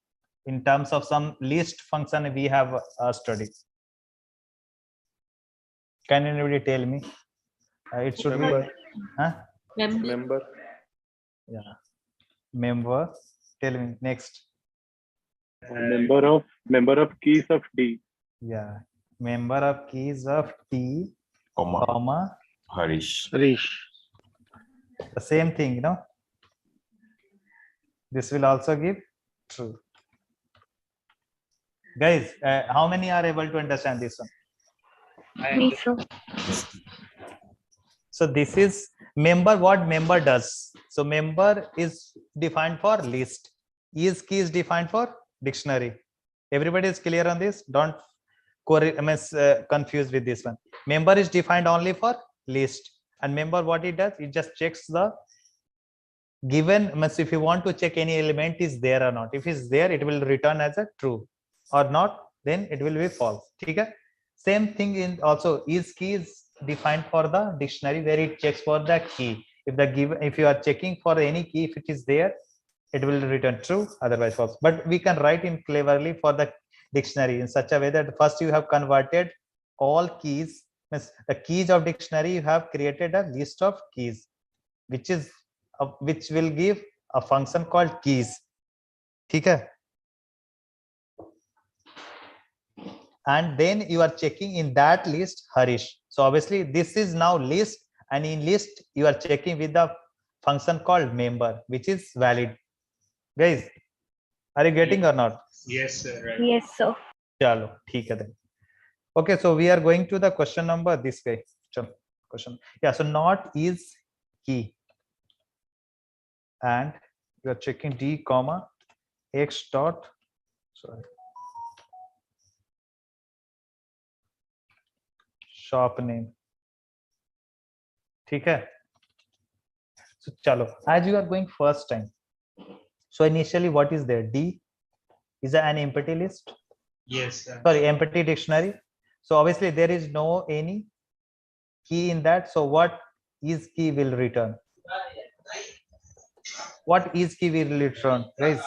in terms of some list function we have studied? Can anybody tell me? It should Member. be Member. Yeah. Member. Tell me next. Member of keys of D. Yeah. Member of keys of T, comma Harish. The same thing, you know. This will also give true. Guys, how many are able to understand this one? Me, sir. So this is member, what member does. So member is defined for list. Is key is defined for dictionary. Everybody is clear on this? Don't confused with this one. Member is defined only for list. And member, what it does, it just checks the given, if you want to check any element is there or not. If it's there, it will return as a true, or not, then it will be false. Okay? Same thing in also is key is defined for the dictionary, where it checks for the key. If you are checking for any key, if it is there, it will return true, otherwise false. But we can write in cleverly for the dictionary in such a way that first you have converted all keys, the keys of dictionary, you have created a list of keys, which will give a function called keys. Okay? And then you are checking in that list Harish. So obviously this is now list, and in list you are checking with the function called member, which is valid. Guys, are you getting or not? Yes, sir. Right. Yes, sir. Chalo, theek hai then. Okay, so we are going to the question number this way. Question. Yeah, so not is key. And you are checking D, comma, X dot, sorry, shop name. Okay. So chalo, as you are going first time. So initially what is there? D is an empty list. Yes, sir. Sorry, empty dictionary. So obviously there is no any key in that. So what is key will return? What is key will return, guys?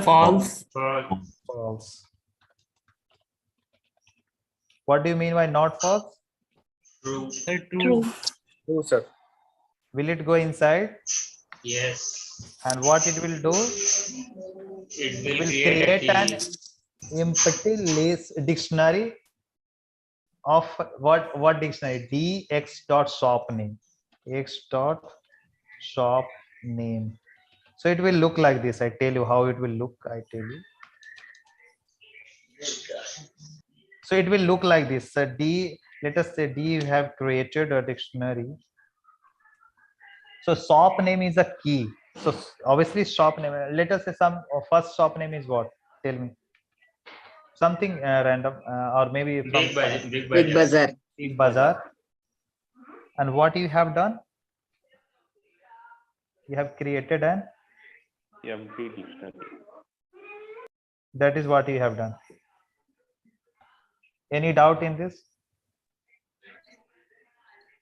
False. False. What do you mean by not false? True. True. True, sir. Will it go inside? Yes. And what it will do? It will create an empty list dictionary of what dictionary? D X dot shop name. X dot shop name. So it will look like this. I tell you how it will look. I tell you. So it will look like this. So D, let us say D, you have created a dictionary. So shop name is a key. So obviously shop name. Let us say some first shop name is what? Tell me. Something random, or maybe Big Bazaar. Big Bazaar. Big Bazaar. And what you have done? You have created an empty dictionary. That is what you have done. Any doubt in this?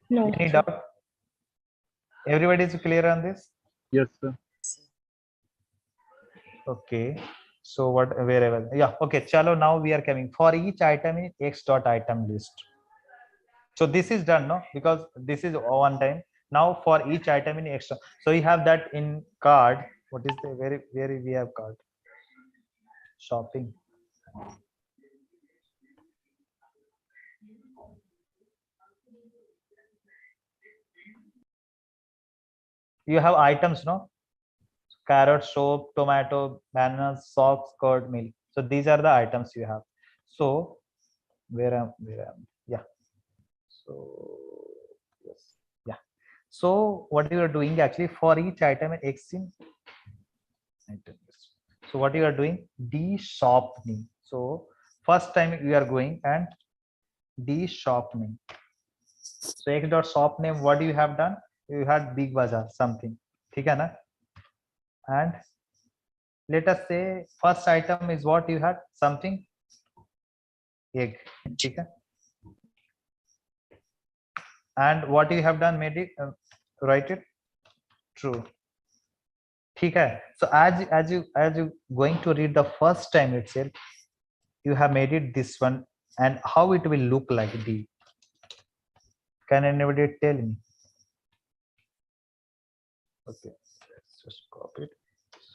No. Any doubt? Everybody is clear on this? Yes, sir. Okay. So what wherever, yeah, okay, chalo, now we are coming for each item in x dot item list. So this is done, no, because this is one time. Now for each item in extra, so you have that in card. What is the where we have card? Shopping. You have items, no? Carrot, soap, tomato, bananas, socks, curd, milk. So these are the items you have. So where am yeah. So yes, yeah. So what you are doing actually for each item in X in item list. So what you are doing, D shop name. So first time you are going and D shop name. So X dot shop name, what you have done? You had Big Bazaar something. Okay, na? And let us say first item is what you had, something egg. Okay. And what you have done, made it write it true. Okay. So as you going to read the first time itself, you have made it this one, and how it will look like D. Can anybody tell me? Okay, let's just copy it.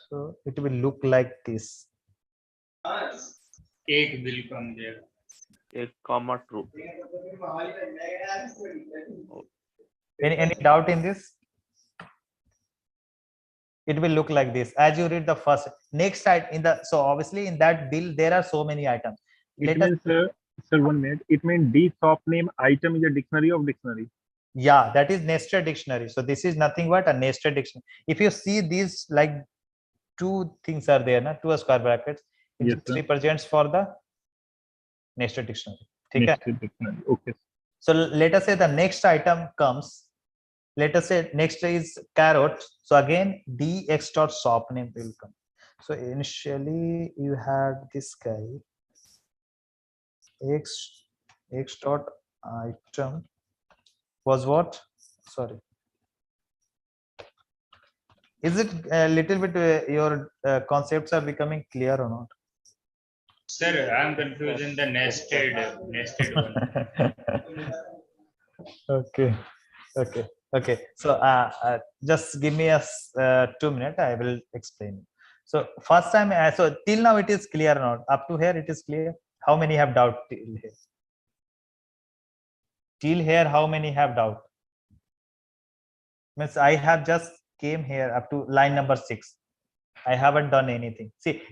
So it will look like this. Egg will come there. Egg, comma, true. Any doubt in this? It will look like this as you read the first. Next side in the, so obviously in that bill there are so many items. It means, sir, 1 minute. It means the shop name item is a dictionary of dictionary. Yeah, that is nested dictionary. So this is nothing but a nested dictionary. If you see these, like two things are there, na, two square brackets, it Yes, just represents for the nested dictionary. Nested dictionary. Okay. So let us say the next item comes. Let us say next is carrot. So again, the x dot shop name will come. So initially you had this guy x dot item was what? Sorry. Is it a little bit your concepts are becoming clear or not? Sir, I'm confused in the nested one. Okay. So just give me a 2 minutes. I will explain. So first time, so till now it is clear or not? Up to here it is clear. How many have doubt till here? Till here, how many have doubt? Means I have just came here up to line number 6. I haven't done anything. See,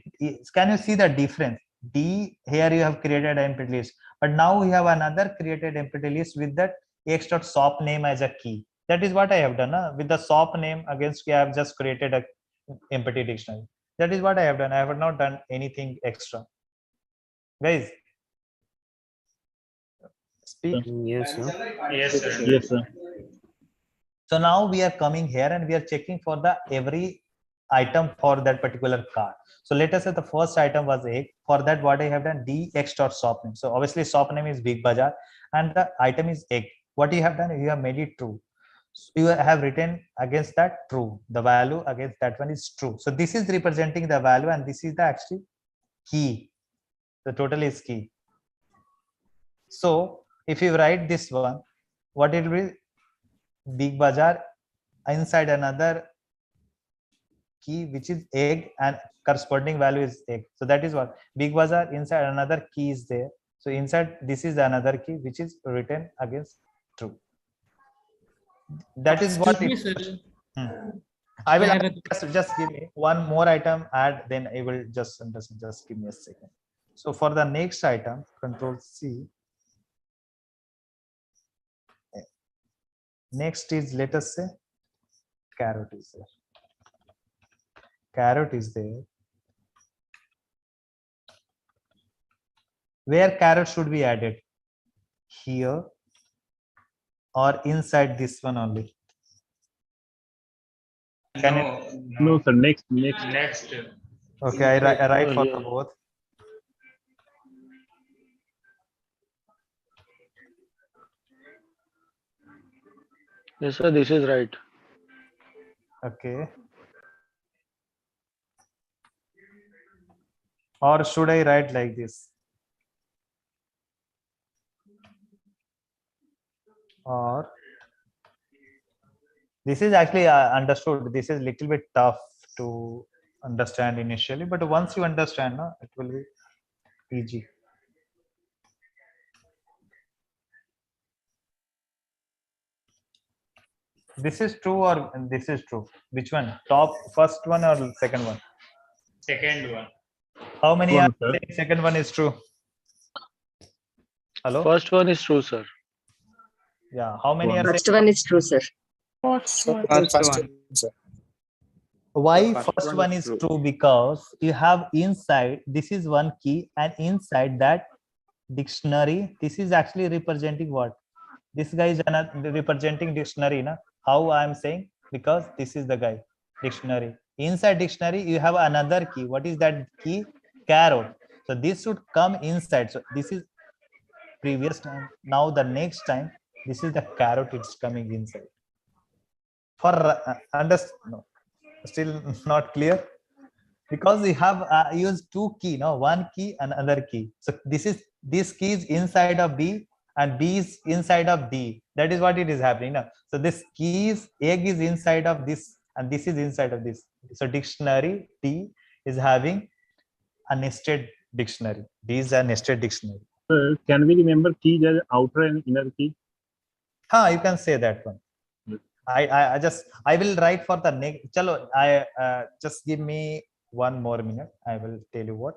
can you see the difference? D, here you have created an empty list, but now we have another created empty list with that x dot shop name as a key. That is what I have done. With the shop name against key, I have just created a empty dictionary. That is what I have done. I have not done anything extra. Guys, speak. Yes, sir. Yes, sir. Yes, sir. So now we are coming here and we are checking for the every item for that particular card. So let us say the first item was egg. For that, what I have done, D X dot shop name. So obviously shop name is Big Bazaar and the item is egg. What you have done, you have made it true. So you have written against that true. The value against that one is true. So this is representing the value and this is the actually key. The total is key. So if you write this one, what it will be? Big Bazaar inside another key which is egg and corresponding value is egg. So that is what Big Bazaar inside another key is there. So inside this is another key which is written against true. That is what it, I will just give me one more item add, then I will just give me a second. So for the next item, Control C. Next is, let us say carrot is there. Carrot is there. Where carrot should be added? Here or inside this one only? No, sir. Next. Okay, I write for the both. Yes, sir, this is right. Okay. Or should I write like this? Or this is actually understood. This is little bit tough to understand initially, but once you understand, no, it will be easy. This is true or this is true? Which one? Top first one or second one? Second one. How many One, are sir. saying second one is true? Hello? First one is true, sir. Yeah. How many are First saying? one is true, sir. First one. First one. Why The first first one one is is true. true? Because you have inside, this is one key, and inside that dictionary, this is actually representing what? This guy is another representing dictionary, na? How I am saying? Because this is the guy, dictionary. Inside dictionary, you have another key. What is that key? Caret. So this should come inside. So this is previous time. Now the next time, this is the caret. It's coming inside. For no, still not clear, because we have used two key, no, one key and another key. So this key is inside of B and B is inside of D. That is what it is happening now. So this key is egg is inside of this and this is inside of this. So dictionary D is having a nested dictionary. D is a nested dictionary. Can we remember keys as outer and inner key? You can say that one. I will write for the next. Chalo, just give me one more minute. I will tell you what.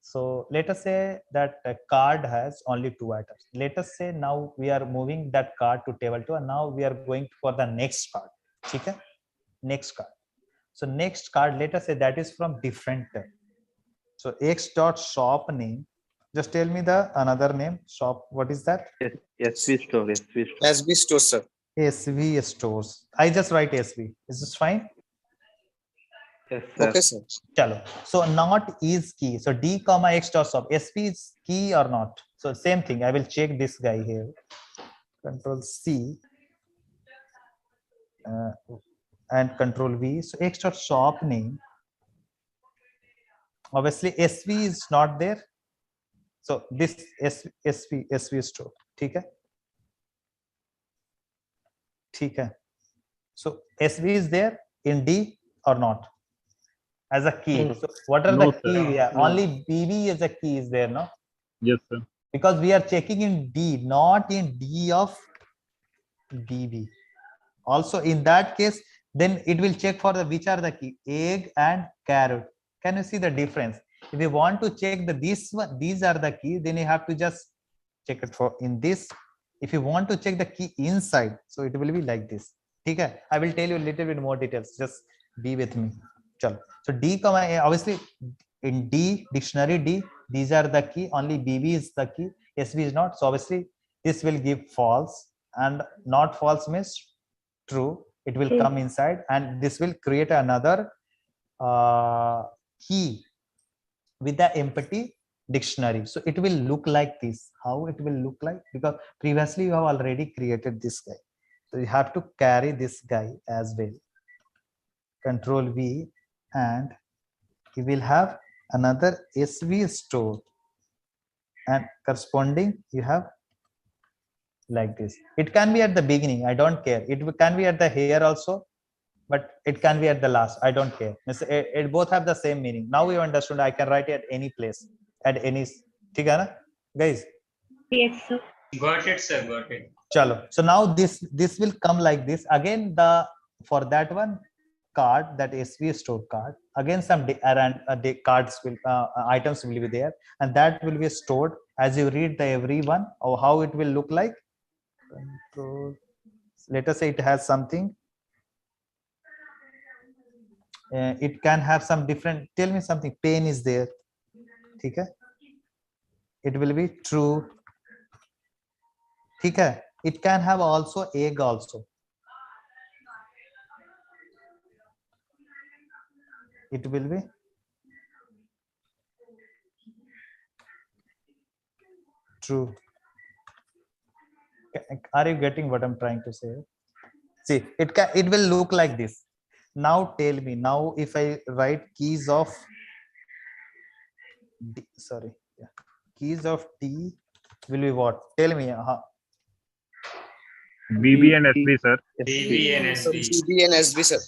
So let us say that a card has only 2 items. Let us say now we are moving that card to table 2 and now we are going for the next card. Okay? Next card. So next card, let us say that is from different tab. So x dot shop name. Just tell me the another name. Shop. What is that? SV store. SV store. SB store, sir. SV stores. I just write SV. Is this fine? Yes, sir. Okay, sir. Chalo. So not is key. So D comma X dot sub. SV is key or not? So same thing. I will check this guy here. Control C and Control V. So X dot shop name. Obviously SV is not there. So this SV store. Okay. Okay. So SV is there in D or not? As a key. So what are No, the sir. key? Yeah, No. only BB as a key is there, no? Yes, sir. Because we are checking in D, not in D of BB. Also, in that case, then it will check for the which are the key, egg and caret. Can you see the difference? If you want to check the this one, these are the key, then you have to just check it for in this. If you want to check the key inside, so it will be like this. Okay, I will tell you a little bit more details. Just be with me. Chalo. So D comma A, obviously in D dictionary D, these are the key. Only BB is the key. SV is not. So obviously this will give false, and not false means true. It will come inside, and this will create another key with the empty dictionary. So it will look like this. How it will look like? Because previously you have already created this guy. So you have to carry this guy as well. Control V, and you will have another SV store, and corresponding you have like this. It can be at the beginning. I don't care. It can be at the here also, but it can be at the last. I don't care. It both have the same meaning. Now you understood. I can write it at any place, at any. Okay, guys. Yes, sir. Got it, sir. Got it. Chalo. So now this will come like this. Again, for that one card, that SV store card, again some cards will items will be there, and that will be stored as you read the every one, or how it will look like. Control. Let us say it has something. It can have some different. Tell me something. Pen is there. Okay. It will be true. Okay. It can have also egg also. It will be true. Are you getting what I'm trying to say? See, it will look like this. Now tell me, now if I write keys of D, sorry, yeah. Keys of D will be what? Tell me. BB and SB, sir. BB and SB. BB and SB, sir.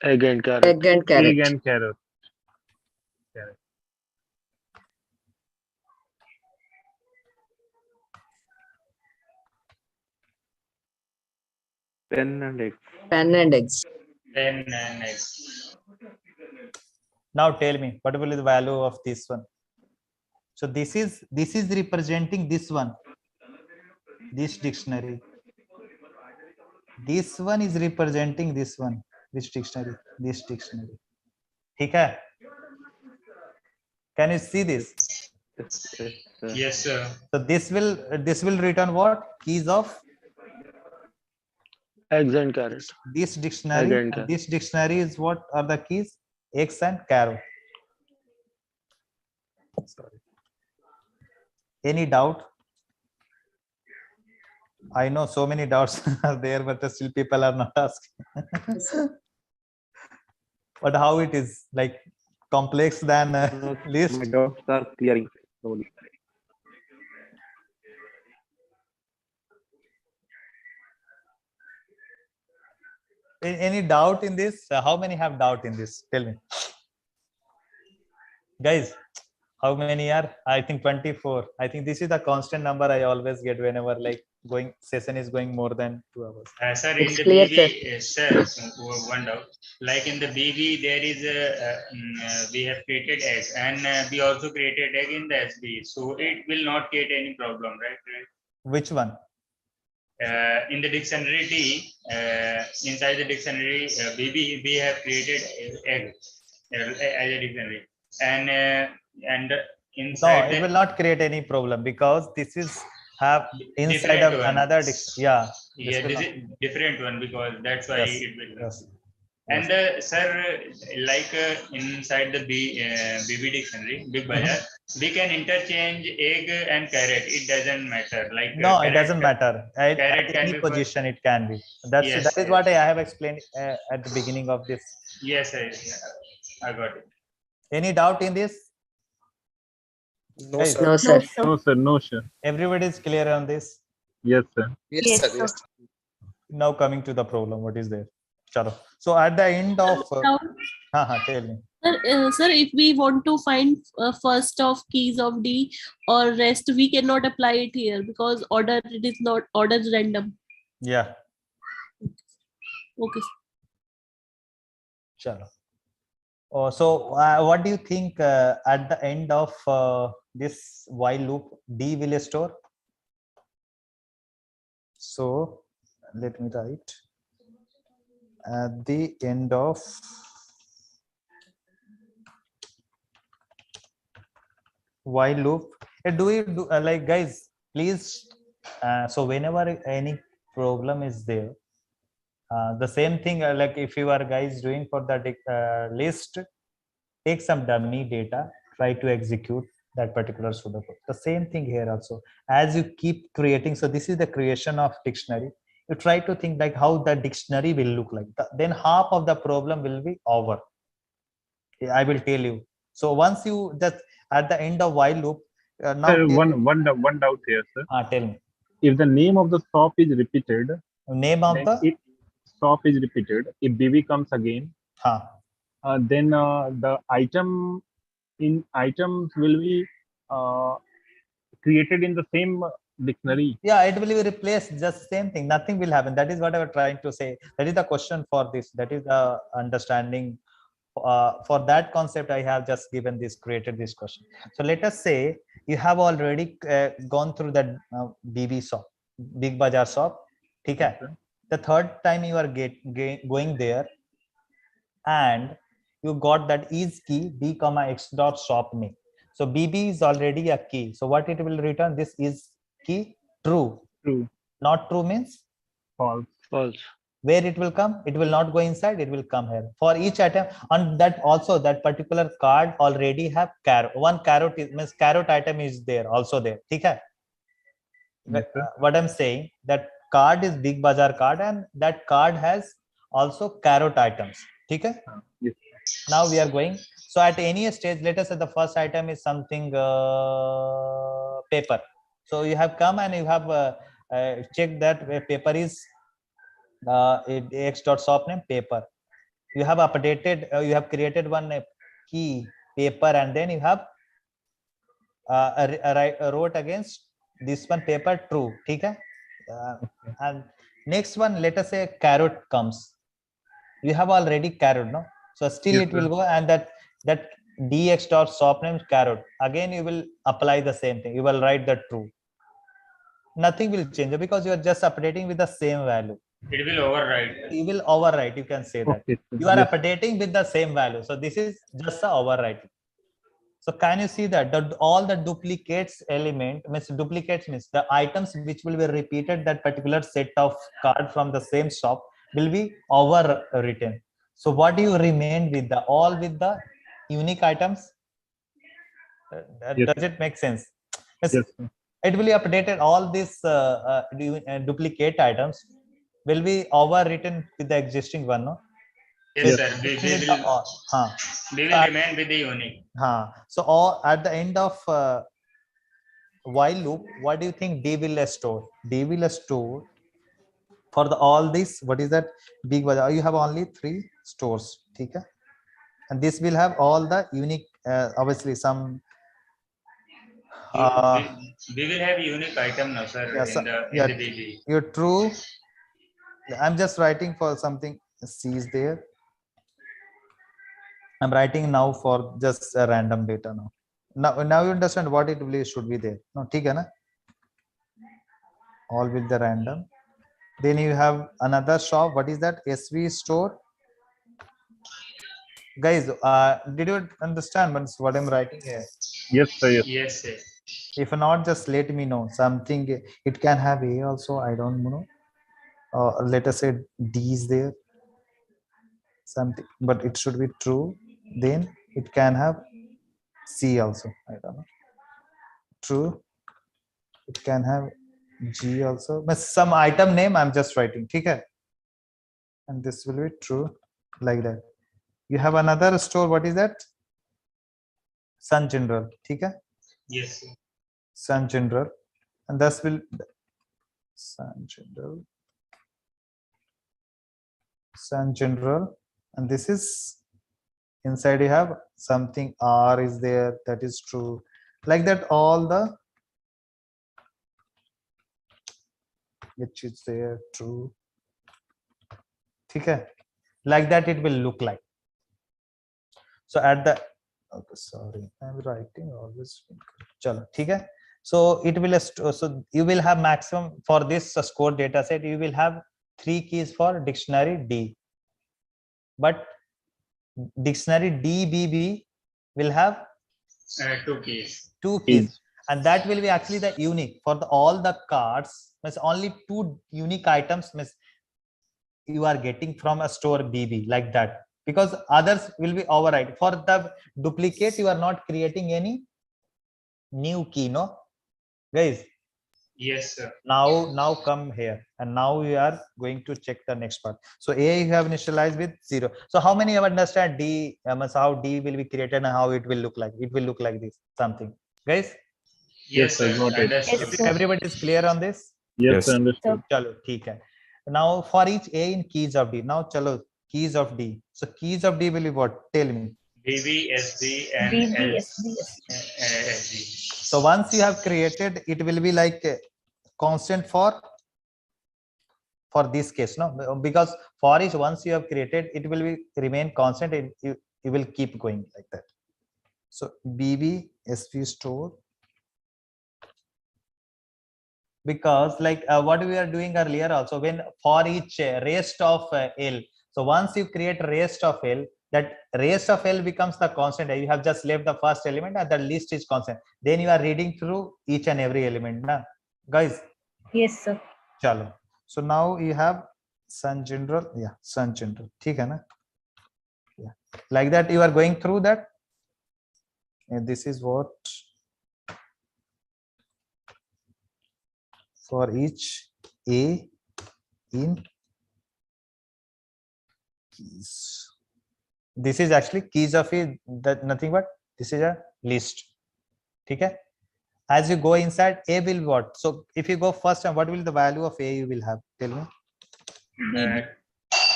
Egg and carrot. Egg and carrot. Egg and carrot. Pen and eggs. Pen and eggs. Pen and eggs. Now tell me, what will be the value of this one? So this is representing this one, this dictionary. This one is representing this one, which dictionary? This dictionary. Okay. Can you see this? Yes, sir. So this will return what? Keys of Eggs and carrot. this dictionary. Egg and carrot. This dictionary is what are the keys? Eggs and carrot. Sorry. Any doubt? I know so many doubts are there, but still people are not asking. But how it is like complex than list? My doubts are clearing slowly. Any doubt in this? How many have doubt in this? Tell me, guys. How many are? I think 24. I think this is the constant number I always get whenever like session is going more than 2 hours. Sir, in the BB, sir, one doubt. Like in the BB, there is we have created egg, and we also created egg in the SB. So it will not create any problem, right? Which one? In the dictionary D, inside the dictionary BB, we have created egg as a dictionary, and inside no, it will not create any problem because this is have inside of another dictionary. Yeah. Yeah, this is different one because that's why Yes. it will. Yes. And sir, like inside the BB dictionary, Big Bazaar, we can interchange egg and carrot. It doesn't matter. Like no, it doesn't matter. At carrot can any be position, it can be. That is what I have explained at the beginning of this. Yes, sir. I got it. Any doubt in this? No, sir. No, sir. No, sir. No, sir. Everybody is clear on this? Yes, sir. Yes, sir. Yes. Now coming to the problem, what is there? Chalo. So at the end of tell me. Sir, if we want to find first of keys of D or rest, we cannot apply it here because it is not order random. Yeah. Okay. Chalo. So what do you think at the end of this while loop D will store? So let me write at the end of while loop. Do we do like guys? Please. So whenever any problem is there, the same thing like if you are guys doing for the list, take some dummy data, try to execute that particular pseudocode. The same thing here also. As you keep creating, so this is the creation of dictionary. You try to think like how the dictionary will look like. Then half of the problem will be over. I will tell you. So once you just at the end of while loop, now Sir, one doubt here, sir. Tell me. If the name of the shop is repeated, name of the shop is repeated. If BB comes again, then the items will be created in the same dictionary. Yeah, it will be replaced, just same thing. Nothing will happen. That is what I was trying to say. That is the question for this. That is the understanding. For that concept, I have just created this question. So let us say you have already gone through that BB shop, Big Bazaar shop. Okay. The third time you are going there, and you got that is key b comma x dot shop name. So BB is already a key. So what it will return? This is key true. True. Not true means false. False. Where it will come? It will not go inside, it will come here. For each item, and that also that particular card already have carrot. One carrot is, means carrot item is there, also there. Okay? What I'm saying, that card is Big Bazaar card, and that card has also carrot items. Okay? Yes. Now we are going. So at any stage, let us say the first item is something paper. So you have come and you have checked that paper is x dot shop name paper. You have updated, you have created one key paper, and then you have wrote against this one paper true. Okay? And next one, let us say carrot comes. You have already carrot, no? So still Yes, it will sir. go, and that dx dot shop name carrot. Again, you will apply the same thing. You will write the true. Nothing will change because you are just updating with the same value. It will overwrite. You will overwrite. You can say that. Okay, You are yes. updating with the same value. So this is just a overwriting. So can you see that all the duplicates element means duplicates means the items which will be repeated, that particular set of card from the same shop will be overwritten. So what do you remain with the all with the unique items? Yes. Does it make sense? Yes, sir. It will be updated. All these duplicate items will be overwritten with the existing one, no? Yes, sir. We will remain with the unique. So all at the end of while loop, what do you think D will store? D will store for the all this. What is that? Big Bazaar. You have only 3 stores. Okay? And this will have all the unique, obviously some. We will have unique item now, sir, in the BB. You're true. I'm just writing for something C is there. I'm writing now for just a random data now. Now you understand what it really should be there. No, okay, na? All with the random. Then you have another shop. What is that? SV store. Guys, did you understand what I'm writing here? Yes, sir. Yes. Yes, sir. If not, just let me know. Something it can have A also. I don't know. Let us say D is there. Something, but it should be true. Then it can have C also. I don't know. True. It can have G also. But some item name I'm just writing. Okay. And this will be true like that. You have another store. What is that? Sun General. Okay. Yes, sir. Sun General. And this will Sun General. Sun General. And this is inside you have something R is there. That is true. Like that, all the which is there true. Okay. Like that it will look like. So at the okay, sorry, I'm writing always. Chalo, okay. So it will so you will have maximum for this score data set. You will have 3 keys for dictionary D, but dictionary DBB will have 2 keys. 2 keys, and that will be actually the unique for all the cards. Means only 2 unique items. Means you are getting from a store BB like that, because others will be override. For the duplicate, you are not creating any new key, no, guys. Yes, sir. Now come here, and now we are going to check the next part. So A you have initialized with 0. So how many of understand D? How D will be created and how it will look like? It will look like this something, guys. Yes, sir. Everybody is clear on this? Yes, sir. Understood. Chalo, ठीक है. Now for each A in keys of D. Now chalo keys of D. So keys of D will be what? Tell me. BB, SB, and SG. So once you have created, it will be like constant for this case, no? Because for each once you have created, it will be remain constant. And you will keep going like that. So BB SV store. Because like what we are doing earlier also, when for each rest of L. So once you create rest of L, that rest of L becomes the constant. You have just left the first element and the list is constant. Then you are reading through each and every element, na? Guys. Yes, sir. Chalo. So now you have Sun general, yeah, sun general. ठीक है ना? Yeah, like that you are going through that. And this is what for each A in keys. This is actually keys of A, that nothing but this is a list. Okay. As you go inside, A will what? So if you go first, what will the value of A you will have? Tell me.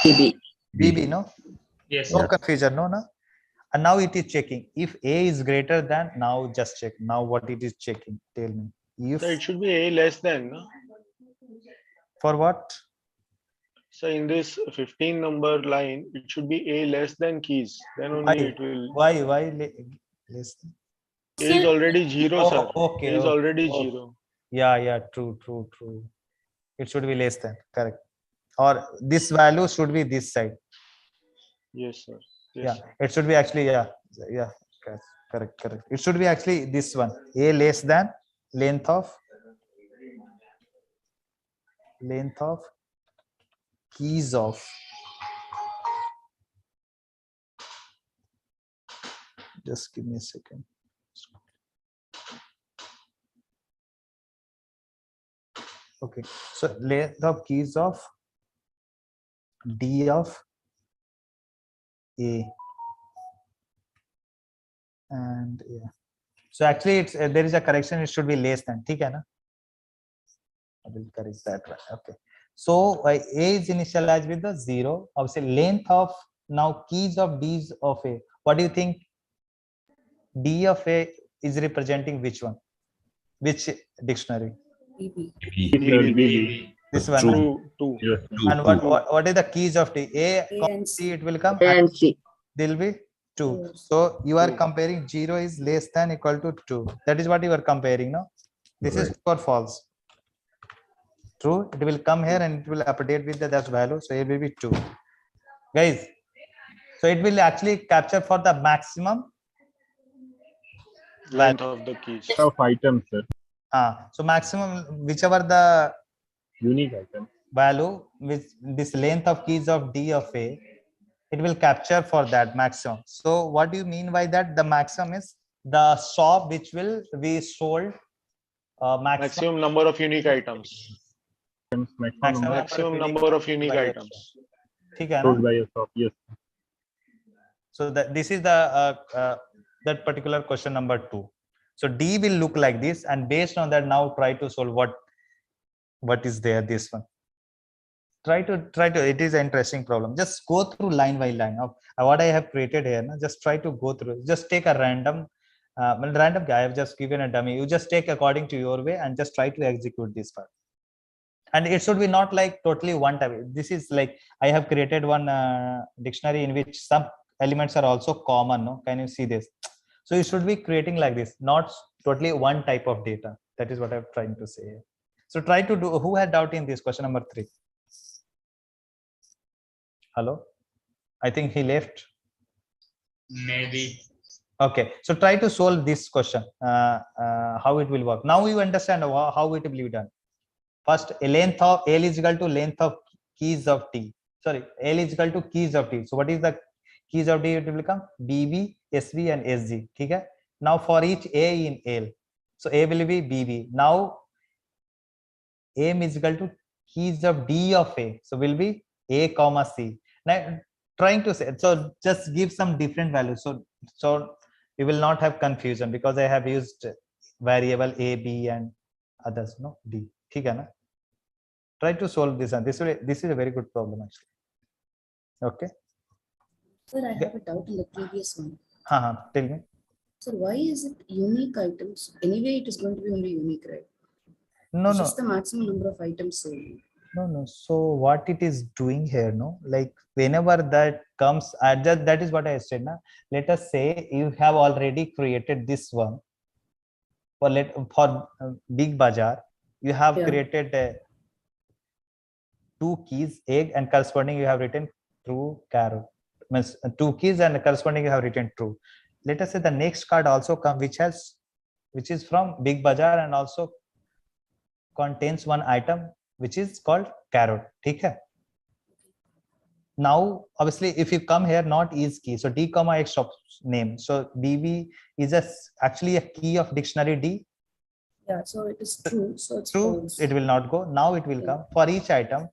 BB. BB, no? Yes. No confusion, no, no. And now it is checking. If A is greater than, now just check. Now what it is checking? Tell me. If So it should be A less than, no? For what? So in this 15 number line, it should be A less than keys. Then only it will. Why less than? A is already 0, sir. Okay. A is already 0. Yeah, true. It should be less than, correct. Or this value should be this side. Yes, sir. Yes, Yeah, sir. it should be actually, yeah, correct. It should be actually this one. A less than length of keys of. Just give me a second. Okay, so length of keys of D of A. And yeah, so actually it's there is a correction, it should be less than. ठीक है ना? I will correct that one. Okay, so A is initialized with the 0. Obviously length of now keys of D's of A. What do you think? D of A is representing which one? Which dictionary? BB. This one. Two. Yes. And what is the keys of D? A and C, it will come. A and C. There will be 2. So you are comparing 0 is less than equal to 2. That is what you are comparing, no? This is true or false? True. It will come here and it will update with the that value. So it will be 2. Guys, so it will actually capture for the maximum length of the keys. Of items, sir. So maximum, whichever the Unique item. value with this length of keys of D of A, it will capture for that maximum. So what do you mean by that? The maximum is the shop which will be sold maximum number of unique items. Maximum number of unique items. Sold by a shop. Yes. So this is the that particular question number 2. So D will look like this, and based on that, now try to solve what is there. This one. Try to. It is an interesting problem. Just go through line by line of what I have created here. Just try to go through. Just take a random guy. I have just given a dummy. You just take according to your way and just try to execute this part. And it should be not like totally one type. This is like I have created one dictionary in which some elements are also common. No, can you see this? So you should be creating like this, not totally one type of data. That is what I'm trying to say. So try to do. Who had doubt in this question number 3? Hello, I think he left. Maybe. Okay, so try to solve this question. How it will work. Now you understand how it will be done. First, a length of L is equal to length of keys of T. Sorry, L is equal to keys of T. So what is the keys of D? It will become BB, SV, and SG. Okay. Now for each A in L, so A will be BB. Now M is equal to keys of D of A. So will be A comma C. Now trying to say, so just give some different values. So you will not have confusion because I have used variable A, B, and others. No D. Okay, na? Try to solve this, and this is a very good problem actually. Okay. Sir, I have a doubt in the previous one. Tell me. So why is it unique items? Anyway, it is going to be only unique, right? No. Just the maximum number of items sold. No. So what it is doing here, no, like whenever that comes, that is what I said. Na? Let us say you have already created this one for Big Bazaar. You have created 2 keys, egg, and corresponding you have written true, carrot. Means 2 keys and corresponding you have written true. Let us say the next card also come, which is from Big Bazaar and also contains one item which is called carrot. Okay. Now, obviously, if you come here, not is key. So D comma X of name. So DB is actually a key of dictionary D. Yeah, so it is true. So it's True, false. it will not go. Now it will come for each item.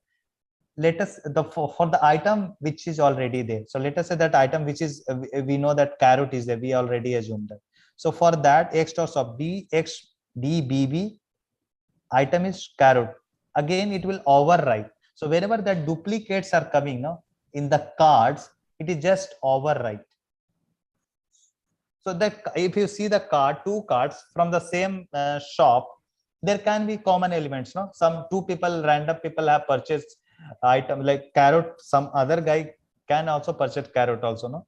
Let us for the item which is already there. So let us say that item which is we know that carrot is there. We already assumed that. So for that X dot of D X D BB item is carrot. Again, it will overwrite. So wherever that duplicates are coming, no, in the cards, it is just overwrite. So that if you see the card, two cards from the same shop, there can be common elements. No, some two people, random people have purchased item like carrot. Some other guy can also purchase carrot also. No.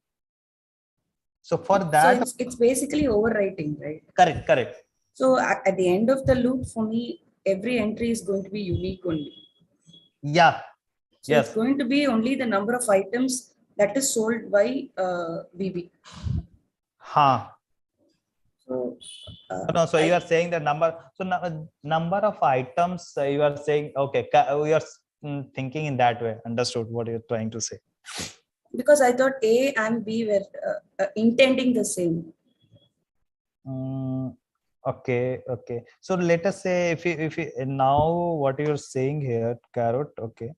So for that, so it's basically overwriting, right? Correct, correct. So at the end of the loop, for me, every entry is going to be unique only. Yeah. So yes. It's going to be only the number of items that is sold by VB. So, no, so you are saying the number. So number of items you are saying. Okay, you are thinking in that way. Understood what you're trying to say. Because I thought A and B were intending the same. Okay, okay. So let us say if you now what you're saying here, carrot. Okay.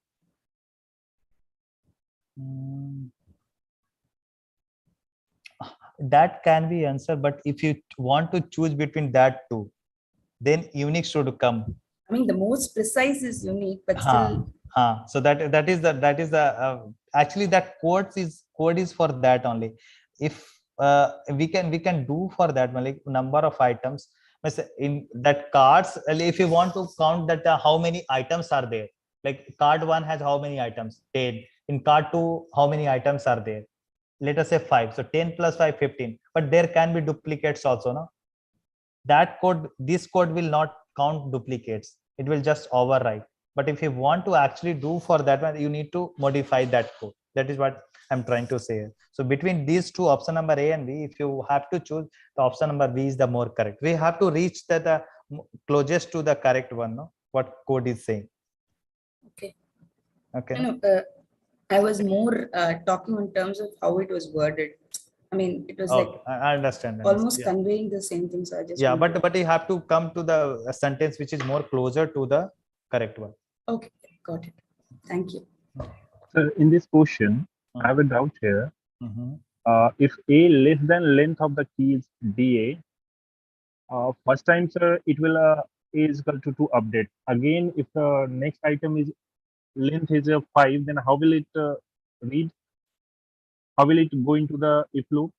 That can be answered, but if you want to choose between that two, then unique should come. I mean, the most precise is unique, but still. So that is the actually that code is for that only. If we can do for that one, like number of items in that cards. If you want to count that how many items are there, like card 1 has how many items? 10. In card 2, how many items are there? Let us say 5. So 10 plus 5, 15. But there can be duplicates also, no? That code, this code will not count duplicates. It will just overwrite. But if you want to actually do for that one, you need to modify that code. That is what I'm trying to say. So between these two, option number A and B, if you have to choose, the option number B is the more correct. We have to reach the closest to the correct one, no? What code is saying. Okay. Okay. No, I was more talking in terms of how it was worded. I mean, it was like I understand. Almost conveying the same thing. So I just but you have to come to the sentence which is more closer to the correct one. Okay, got it. Thank you. So in this question, I have a doubt here. If A less than length of the key is DA, first time, sir, it will A is equal to update. Again, if the next item is length is 5, then how will it read? How will it go into the if loop?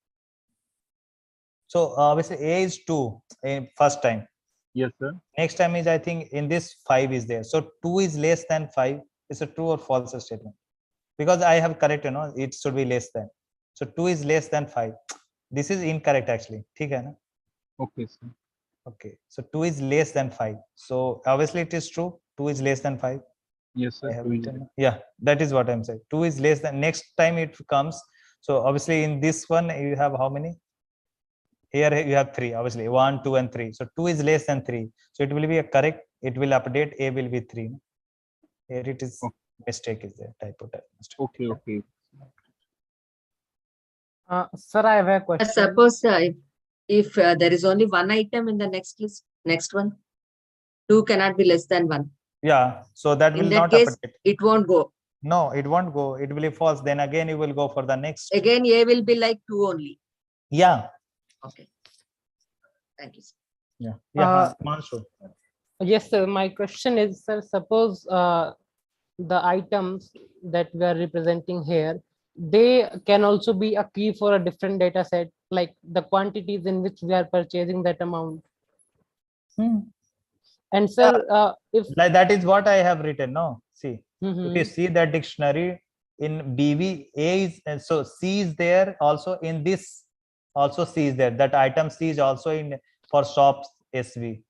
So obviously A is 2 in first time. Yes, sir. Next time is, I think, in this 5 is there. So 2 is less than 5. It's a true or false statement. Because I have correct, it should be less than. So 2 is less than 5. This is incorrect actually. Okay, na? Okay, sir. Okay. So 2 is less than 5. So obviously it is true. 2 is less than 5. Yes, sir. I have written. Yeah, that is what I'm saying. 2 is less than. Next time it comes. So obviously in this one you have how many? Here you have 3, obviously 1, 2, and 3. So 2 is less than 3. So it will be a correct. It will update. A will be 3. Here it is. Mistake is there. Typo mistake. Okay. Sir, I have a question. Suppose if there is only one item in the next list, next one, 2 cannot be less than 1. Yeah. So that will in that not case, update. It won't go. No, it won't go. It will be false. Then again you will go for the next. Again, A will be like 2 only. Yeah. Okay. Thank you, sir. Yeah. Yeah. Manshu. Yes, sir. My question is, sir, suppose the items that we are representing here, they can also be a key for a different data set, like the quantities in which we are purchasing that amount. And sir, if like that is what I have written. No, see, if you see that dictionary in BV, A is so C is there also in this. Also C is there. That item C is also in for shops SV.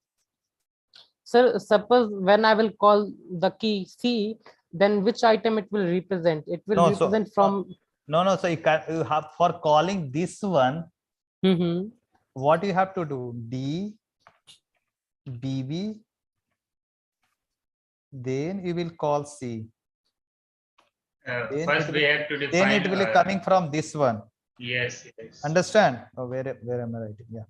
Sir, suppose when I will call the key C, then which item it will represent? It will represent from. No. So you have for calling this one. What you have to do? D, BB. Then you will call C. First we have to define. Then it will be coming from this one. Yes, yes. Understand? Oh, where am I writing? Yeah.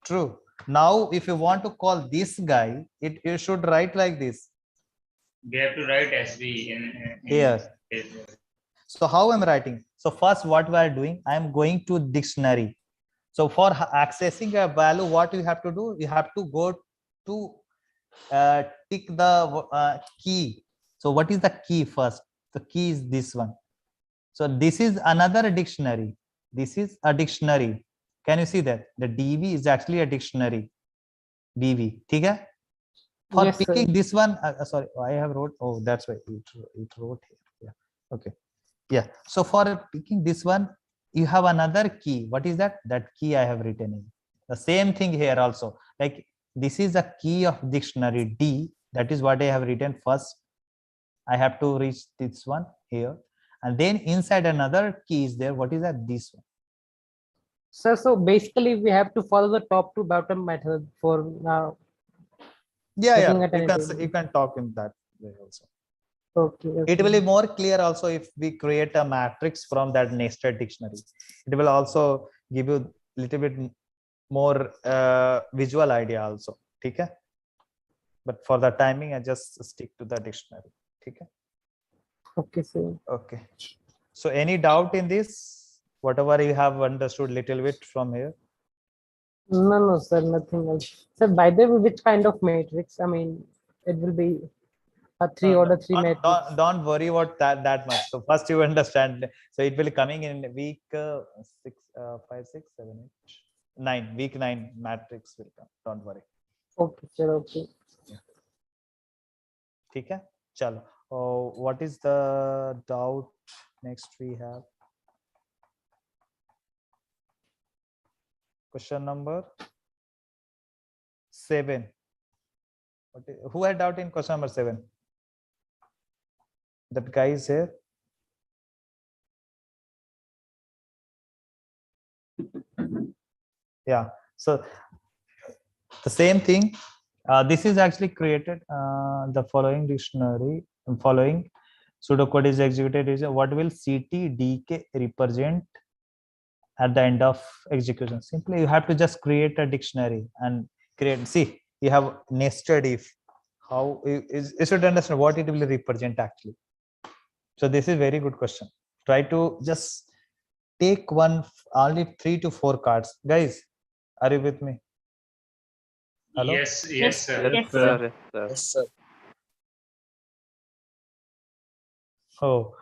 True. Now, if you want to call this guy, you should write like this. We have to write SV in Here. So how I'm writing? So first, what we are doing, I am going to dictionary. So for accessing a value, what you have to do? You have to go to tick the key. So what is the key first? The key is this one. So this is another dictionary. This is a dictionary. Can you see that? The DV is actually a dictionary. DV. Okay? For Yes, picking sir. this one, sorry, I have wrote. Oh, that's why it wrote here. Yeah. Okay. Yeah. So for picking this one, you have another key. What is that? That key I have written in. The same thing here also. Like this is a key of dictionary D. That is what I have written first. I have to reach this one here. And then inside another key is there. What is that? This one. So basically we have to follow the top to bottom method for Yeah, looking at you anything. can talk in that way also. Okay, It will be more clear also if we create a matrix from that nested dictionary. It will also give you a little bit more visual idea also. Okay? But for the timing, I just stick to the dictionary. Okay? Okay, sir. Okay. So any doubt in this? Whatever you have understood little bit from here? No, sir, nothing else. Sir, by the way, which kind of matrix? I mean, it will be a three order three matrix. Don't worry about that much. So first you understand. So it will be coming in week 5, 6, 7, 8, 9. Week 9 matrix will come. Don't worry. Okay, sir. Okay. Okay. Chalo. What is the doubt next we have? Question number 7. Who had doubt in question number 7? That guy is here. Yeah. So the same thing. This is actually created the following dictionary. Following pseudocode is executed. Is what will CTDK represent at the end of execution? Simply, you have to just create a dictionary and create. See, you have nested if. How you should understand what it will represent actually. So this is very good question. Try to just take only 3 to 4 cards. Guys, are you with me? Hello? Yes, sir. Yes, sir. Yes, sir. Oh,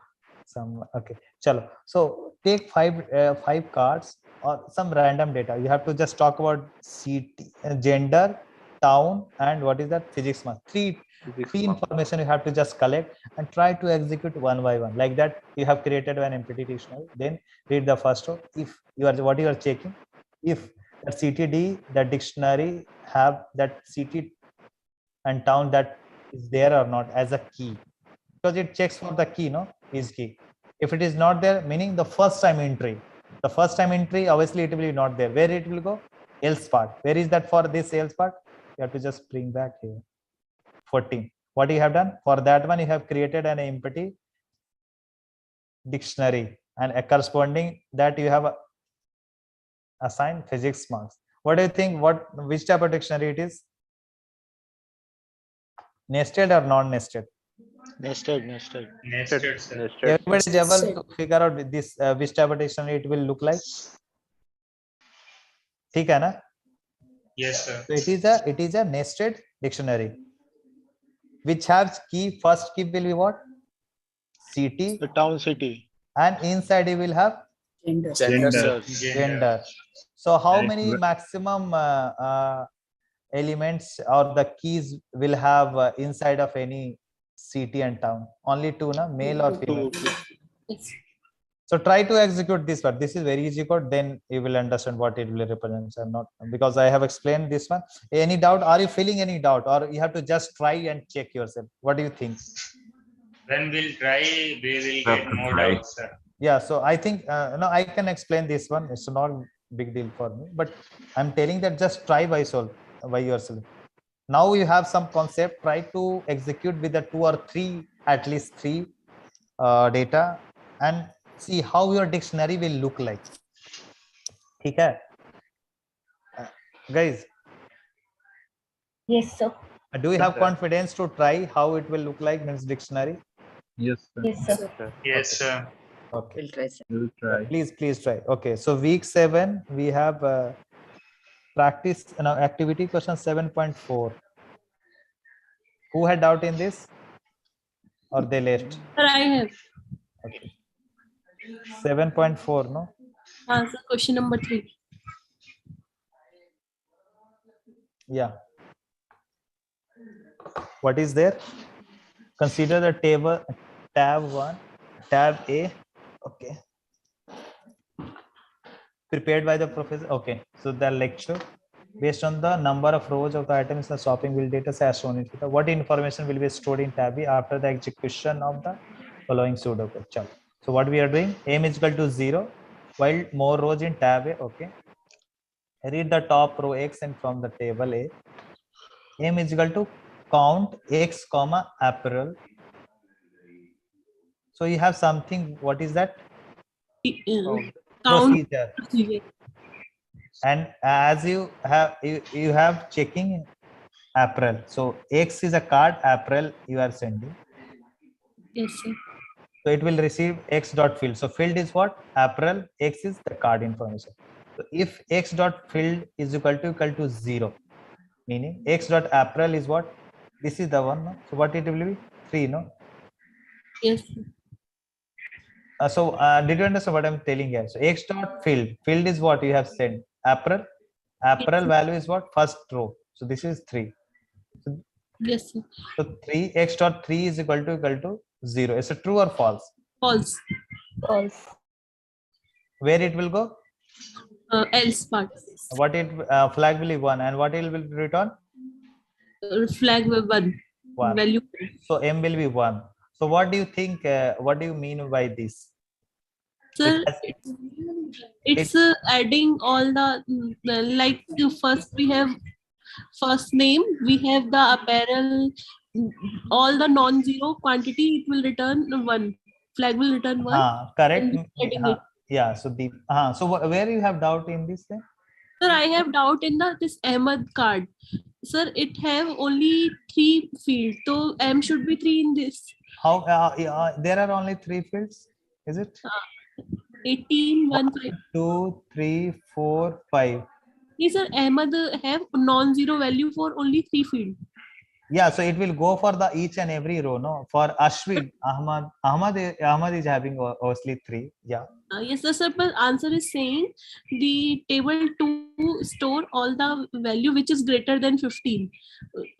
okay. Chalo. So take 5 cards or some random data. You have to just talk about city, gender, town, and what is that? Physics math. Three information you have to just collect and try to execute one by one. Like that, you have created an empty dictionary. Then read the first row. If you are what you are checking, if the CTD, the dictionary have that city and town that is there or not as a key, because it checks for the key, no, is key. If it is not there, meaning the first time entry, obviously it will be not there. Where it will go? Else part. Where is that for this else part? You have to just bring back here. 14. What you have done for that one? You have created an empty dictionary and a corresponding that you have assigned physics marks. What do you think? Which type of dictionary it is? Nested or non-nested? Nested, sir. Everybody is able to figure out this which type of dictionary it will look like. ठीक है ना? Yes, sir. So it is a nested dictionary which has key. First key will be what? City. The town, city. And inside it will have gender. So how many maximum elements or the keys will have inside of any city and town? Only 2, na? Male or female? So try to execute this one. This is very easy code. Then you will understand what it will represent. I'm not, because I have explained this one. Any doubt? Are you feeling any doubt, or you have to just try and check yourself? What do you think? When we'll try, we will get more doubts, sir. Yeah. So I think no, I can explain this one. It's not a big deal for me, but I'm telling that just try by yourself. Now you have some concept. Try to execute with the 2 or 3, at least 3 data and see how your dictionary will look like. Okay, guys. Yes, sir. Do you Yes, have sir. confidence to try how it will look like in this dictionary? Yes, sir. Yes, sir. Yes, sir. Okay. We'll try, sir. We'll try. Please try. Okay, so week 7 we have practice activity question 7.4. Who had doubt in this, or they left? Sir, I have. Okay. 7.4, no? Answer question number 3. Yeah. What is there? Consider the table tab 1, tab A. Okay. Prepared by the professor. Okay. So the lecture based on the number of rows of the items in the shopping bill data as shown in figure. What information will be stored in tab A after the execution of the following pseudocode? Chalo. So what we are doing, m is equal to 0, while more rows in tab A. Okay. Read the top row x and from the table A. M is equal to count x comma apparel. So you have something. What is that? Count Procedure. procedure. And as you have checking apparel. So x is a card, apparel you are sending. Yes, sir. So it will receive x dot field. So field is what? Apparel. X is the card information. So if x dot field is equal to 0, meaning x dot apparel is what? This is the one. No? So what it will be? 3. No. Yes. So did you understand what I'm telling here? So x dot field. Field is what you have sent. Apparel. Apparel value is what? First row. So this is 3. So, yes, sir. So 3 x dot 3 is equal to 0. Is it true or false? False. False. Where it will go? Else part. What it flag will be 1, and what it will return? Flag 1. 1. Value. So m will be 1. So what do you think? What do you mean by this? Sir, it's adding all the like first we have first name, we have the apparel, all the non-zero quantity, it will return 1. Flag will return 1. Correct. Adding it. Yeah. So the so where you have doubt in this thing? Sir, I have doubt in this Ahmed card. Sir, it have only 3 fields, so M should be 3 in this. How there are only 3 fields? Is it? 18, 1, 5. 2, 3, 4, 5. Yes, sir. Ahmed have non-zero value for only 3 fields. Yeah, so it will go for the each and every row. No, for Ashwin, Ahmad is having obviously 3. Yeah. Yes, sir. But answer is saying the table 2 store all the value which is greater than 15.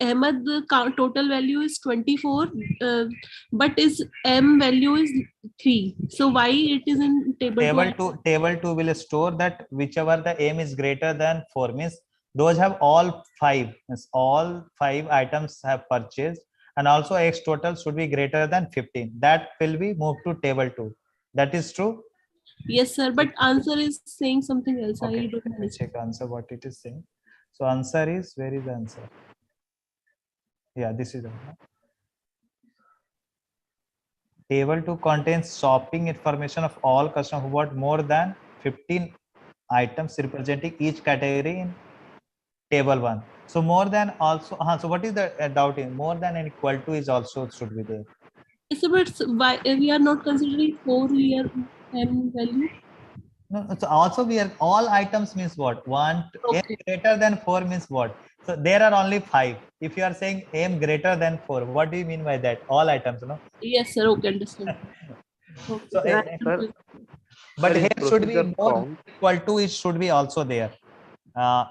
Ahmed the total value is 24, but is M value is 3. So why it is in table 2? Table 2 will store that whichever the M is greater than 4, means those have all 5. Means all 5 items have purchased, and also X total should be greater than 15. That will be moved to table 2. That is true. Yes, sir. But answer is saying something else. Okay. I don't Let me understand. check answer what it is saying. So answer is, where is the answer? Yeah, this is the one. Table 2 contains shopping information of all customers who bought more than 15 items representing each category in table 1. So more than also, so what is the doubt in more than and equal to is also should be there. Yes, sir, but why we are not considering 4 here M value? No, so also we are all items means what? 1 Okay. M greater than 4 means what? So there are only 5. If you are saying M greater than 4, what do you mean by that? All items, no? Yes, sir. Okay, understand. Okay, So, sir. but sir, here should be more count. equal to, it should be also there.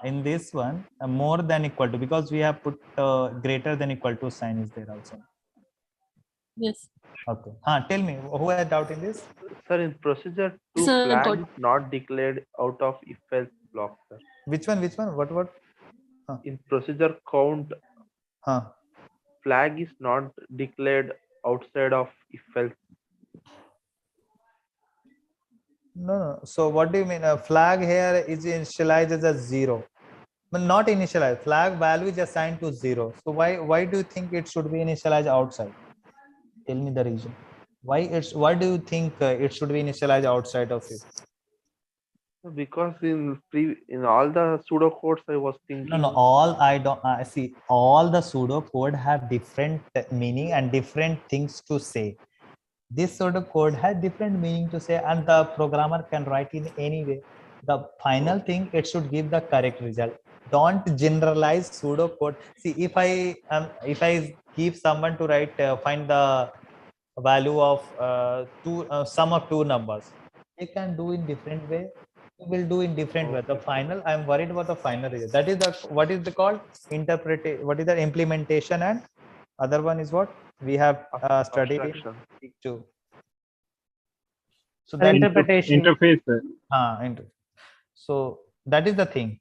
In this one, more than equal to, because we have put greater than equal to sign is there also. Yes. Okay. Tell me, who had doubt in this? Sir, in procedure 2, Sir, flag is not declared out of if else block, sir. Which one? What? In procedure count, flag is not declared outside of if else. No. So what do you mean? A flag here is initialized as a 0. But not initialized. Flag value is assigned to 0. So why do you think it should be initialized outside? Tell me the reason. Why it's? Why do you think it should be initialized outside of it? Because in all the pseudo codes I was thinking. No. All I don't see. All the pseudo code have different meaning and different things to say. This pseudo code has different meaning to say, and the programmer can write in any way. The final thing, it should give the correct result. Don't generalize pseudo code. See, if I give someone to write find the value of sum of two numbers, they can do in different way. We will do in different way. The final, I'm worried about the final result. That is the what is the called interpretation. What is the implementation, and other one is what we have studied in week 2. So that interpretation interface. So that is the thing.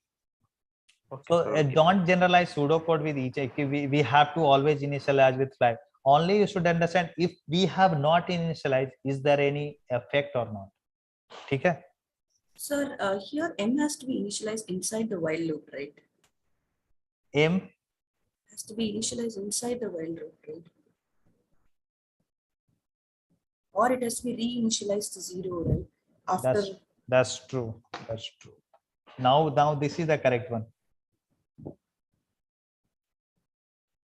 So don't generalize pseudocode with each. We have to always initialize with flag. Only you should understand if we have not initialized, is there any effect or not? Okay. Sir, here M has to be initialized inside the while loop, right? M has to be initialized inside the while loop, right? Or it has to be re-initialized to 0, right? After that's true. That's true. Now this is the correct one.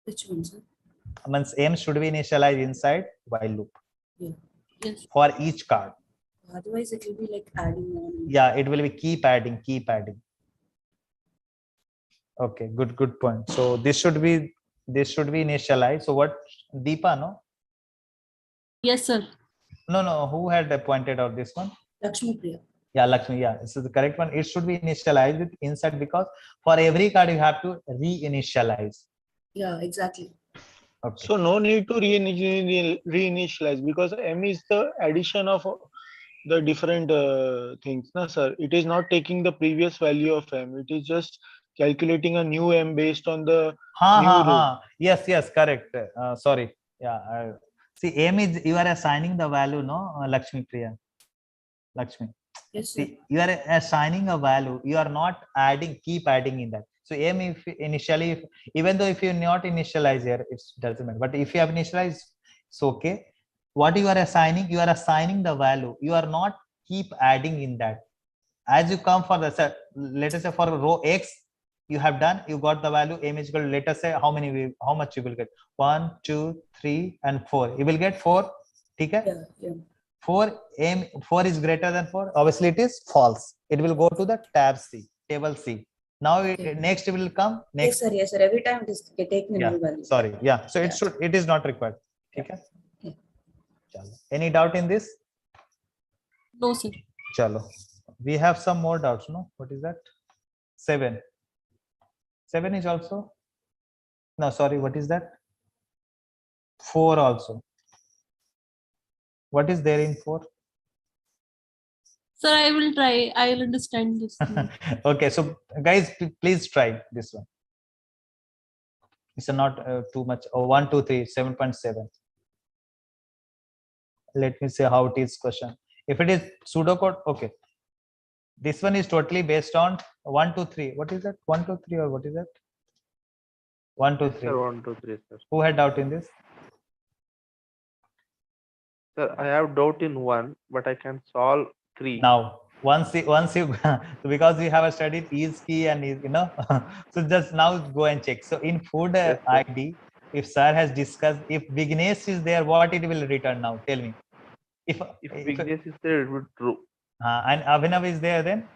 Which one, sir? Means M should be initialized inside while loop. Yeah. Yes. For each card. Otherwise, it will be like adding on. Yeah, it will be keep adding. Okay, good point. So this should be initialized. So what, Deepa, no? Yes, sir. No. Who had pointed out this one? Lakshmi Priya. Yeah, Lakshmi. Yeah, this is the correct one. It should be initialized with inside, because for every card you have to re-initialize. Yeah, exactly. Okay. So no need to reinitialize, because M is the addition of the different things, na sir. It is not taking the previous value of M. It is just calculating a new M based on the new row. Yes, correct. Sorry. Yeah. See, M is, you are assigning the value, no, Lakshmi Priya. Lakshmi. Yes, see, you are assigning a value. You are not keep adding in that. So M, if initially, even though if you not initialize here, it doesn't matter. But if you have initialized, it's okay. What you are assigning the value. You are not keep adding in that. As you come for the, let us say for row X, you have done, you got the value M is equal to, let us say how much you will get. 1, 2, 3, and 4. You will get 4. Okay? Yeah. 4 is greater than 4. Obviously, it is false. It will go to the table C. Now next it will come next. Yes, sir. Every time it is taking the null value. Sorry. Yeah. So it is not required. Okay. Any doubt in this? No, sir. Chalo. We have some more doubts. No. What is that? 7. 7 is also. No. Sorry. What is that? 4 also. What is there in 4? Sir, I will try. I will understand this. Okay, so guys, please try this one. It's not too much. 1, 2, 3, 7.7. Let me say how it is question. If it is pseudocode, okay. This one is totally based on 1, 2, 3. What is that? 1, 2, 3, or what is that? 1, 2, 3. Sir, 1, 2, 3, sir. Who had doubt in this? Sir, I have doubt in 1, but I can solve 3. Now, once you because we have studied is key and is, so just now go and check. So in food ID, if sir has discussed, if Vignesh is there, what it will return now? Tell me. If Vignesh is there, it will be true. And Abhinav is there, then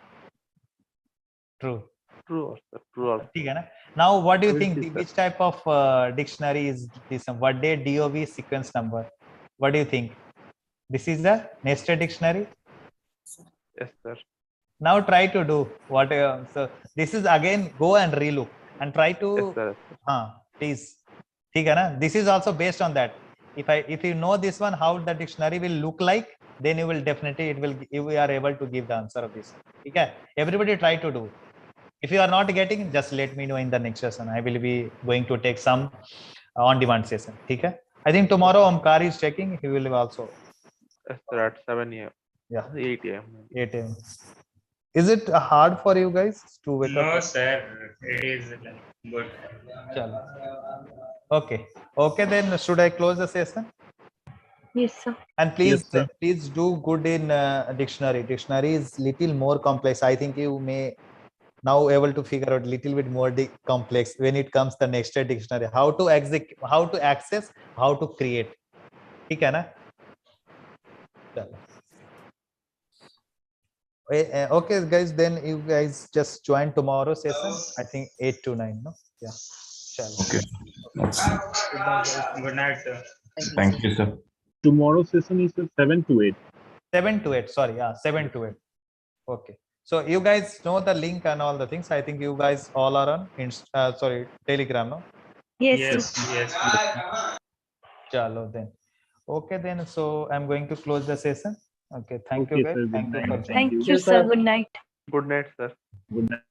true. True, sir. True also. Now, what do you think? Which type of dictionary is this? What day DOV sequence number? What do you think? This is a nested dictionary. Yes, sir. Now try to do what. So this is again, go and relook and try to. Yes, sir. Please. This is also based on that. If you know this one, how the dictionary will look like, then you will definitely you are able to give the answer of this. Okay. Everybody try to do. If you are not getting, just let me know in the next session. I will be going to take some on-demand session. Okay. I think tomorrow Omkar is checking. He will also. Yes, sir. At 7 a.m. Yeah. 8 a.m. 8 a.m. Is it hard for you guys to wake up? No, sir. It is good. Okay. Okay, then should I close the session? Yes, sir. And please, Yes, sir. please do good in dictionary. Dictionary is little more complex. I think you may now able to figure out little bit more complex when it comes the next dictionary. How to execute, how to access, how to create. ठीक है ना? चलो. Okay, guys. Then you guys just join tomorrow session. I think 8 to 9. No. Yeah. Chalo. Okay. Good night, guys. Good night, sir. Thank you, sir. Tomorrow's session is 7 to 8. 7 to 8. Sorry. Yeah. 7 to 8. Okay. So you guys know the link and all the things. I think you guys all are on sorry, Telegram, no? Yes. Yes. Chalo then. Okay then. So I'm going to close the session. Okay. Thank you Okay, guys. sir. Good Thank you night. for joining. Thank you, sir. Good night. Good night, sir. Good night.